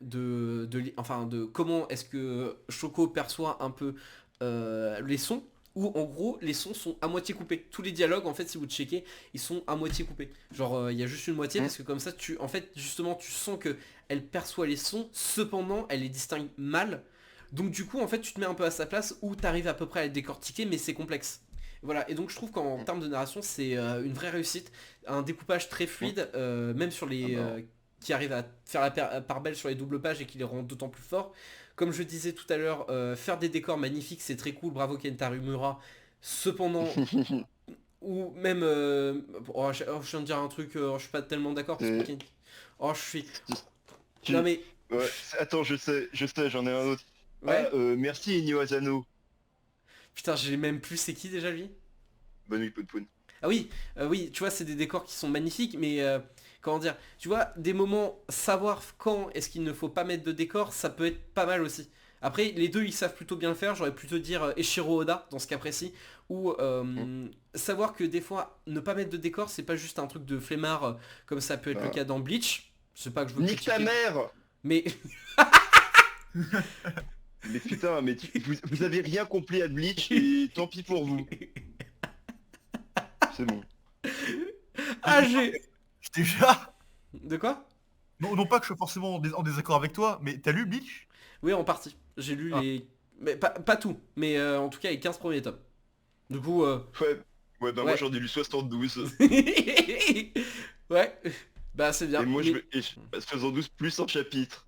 de comment est-ce que Shoko perçoit un peu les sons, où en gros les sons sont à moitié coupés. Tous les dialogues, en fait, si vous checkez, ils sont à moitié coupés. Genre il y a juste une moitié, parce que comme ça en fait justement tu sens que elle perçoit les sons, cependant elle les distingue mal. Donc du coup en fait tu te mets un peu à sa place, où tu arrives à peu près à les décortiquer, mais c'est complexe. Voilà, et donc je trouve qu'en termes de narration c'est une vraie réussite, un découpage très fluide, même sur les qui arrive à faire la part belle sur les doubles pages et qui les rend d'autant plus forts. Comme je disais tout à l'heure, faire des décors magnifiques, c'est très cool, bravo Kentaro Miura. Cependant, ou même... je viens de dire un truc, je suis pas tellement d'accord parce que... Oh, je suis... Tu- Non mais... Ouais, attends, je sais, j'en ai un autre. Ouais. Merci Inyo Asano. Putain, j'ai même plus c'est qui déjà lui. Bonne nuit, Poun Poun. Ah oui, oui, tu vois, c'est des décors qui sont magnifiques, mais comment dire, tu vois, des moments, savoir quand est-ce qu'il ne faut pas mettre de décor, ça peut être pas mal aussi. Après, les deux, ils savent plutôt bien le faire, j'aurais plutôt dire Eiichiro Oda, dans ce cas précis, ou savoir que des fois, ne pas mettre de décor, c'est pas juste un truc de flemmard, comme ça peut être le cas dans Bleach. Je sais pas que je veux Nique ta critiquer, mère. mais... Mais putain, mais vous avez rien compris à Bleach et tant pis pour vous. C'est bon. Ah, j'ai... Déjà, De quoi? non pas que je sois forcément en désaccord avec toi, mais t'as lu Bleach? Oui, en partie. J'ai lu Ah. les... Mais pas tout, mais en tout cas les 15 premiers tomes. Du coup... Ouais, bah moi Ouais. j'en ai lu 72. Ouais, bah c'est bien. Et moi Mais- 72 plus un chapitre.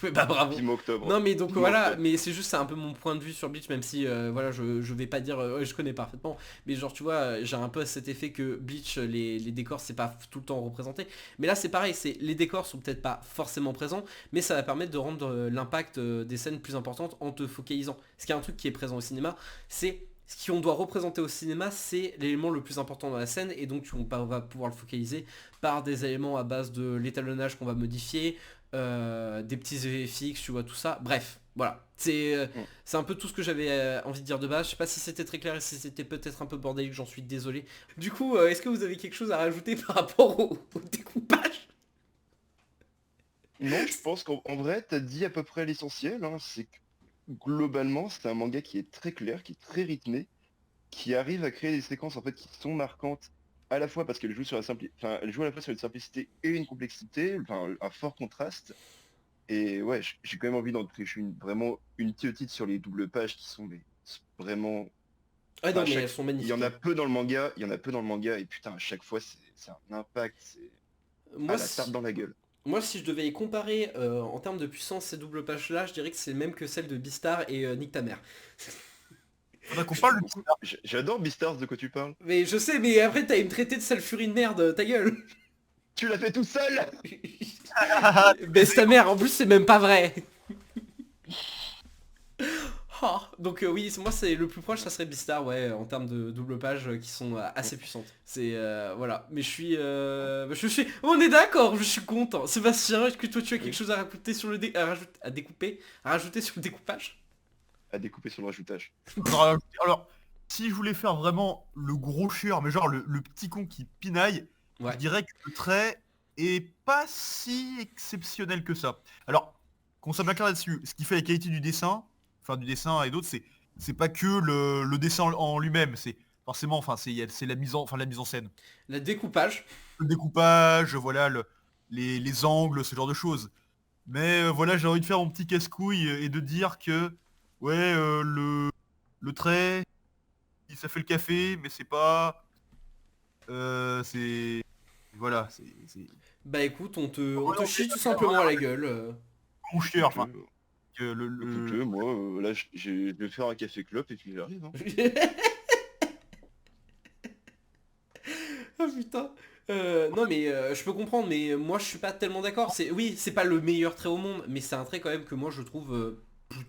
Ouais, bah bravo. Piment octobre. Non mais donc Piment voilà, octobre. mais c'est juste c'est un peu mon point de vue sur Bleach, même si voilà je vais pas dire ouais, je connais parfaitement, mais genre tu vois j'ai un peu cet effet que Bleach les décors c'est pas tout le temps représenté, mais là c'est pareil, c'est les décors sont peut-être pas forcément présents, mais ça va permettre de rendre l'impact des scènes plus importantes en te focalisant. Ce qui est un truc qui est présent au cinéma, c'est ce qu'on doit représenter au cinéma, c'est l'élément le plus important dans la scène, et donc on va pouvoir le focaliser par des éléments à base de l'étalonnage qu'on va modifier, des petits VFX, tu vois, tout ça. Bref, voilà. C'est un peu tout ce que j'avais envie de dire de base. Je sais pas si c'était très clair et si c'était peut-être un peu bordélique, j'en suis désolé. Du coup, est-ce que vous avez quelque chose à rajouter par rapport au découpage? Non, je pense qu'en vrai, t'as dit à peu près l'essentiel. Hein. C'est que globalement, c'est un manga qui est très clair, qui est très rythmé, qui arrive à créer des séquences en fait qui sont marquantes à la fois parce qu'elle joue sur elle joue à la fois sur une simplicité et une complexité, enfin un fort contraste. Et ouais, j'ai quand même envie d'en toucher vraiment une petite sur les doubles pages qui sont vraiment. Ah Enfin, non, mais elles sont il magnifiques. y en a peu dans le manga, et putain, à chaque fois c'est un impact, c'est Moi, la tarte dans la gueule. moi, si je devais les comparer en termes de puissance, ces doubles pages-là, je dirais que c'est le même que celle de Beastar et Nick ta mère. Faudrait qu'on parle de Beastars. J'adore Beastars, de quoi tu parles. Mais je sais, mais après, t'as me traiter de sale furie de merde, ta gueule. Tu l'as fait tout seul. Baisse ta mère, en plus, c'est même pas vrai. Oh, donc oui, moi c'est le plus proche, ça serait Beastar, ouais, en termes de double page qui sont assez puissantes. C'est voilà, mais je suis, on est d'accord, je suis content. Sébastien, est-ce que toi tu as quelque chose à rajouter sur le à rajouter sur le découpage? À découper sur le rajoutage. Alors, si je voulais faire vraiment le gros chieur, mais genre le petit con qui pinaille, Ouais. je dirais que le trait, est pas si exceptionnel que ça. Alors, qu'on soit bien clair là-dessus, ce qui fait la qualité du dessin et d'autres, c'est pas que le dessin en lui-même, c'est forcément, c'est la mise en scène. Le découpage. Le découpage, voilà, les angles, ce genre de choses. Mais voilà, j'ai envie de faire mon petit casse-couille et de dire que, ouais, le trait, ça fait le café, mais c'est pas... c'est... Voilà, c'est Bah écoute, on Ouais, te chie tout simplement à la gueule. mon chieur, enfin, Écoute, que écoute, moi, là, je vais faire un café clope et puis j'arrive. Hein. Ah putain. Non mais je peux comprendre, mais moi je suis pas tellement d'accord. Oui, c'est pas le meilleur trait au monde, mais c'est un trait quand même que moi je trouve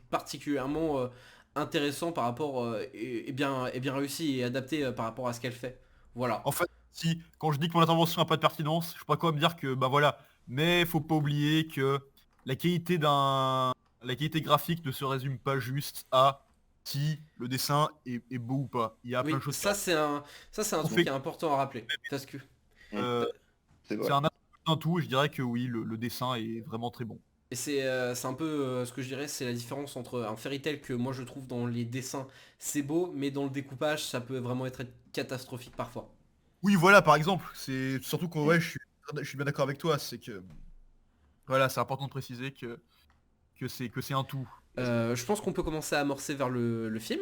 particulièrement intéressant par rapport et bien réussi et adapté par rapport à ce qu'elle fait. Voilà. En fait, si, quand je dis que mon intervention n'a pas de pertinence, je pourrais quand même dire que, bah voilà, mais faut pas oublier que la qualité la qualité graphique ne se résume pas juste à si le dessin est beau ou pas. Il y a plein de Oui, choses qui ça c'est un truc fait qui est important à rappeler parce que euh, C'est c'est vrai. un tout, et je dirais que oui, le dessin est vraiment très bon. et c'est un peu ce que je dirais, c'est la différence entre un fairy tale que moi je trouve dans les dessins c'est beau, mais dans le découpage ça peut vraiment être catastrophique parfois. Oui, voilà, par exemple, c'est surtout que ouais, je suis bien d'accord avec toi, c'est que voilà, c'est important de préciser que c'est un tout. Je pense qu'on peut commencer à amorcer vers le film.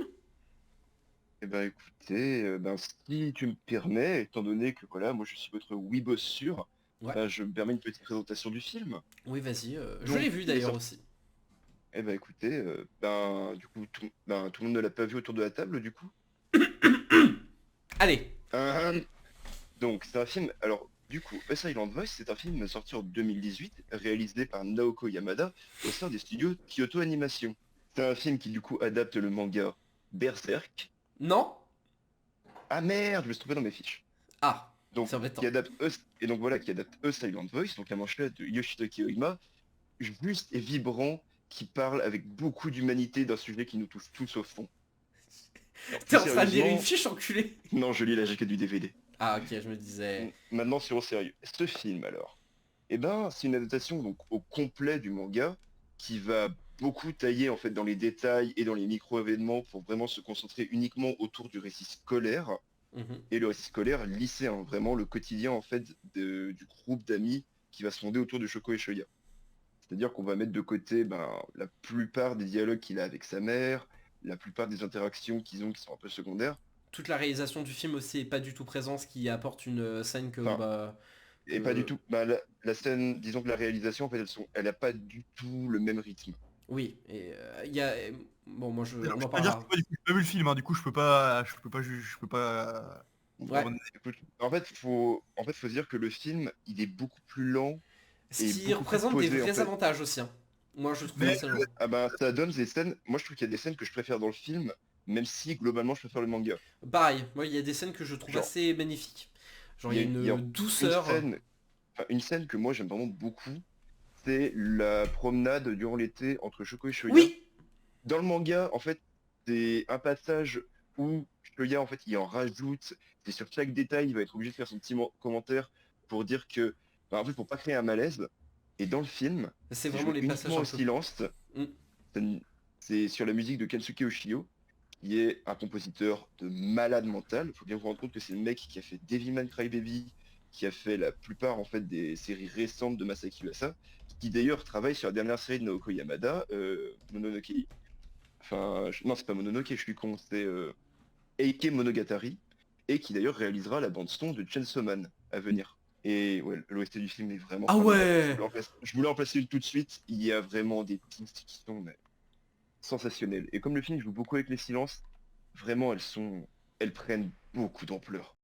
Eh ben écoutez, ben, si tu me permets, étant donné que voilà, moi je suis votre boss sûr, Ouais. ben, je me permets une petite présentation du film. Oui, vas-y. Je Donc, l'ai vu il est d'ailleurs sorti. aussi. Eh ben écoutez, ben du coup, tout le monde ne l'a pas vu autour de la table, du coup. Allez. Hein. Donc c'est un film. Alors du coup, A Silent Voice, c'est un film sorti en 2018, réalisé par Naoko Yamada au sein des studios Kyoto Animation. C'est un film qui du coup adapte le manga Berserk. Non? Ah merde, je me suis trompé dans mes fiches. Ah, Donc, c'est embêtant. qui adapte et donc voilà, qui adapte A Silent Voice, donc un manche-là de Yoshitaki Oima, juste et vibrant, qui parle avec beaucoup d'humanité d'un sujet qui nous touche tous au fond. Alors T'es plus en train de lire une sérieusement, fiche, enculé. non, je lis la jaquette du DVD. Ah, ok, je me disais. Maintenant, sur au sérieux. Ce film alors, eh ben, c'est une adaptation donc au complet du manga qui va beaucoup tailler en fait dans les détails et dans les micro-événements pour vraiment se concentrer uniquement autour du récit scolaire Mhm. et le récit scolaire lycéen, vraiment le quotidien en fait du groupe d'amis qui va se fonder autour de Shoko et Shoya. C'est-à-dire qu'on va mettre de côté ben, la plupart des dialogues qu'il a avec sa mère, la plupart des interactions qu'ils ont qui sont un peu secondaires. Toute la réalisation du film aussi est pas du tout présente, ce qui apporte une scène que Enfin, bah et pas du que tout. Bah, la scène, disons que la réalisation, en fait, elle a pas du tout le même rythme. oui. Et il y a bon, moi Alors, on je en peux pas dire parlera. que du coup, j'ai pas vu le film, hein, du coup je peux pas. Ouais. Écoute, en fait, faut se dire que le film, il est beaucoup plus lent Ce et qui beaucoup plus représente des posé, en vrais fait. avantages aussi, hein. Moi je trouve Mais personnellement. Ah bah, ça donne des scènes. Moi, je trouve qu'il y a des scènes que je préfère dans le film, même si globalement, je préfère le manga. Pareil, moi il y a des scènes que je trouve Genre, assez magnifiques. Genre il y a il y a une une douceur. scène, une scène que moi j'aime vraiment beaucoup, c'est la promenade durant l'été entre Shoko et Shoya. Oui! Dans le manga, en fait, c'est un passage où Shoya, en fait, il en rajoute. C'est sur chaque détail, il va être obligé de faire son petit commentaire pour dire que, bah, en fait, pour pas créer un malaise. Et dans le film, C'est c'est vraiment joué les passages uniquement un au peu. silence. Mm. C'est sur la musique de Kensuke Oshio, qui est un compositeur de malade mental. Il faut bien vous rendre compte que c'est le mec qui a fait Devilman Crybaby, qui a fait la plupart en fait des séries récentes de Masaki Uasa, qui d'ailleurs travaille sur la dernière série de Naoko Yamada, Mononoke. Enfin, non, c'est pas Mononoke, je suis con, c'est Eike Monogatari, et qui d'ailleurs réalisera la bande son de Chainsaw Man à venir. Et ouais, l'OST du film est vraiment Ah formidable. ouais! Je voulais en placer une tout de suite. Il y a vraiment des pistes qui sont mais, sensationnelles. Et comme le film joue beaucoup avec les silences, vraiment elles prennent beaucoup d'ampleur.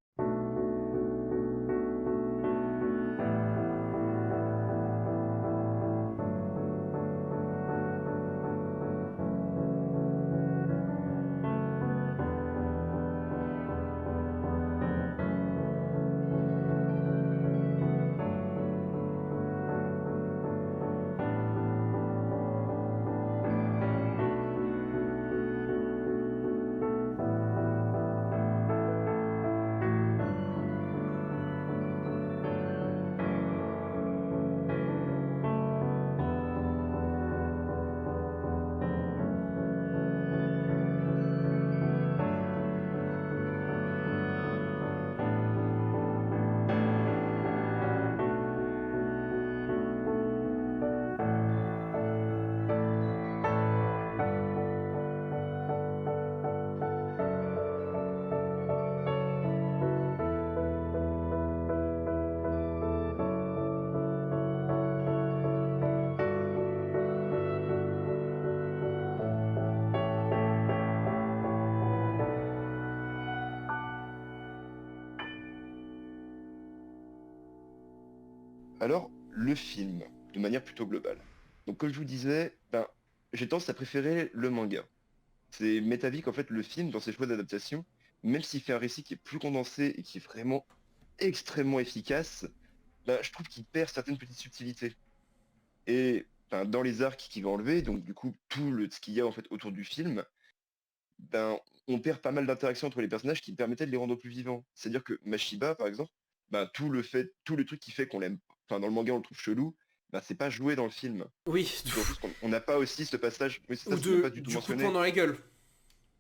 Alors, le film, de manière plutôt globale. Donc comme je vous disais, j'ai tendance à préférer le manga. C'est m'est avis qu'en fait le film, dans ses choix d'adaptation, même s'il fait un récit qui est plus condensé et qui est vraiment extrêmement efficace, je trouve qu'il perd certaines petites subtilités. Et dans les arcs qu'il va enlever, donc du coup ce qu'il y a en fait autour du film, on perd pas mal d'interactions entre les personnages qui permettaient de les rendre plus vivants. C'est-à-dire que Mashiba, par exemple, tout le truc qui fait qu'on l'aime, dans le manga on le trouve chelou, c'est pas joué dans le film. Oui, D'autant plus qu'on n'a pas aussi ce passage, oui c'est ça, ou c'est même pas du tout du coup de mentionné. poing dans la gueule.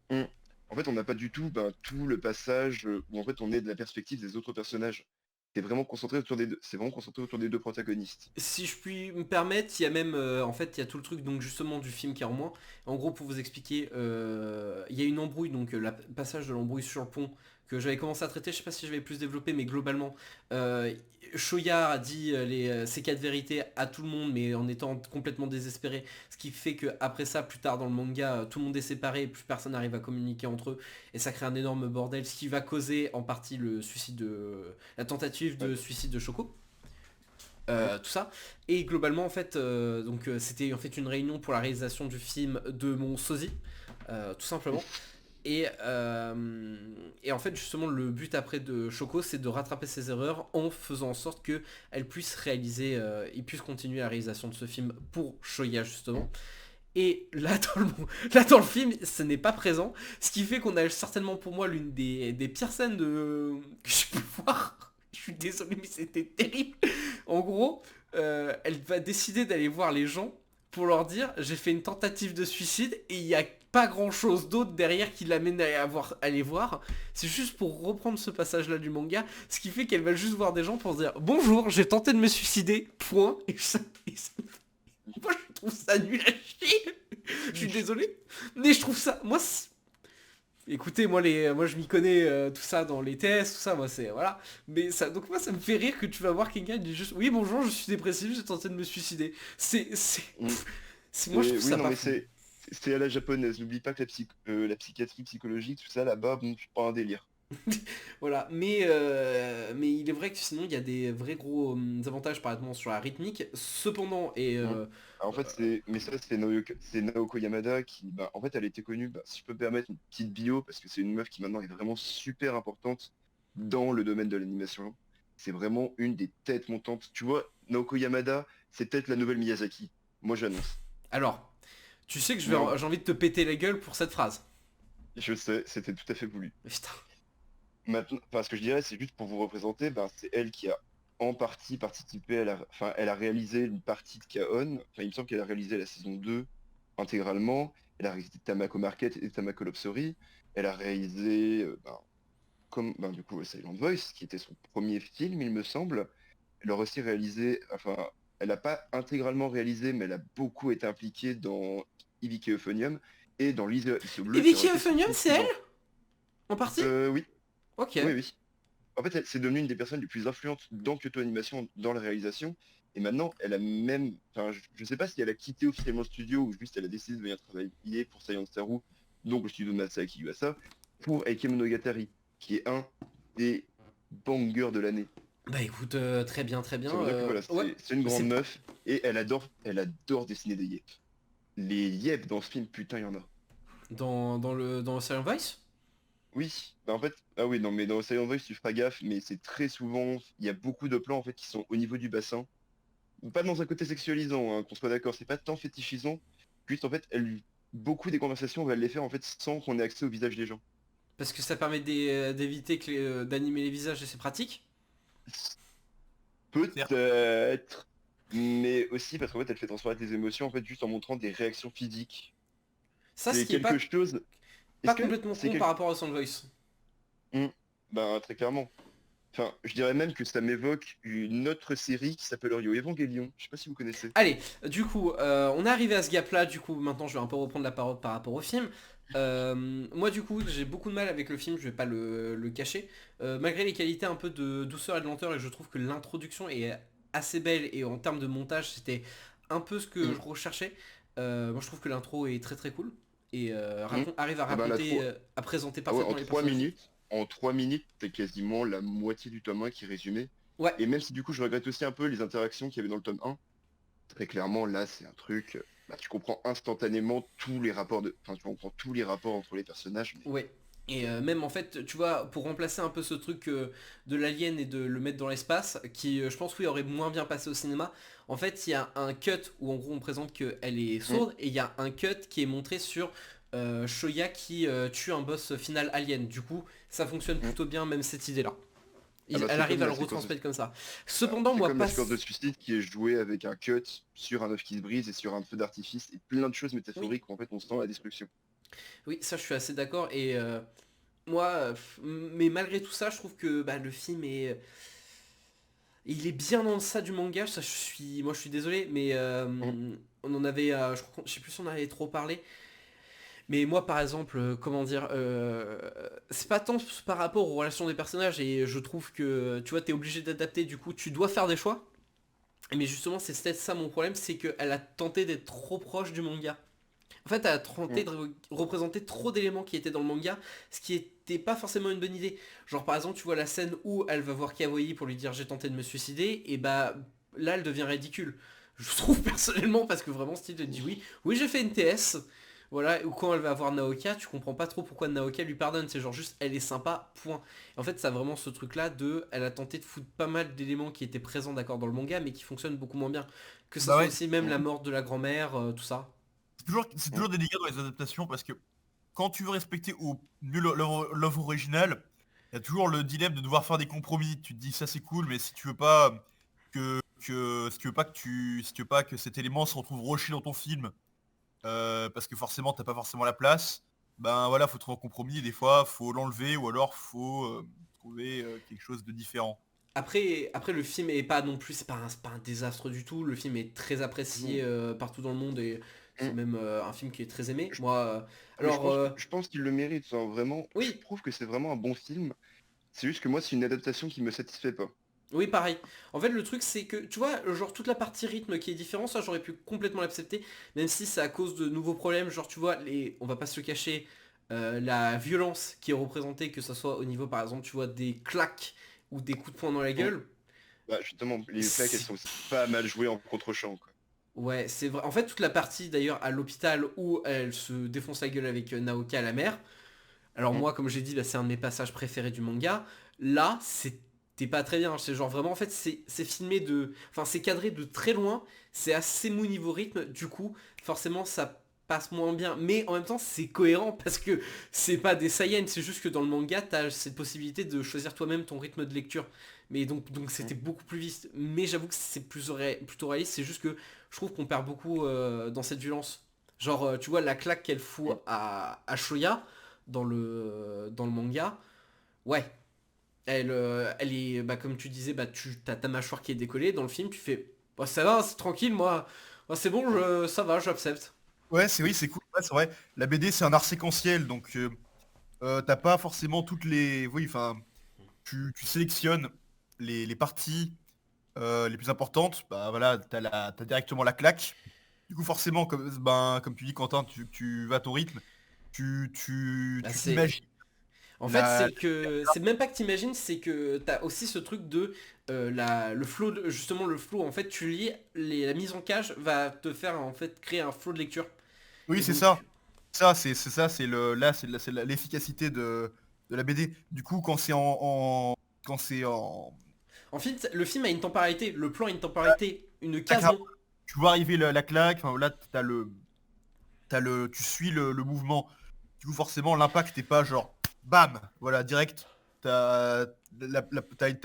En fait, on n'a pas du tout tout le passage où en fait on est de la perspective des autres personnages. C'est vraiment concentré autour des deux protagonistes. Si je puis me permettre, il y a même, en fait, il y a tout le truc donc justement du film qui est en moins. En gros, pour vous expliquer, il y a une embrouille, donc le passage de l'embrouille sur le pont que j'avais commencé à traiter. Je sais pas si je vais plus développer, mais globalement, Shoya a dit ses 4 vérités à tout le monde, mais en étant complètement désespéré. Ce qui fait que après ça, plus tard dans le manga, tout le monde est séparé, plus personne n'arrive à communiquer entre eux, et ça crée un énorme bordel, ce qui va causer en partie la tentative de Ouais. suicide de Shoko. Mhm. Tout ça, et globalement en fait c'était en fait une réunion pour la réalisation du film de mon sosie, tout simplement, et en fait justement le but après de Shoko, c'est de rattraper ses erreurs en faisant en sorte que elle puisse réaliser, il puisse continuer la réalisation de ce film pour Shoya justement. Et là là dans le film, ce n'est pas présent, ce qui fait qu'on a certainement pour moi l'une des pires scènes que j'ai pu voir. Je suis désolé, mais c'était terrible. En gros, elle va décider d'aller voir les gens pour leur dire j'ai fait une tentative de suicide, et il n'y a pas grand chose d'autre derrière qui l'amène à les voir. C'est juste pour reprendre ce passage là du manga, ce qui fait qu'elle va juste voir des gens pour se dire bonjour, j'ai tenté de me suicider, point. Moi je trouve ça nul à chier. Je suis désolé, mais je trouve ça, écoutez, moi je m'y connais, tout ça dans les tests, tout ça, moi c'est voilà. Mais ça, donc moi ça me fait rire que tu vas voir quelqu'un qui dit juste oui bonjour, je suis dépressif, j'ai tenté de me suicider. Mm. Moi je trouve Oui, ça non, pas mais fou. c'est à la japonaise. N'oublie pas que la psychiatrie psychologique, tout ça là-bas, c'est pas un délire. Voilà, mais il est vrai que sinon il y a des vrais gros avantages par exemple sur la rythmique. Cependant, Mm. En fait, c'est Naoko Yamada qui, en fait, elle était connue, si je peux me permettre une petite bio, parce que c'est une meuf qui maintenant est vraiment super importante dans le domaine de l'animation. C'est vraiment une des têtes montantes. Tu vois, Naoko Yamada, c'est peut-être la nouvelle Miyazaki. Moi, j'annonce. alors, tu sais que Non, j'ai envie de te péter la gueule pour cette phrase. je sais, c'était tout à fait voulu. Putain. Maintenant, ce que je dirais, c'est juste pour vous représenter, c'est elle qui a en partie participé elle a réalisé une partie de K-On! Enfin, il me semble qu'elle a réalisé la saison 2 intégralement. Elle a réalisé Tamako Market et Tamako Love Story. Elle a réalisé, du coup, Silent Voice, qui était son premier film, il me semble. Elle a aussi réalisé, enfin, elle n'a pas intégralement réalisé, mais elle a beaucoup été impliquée dans Ibiki Euphonium et dans Lise Et Bleu, qui aurait Vicky été son Euphonium, film c'est elle suivant. en partie? Oui, Ok. oui, oui. En fait, c'est devenu une des personnes les plus influentes dans Kyoto Animation, dans la réalisation. Et maintenant, elle a même... Enfin, je sais pas si elle a quitté officiellement le studio ou juste elle a décidé de venir travailler pour Science Saru, donc le studio de Masaaki Yuasa, pour Eike Monogatari, qui est un des bangers de l'année. Bah écoute, très bien, très bien. Ça veut dire que voilà, Ouais, c'est une grande c'est pas... meuf et elle adore dessiner des yep. Les yep dans ce film, putain, il y en a. Dans le Silent Voice? Oui, en fait, ah oui, non, mais dans Silent Voice, tu feras gaffe, mais c'est très souvent, il y a beaucoup de plans en fait qui sont au niveau du bassin. Pas dans un côté sexualisant, hein, qu'on soit d'accord, c'est pas tant fétichisant, juste en fait, beaucoup des conversations, on va les faire en fait sans qu'on ait accès au visage des gens. Parce que ça permet d'éviter d'animer les visages et c'est pratique. Peut-être, mais aussi parce qu'en fait, elle fait transparaître les émotions en fait juste en montrant des réactions physiques. Ça, ce C'est qui est quelque chose. pas Est-ce que complètement c'est con quelque... par rapport au Sound Voice. Très clairement. Enfin, je dirais même que ça m'évoque une autre série qui s'appelle Ryo Evangelion. Je sais pas si vous connaissez. Allez, du coup, on est arrivé à ce gap-là, du coup, maintenant je vais un peu reprendre la parole par rapport au film. Moi, du coup, j'ai beaucoup de mal avec le film, je vais pas le cacher. Malgré les qualités un peu de douceur et de lenteur, et je trouve que l'introduction est assez belle, et en termes de montage, c'était un peu ce que Mm, je recherchais. Moi, je trouve que l'intro est très très cool, et mm. arrive à Ah ben la raconter, à présenter Ah ouais, parfaitement les personnages. en 3 minutes, t'as quasiment la moitié du tome 1 qui est résumé. Ouais, Et même si du coup je regrette aussi un peu les interactions qu'il y avait dans le tome 1, très clairement là c'est un truc, bah, tu comprends instantanément tous les rapports enfin tu comprends tous les rapports entre les personnages, mais ouais. Et même en fait, tu vois, pour remplacer un peu ce truc de l'alien et de le mettre dans l'espace, qui je pense oui aurait moins bien passé au cinéma, en fait il y a un cut où en gros on présente qu'elle est Mm. sourde, et il y a un cut qui est montré sur Shoya qui tue un boss final alien. Du coup ça fonctionne Mm. plutôt bien même cette idée là. Ah bah Elle c'est arrive comme à le la séquence de... retransmettre comme ça. Voilà. Cependant C'est moi comme la pas... séquence de suicide qui est jouée avec un cut sur un œuf qui se brise et sur un feu d'artifice et plein de choses Oui, métaphoriques où en fait on sent la destruction. oui, ça je suis assez d'accord. Et moi, mais malgré tout ça, je trouve que bah, le film est... Il est bien en deçà du manga, ça moi je suis désolé, mais Mm. on en avait, je sais plus si on en avait trop parlé, mais moi par exemple, comment dire, c'est pas tant par rapport aux relations des personnages, et je trouve que, tu vois, t'es obligé d'adapter, du coup tu dois faire des choix, mais justement c'est peut-être ça mon problème, c'est qu'elle a tenté d'être trop proche du manga. En fait, elle a tenté Mm. de représenter trop d'éléments qui étaient dans le manga, ce qui était pas forcément une bonne idée. Genre par exemple, tu vois la scène où elle va voir Kawaii pour lui dire j'ai tenté de me suicider, et bah là elle devient ridicule. Je trouve personnellement parce que vraiment style elle dit oui, oui j'ai fait une TS. Voilà, ou quand elle va voir Naoka, tu comprends pas trop pourquoi Naoka lui pardonne, c'est genre juste elle est sympa, point. Et en fait, ça a vraiment ce truc là de elle a tenté de foutre pas mal d'éléments qui étaient présents d'accord dans le manga mais qui fonctionnent beaucoup moins bien. Que ça Bah soit ouais, aussi même Mm. la mort de la grand-mère, tout ça. c'est Mm. toujours délicat dans les adaptations parce que quand tu veux respecter au mieux l'œuvre originale, il y a toujours le dilemme de devoir faire des compromis. Tu te dis ça c'est cool, mais si tu veux pas si tu veux pas si tu veux pas que cet élément se retrouve rushé dans ton film, parce que forcément t'as pas forcément la place, ben voilà, faut trouver un compromis et des fois faut l'enlever ou alors faut trouver quelque chose de différent. Après, le film est pas non plus, c'est pas un désastre du tout. Le film est très apprécié Non. partout dans le monde, et c'est Mm. même un film qui est très aimé. Je- Moi, Ah, mais alors je pense qu'il le mérite, enfin, vraiment, je oui, trouve que c'est vraiment un bon film. C'est juste que moi c'est une adaptation qui me satisfait pas. oui, pareil. En fait, le truc c'est que tu vois, genre toute la partie rythme qui est différente, ça j'aurais pu complètement l'accepter, même si c'est à cause de nouveaux problèmes. Genre tu vois, on va pas se le cacher, la violence qui est représentée, que ce soit au niveau par exemple, tu vois, des claques ou des coups de poing dans la Mm. gueule. Bah justement, les plaques elles c'est- sont aussi pas mal jouées en contre-champ quoi. Ouais, c'est vrai. En fait, toute la partie d'ailleurs à l'hôpital où elle se défonce la gueule avec Naoka la mère. Alors Mm. moi, comme j'ai dit, bah, c'est un de mes passages préférés du manga. Là, c'était pas très bien. C'est genre vraiment, en fait, c'est filmé de... Enfin, c'est cadré de très loin. C'est assez mou niveau rythme. Du coup, forcément, ça passe moins bien. Mais en même temps, c'est cohérent parce que c'est pas des seinen. C'est juste que dans le manga, t'as cette possibilité de choisir toi-même ton rythme de lecture. Mais donc Mm. c'était beaucoup plus vite. Mais j'avoue que c'est plutôt réaliste. C'est juste que je trouve qu'on perd beaucoup dans cette violence. Genre, tu vois, la claque qu'elle fout Mm. à Shoya dans le manga, ouais, elle est, bah, comme tu disais, bah, t'as ta mâchoire qui est décollée. Dans le film, tu fais, bah, ça va, c'est tranquille, moi, bah, c'est bon, Mm. ça va, j'accepte. Ouais, c'est oui, c'est cool. Ouais, c'est vrai. La BD c'est un art séquentiel, donc t'as pas forcément toutes les. Oui, enfin, tu sélectionnes les parties les plus importantes. Bah voilà, t'as directement la claque. Du coup, forcément, comme tu dis, Quentin, tu vas à ton rythme. Bah, Tu c'est, t'imagines en fait, la. c'est même pas que t'imagines, c'est que t'as aussi ce truc de le flow, justement le flow. En fait, tu lis la mise en cage va te faire en fait créer un flow de lecture. Oui, Et c'est donc, ça. Ça, c'est ça, c'est le. Là, l'efficacité de la BD. Du coup, quand c'est en. en fait, le film a une temporalité, le plan a une temporalité, une case non. Tu vois arriver la claque, enfin là, tu suis le mouvement. Du coup, forcément, l'impact n'est pas genre, bam, voilà, direct. T'as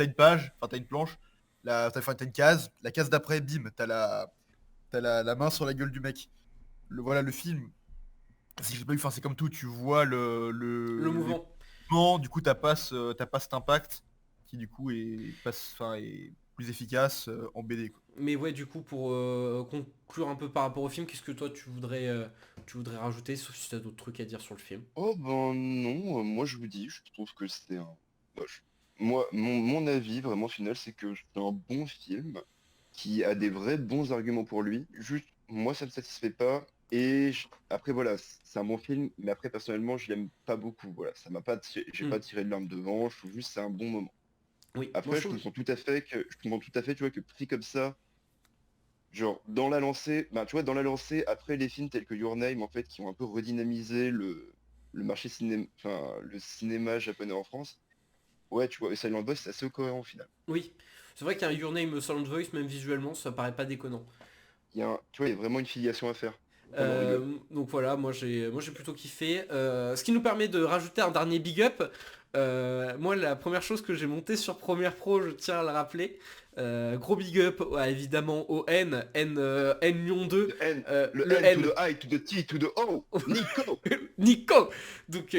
une page, enfin t'as une planche, t'as une case, la case d'après, bim, la main sur la gueule du mec. Voilà le film. Si j'ai pas eu, enfin c'est comme tout, tu vois Le les mouvement. mouvements, du coup t'as pas cet impact qui du coup est plus efficace en BD quoi. Mais ouais, du coup, pour conclure un peu par rapport au film, qu'est-ce que toi tu voudrais rajouter, sauf si tu as d'autres trucs à dire sur le film. Oh ben non, moi je vous dis, je trouve que c'est un... bah, moi, mon avis vraiment final, c'est que c'est un bon film qui a des vrais bons arguments pour lui. Juste, moi ça me satisfait pas. Et après voilà, c'est un bon film, mais après personnellement je l'aime pas beaucoup. Voilà, ça m'a pas j'ai Hmm. pas tiré de larmes devant, je trouve juste que c'est un bon moment. Oui, moi Après, je trouve... je comprends tout à fait, tu vois, que pris comme ça, genre dans la lancée, ben, tu vois, dans la lancée, après les films tels que Your Name, en fait, qui ont un peu redynamisé le marché cinéma, enfin, le cinéma japonais en France, ouais, tu vois, Silent Boss, c'est assez cohérent au final. Oui, c'est vrai qu'un Your Name Sound Voice, même visuellement, ça paraît pas déconnant. Tu vois, il y a vraiment une filiation à faire. On en rigole. Donc voilà, moi j'ai plutôt kiffé. Ce qui nous permet de rajouter un dernier big up. Moi la première chose que j'ai montée sur Premiere Pro, je tiens à le rappeler. Gros big up évidemment au N Lyon 2. Le Le N to N. the I to the T to the O, Nico! Nico. Donc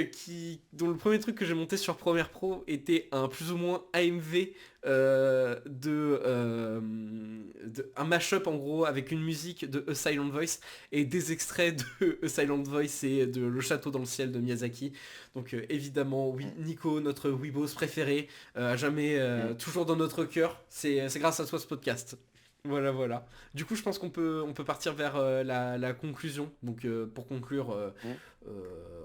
dont le premier truc que j'ai monté sur Premiere Pro était un plus ou moins AMV un mashup en gros avec une musique de A Silent Voice et des extraits de A Silent Voice et de Le Château dans le ciel de Miyazaki. Donc évidemment oui, Nico, notre Weebos préféré, à jamais toujours dans notre cœur. C'est grâce à toi ce podcast. Voilà, voilà. Du coup, je pense qu'on peut partir vers la conclusion. Donc, pour conclure,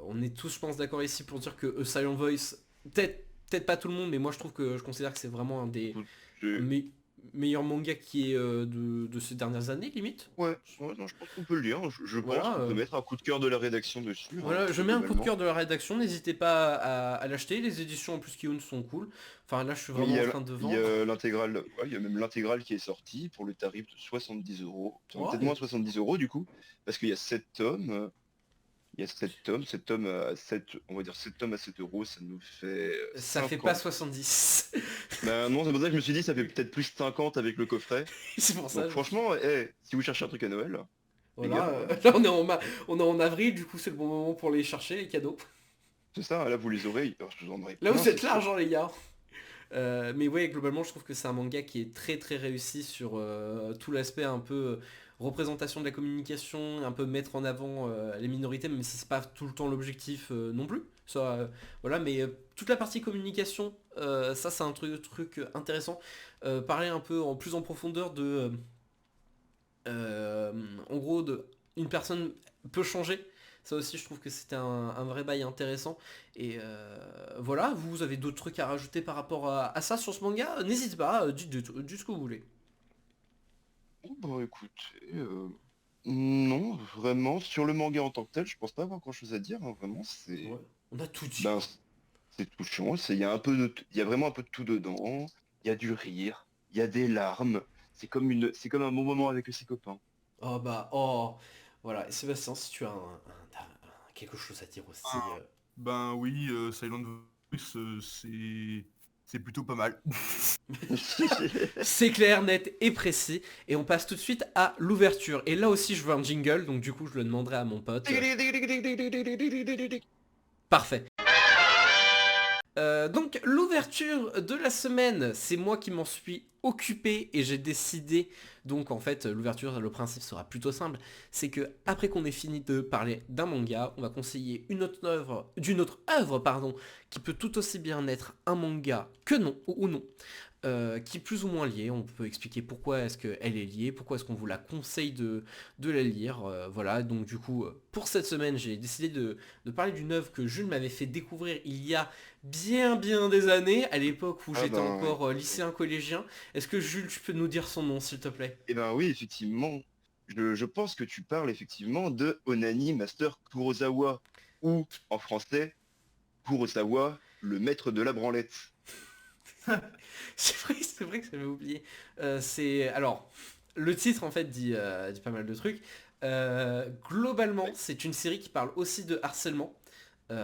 on est tous, je pense, d'accord ici pour dire que A Silent Voice, peut-être pas tout le monde, mais moi, je considère que c'est vraiment un des Je- me- meilleurs mangas qui est de ces dernières années, limite. Ouais, non, je pense qu'on peut le dire. Je pense Voilà. qu'on peut mettre un coup de cœur de la rédaction dessus, hein, Voilà, je mets un coup de globalement. cœur de la rédaction, n'hésitez pas à l'acheter, les éditions en plus qui sont cool. Enfin là je suis Mais il vraiment y en a, train de il y vendre. a l'intégrale, ouais, il y a même l'intégrale qui est sortie pour le tarif de 70 euros. Enfin, peut-être Ouais, moins 70 euros du coup, parce qu'il y a 7 tomes. Il y a 7 tomes à 7, on va dire 7 tomes à 7 euros, ça nous fait ça fait pas 50. 70. Ben non, c'est pour ça que je me suis dit, ça fait peut-être plus 50 avec le coffret. C'est pour ça. Donc franchement, si vous cherchez un truc à Noël, les Voilà, gars, là on est en avril, du coup c'est le bon moment pour les chercher, les cadeaux. c'est ça, là vous les aurez, je vous en aurai Là plein, vous c'est êtes sûr. large hein, les gars. Mais ouais, globalement je trouve que c'est un manga qui est très très réussi sur tout l'aspect un peu représentation de la communication, un peu mettre en avant les minorités, même si c'est pas tout le temps l'objectif non plus. Ça, voilà, mais toute la partie communication, ça c'est un truc intéressant. Parler un peu en plus en profondeur de euh, en gros, une personne peut changer. Ça aussi, je trouve que c'était un vrai bail intéressant. Et voilà, vous avez d'autres trucs à rajouter par rapport à ça sur ce manga? N'hésitez pas, dites ce que vous voulez. Oh, bah écoutez, non, vraiment, sur le manga en tant que tel, je pense pas avoir grand-chose à dire, hein, vraiment, Ouais, on a tout dit ben, quoi. c'est touchant, il y a un peu il y a vraiment un peu de tout dedans, il y a du rire, il y a des larmes, c'est comme un bon moment avec ses copains. Oh bah, oh. Voilà, et Sébastien, si tu as quelque chose à dire aussi. Ben oui, Silent Voice, c'est plutôt pas mal. C'est clair, net et précis. Et on passe tout de suite à l'ouverture. Et là aussi, je veux un jingle, donc du coup, je le demanderai à mon pote. Parfait. Donc l'ouverture de la semaine, c'est moi qui m'en suis occupé et j'ai décidé, donc en fait l'ouverture, le principe sera plutôt simple, c'est que après qu'on ait fini de parler d'un manga, on va conseiller d'une autre œuvre, pardon, qui peut tout aussi bien être un manga que non, ou non, qui est plus ou moins liée. On peut expliquer pourquoi est-ce qu'elle est liée, pourquoi est-ce qu'on vous la conseille de la lire. Voilà, donc du coup, pour cette semaine, j'ai décidé de parler d'une œuvre que Jules m'avait fait découvrir il y a bien des années, à l'époque où Ah j'étais ben, encore lycéen collégien. Est-ce que Jules, tu peux nous dire son nom, s'il te plaît? eh ben oui, effectivement, je pense que tu parles effectivement de Onani Master Kurosawa, ou en français, Kurosawa, le maître de la branlette. C'est vrai que j'avais oublié. Alors, le titre en fait dit pas mal de trucs. Globalement, Ouais. c'est une série qui parle aussi de harcèlement Mm,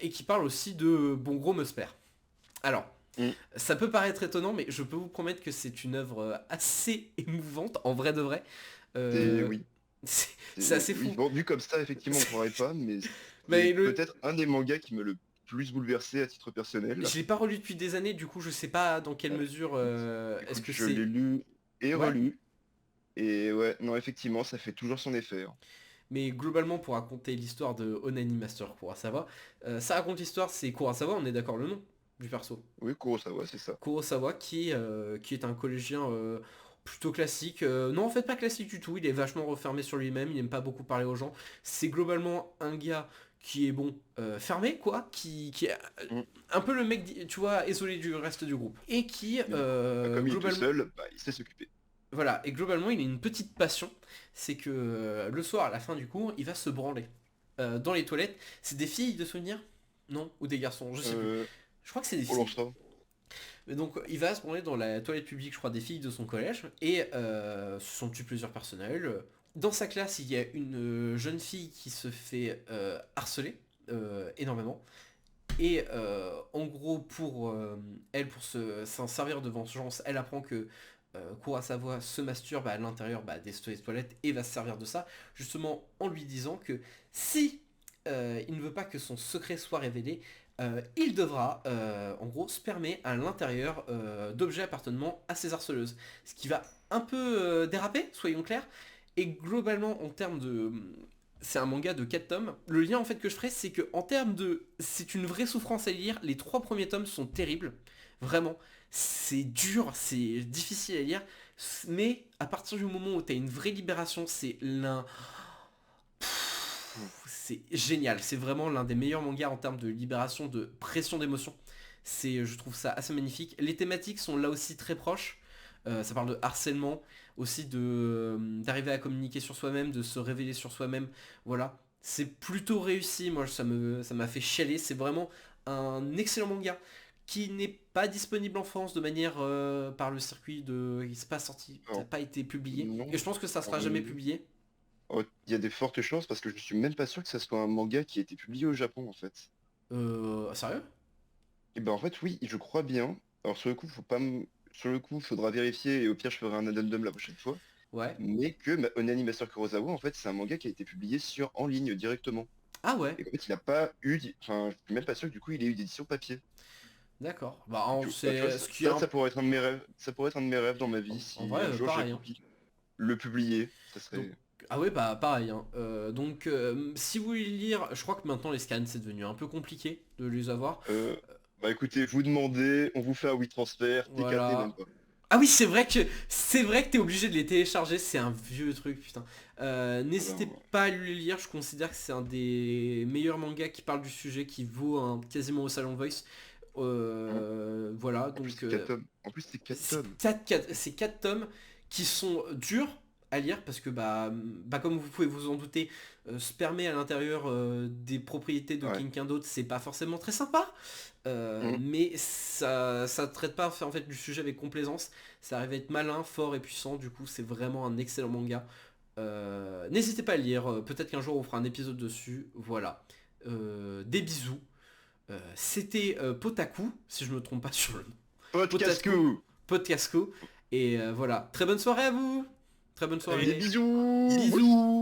et qui parle aussi de bon gros meusper. Alors, mm. ça peut paraître étonnant, mais je peux vous promettre que c'est une œuvre assez émouvante, en vrai de vrai. Euh, Oui. c'est c'est assez Oui, fou. bon, vu comme ça, effectivement, on croirait pas, mais c'est Mais peut-être un des mangas qui me le plus bouleversé à titre personnel. je l'ai pas relu depuis des années, du coup je sais pas dans quelle Euh, mesure écoute, est-ce écoute, que je l'ai c'est... lu et Ouais. relu, et ouais, non, effectivement, ça fait toujours son effet, hein. Mais globalement pour raconter l'histoire de Onani Master Kurosawa, ça raconte l'histoire, c'est Kurosawa, on est d'accord le nom du perso. Oui, Kurosawa, c'est ça. Kurosawa qui est un collégien plutôt classique. Non en fait pas classique du tout, il est vachement refermé sur lui-même, il n'aime pas beaucoup parler aux gens. C'est globalement un gars qui est bon, fermé quoi, qui est un peu le mec, tu vois, isolé du reste du groupe. Et qui, Comme il est tout globalement... seul, il sait s'occuper. Voilà, et globalement il a une petite passion, c'est que le soir à la fin du cours, il va se branler. Dans les toilettes, c'est des filles de souvenir? Non? Ou des garçons? Je sais plus. Je crois que c'est des Oh là, filles. ça. Mais donc il va se branler dans la toilette publique, je crois, des filles de son collège, et ce sont tués plusieurs personnels. Dans sa classe, il y a une jeune fille qui se fait harceler énormément. Et en gros, pour elle, pour s'en servir de vengeance, elle apprend que Kurosawa se masturbe à l'intérieur des toilettes et va se servir de ça, justement en lui disant que si il ne veut pas que son secret soit révélé, il devra en gros spermer à l'intérieur d'objets appartenant à ses harceleuses. Ce qui va un peu déraper, soyons clairs, et globalement en termes de... C'est un manga de 4 tomes. Le lien en fait que je ferai, c'est que en termes de... C'est une vraie souffrance à lire, les 3 premiers tomes sont terribles. Vraiment. C'est dur, c'est difficile à lire. Mais à partir du moment où tu as une vraie libération, c'est l'un... C'est génial, c'est vraiment l'un des meilleurs mangas en termes de libération, de pression d'émotion. Je trouve ça assez magnifique. Les thématiques sont là aussi très proches. Ça parle de harcèlement, aussi d'arriver à communiquer sur soi-même, de se révéler sur soi-même. Voilà, c'est plutôt réussi. Moi, ça m'a fait chialer. C'est vraiment un excellent manga qui n'est pas disponible en France de manière par le circuit de... Il s'est pas sorti, ça n'a pas été publié. Non. Et je pense que ça sera jamais publié. Oh, il y a des fortes chances parce que je suis même pas sûr que ça soit un manga qui a été publié au Japon en fait. Sérieux? Et ben en fait oui, je crois bien. Alors sur le coup, sur le coup, faudra vérifier et au pire je ferai un addendum la prochaine fois. Ouais. Mais que Onani Master Kurosawa en fait c'est un manga qui a été publié en ligne directement. Ah ouais, Et en fait il a pas eu, enfin je suis même pas sûr que du coup il ait eu d'édition papier. d'accord. Bah, Tu vois, c'est ce qui est ça pourrait être un de mes rêves. Ça pourrait être un de mes rêves dans ma vie si en vrai, un jour pareil, j'ai hein. pu le publier. Ça Donc, serait. ah ouais, bah pareil, hein. Donc si vous voulez lire, je crois que maintenant les scans c'est devenu un peu compliqué de les avoir. Bah écoutez, vous demandez, on vous fait un WeTransfer, TKT même Voilà. pas. Ah oui, c'est vrai que t'es obligé de les télécharger, c'est un vieux truc, putain. N'hésitez Alors, pas à les lire, je considère que c'est un des meilleurs mangas qui parle du sujet, qui vaut quasiment au Salon Voice. Voilà, en plus donc c'est 4 tomes. En plus c'est 4 tomes. c'est 4 tomes qui sont durs à lire parce que comme vous pouvez vous en douter, spermer à l'intérieur des propriétés de Ouais. quelqu'un d'autre, c'est pas forcément très sympa. Mhm. Mais ça traite pas en fait du sujet avec complaisance. Ça arrive à être malin, fort et puissant. Du coup, c'est vraiment un excellent manga. N'hésitez pas à le lire. Peut-être qu'un jour on fera un épisode dessus. Voilà. Des bisous. C'était Potaku, si je me trompe pas sur le nom. Podcastou. Podcasco. Et voilà. Très bonne soirée à vous. Très bonne Des soirée. bisous. Bisous.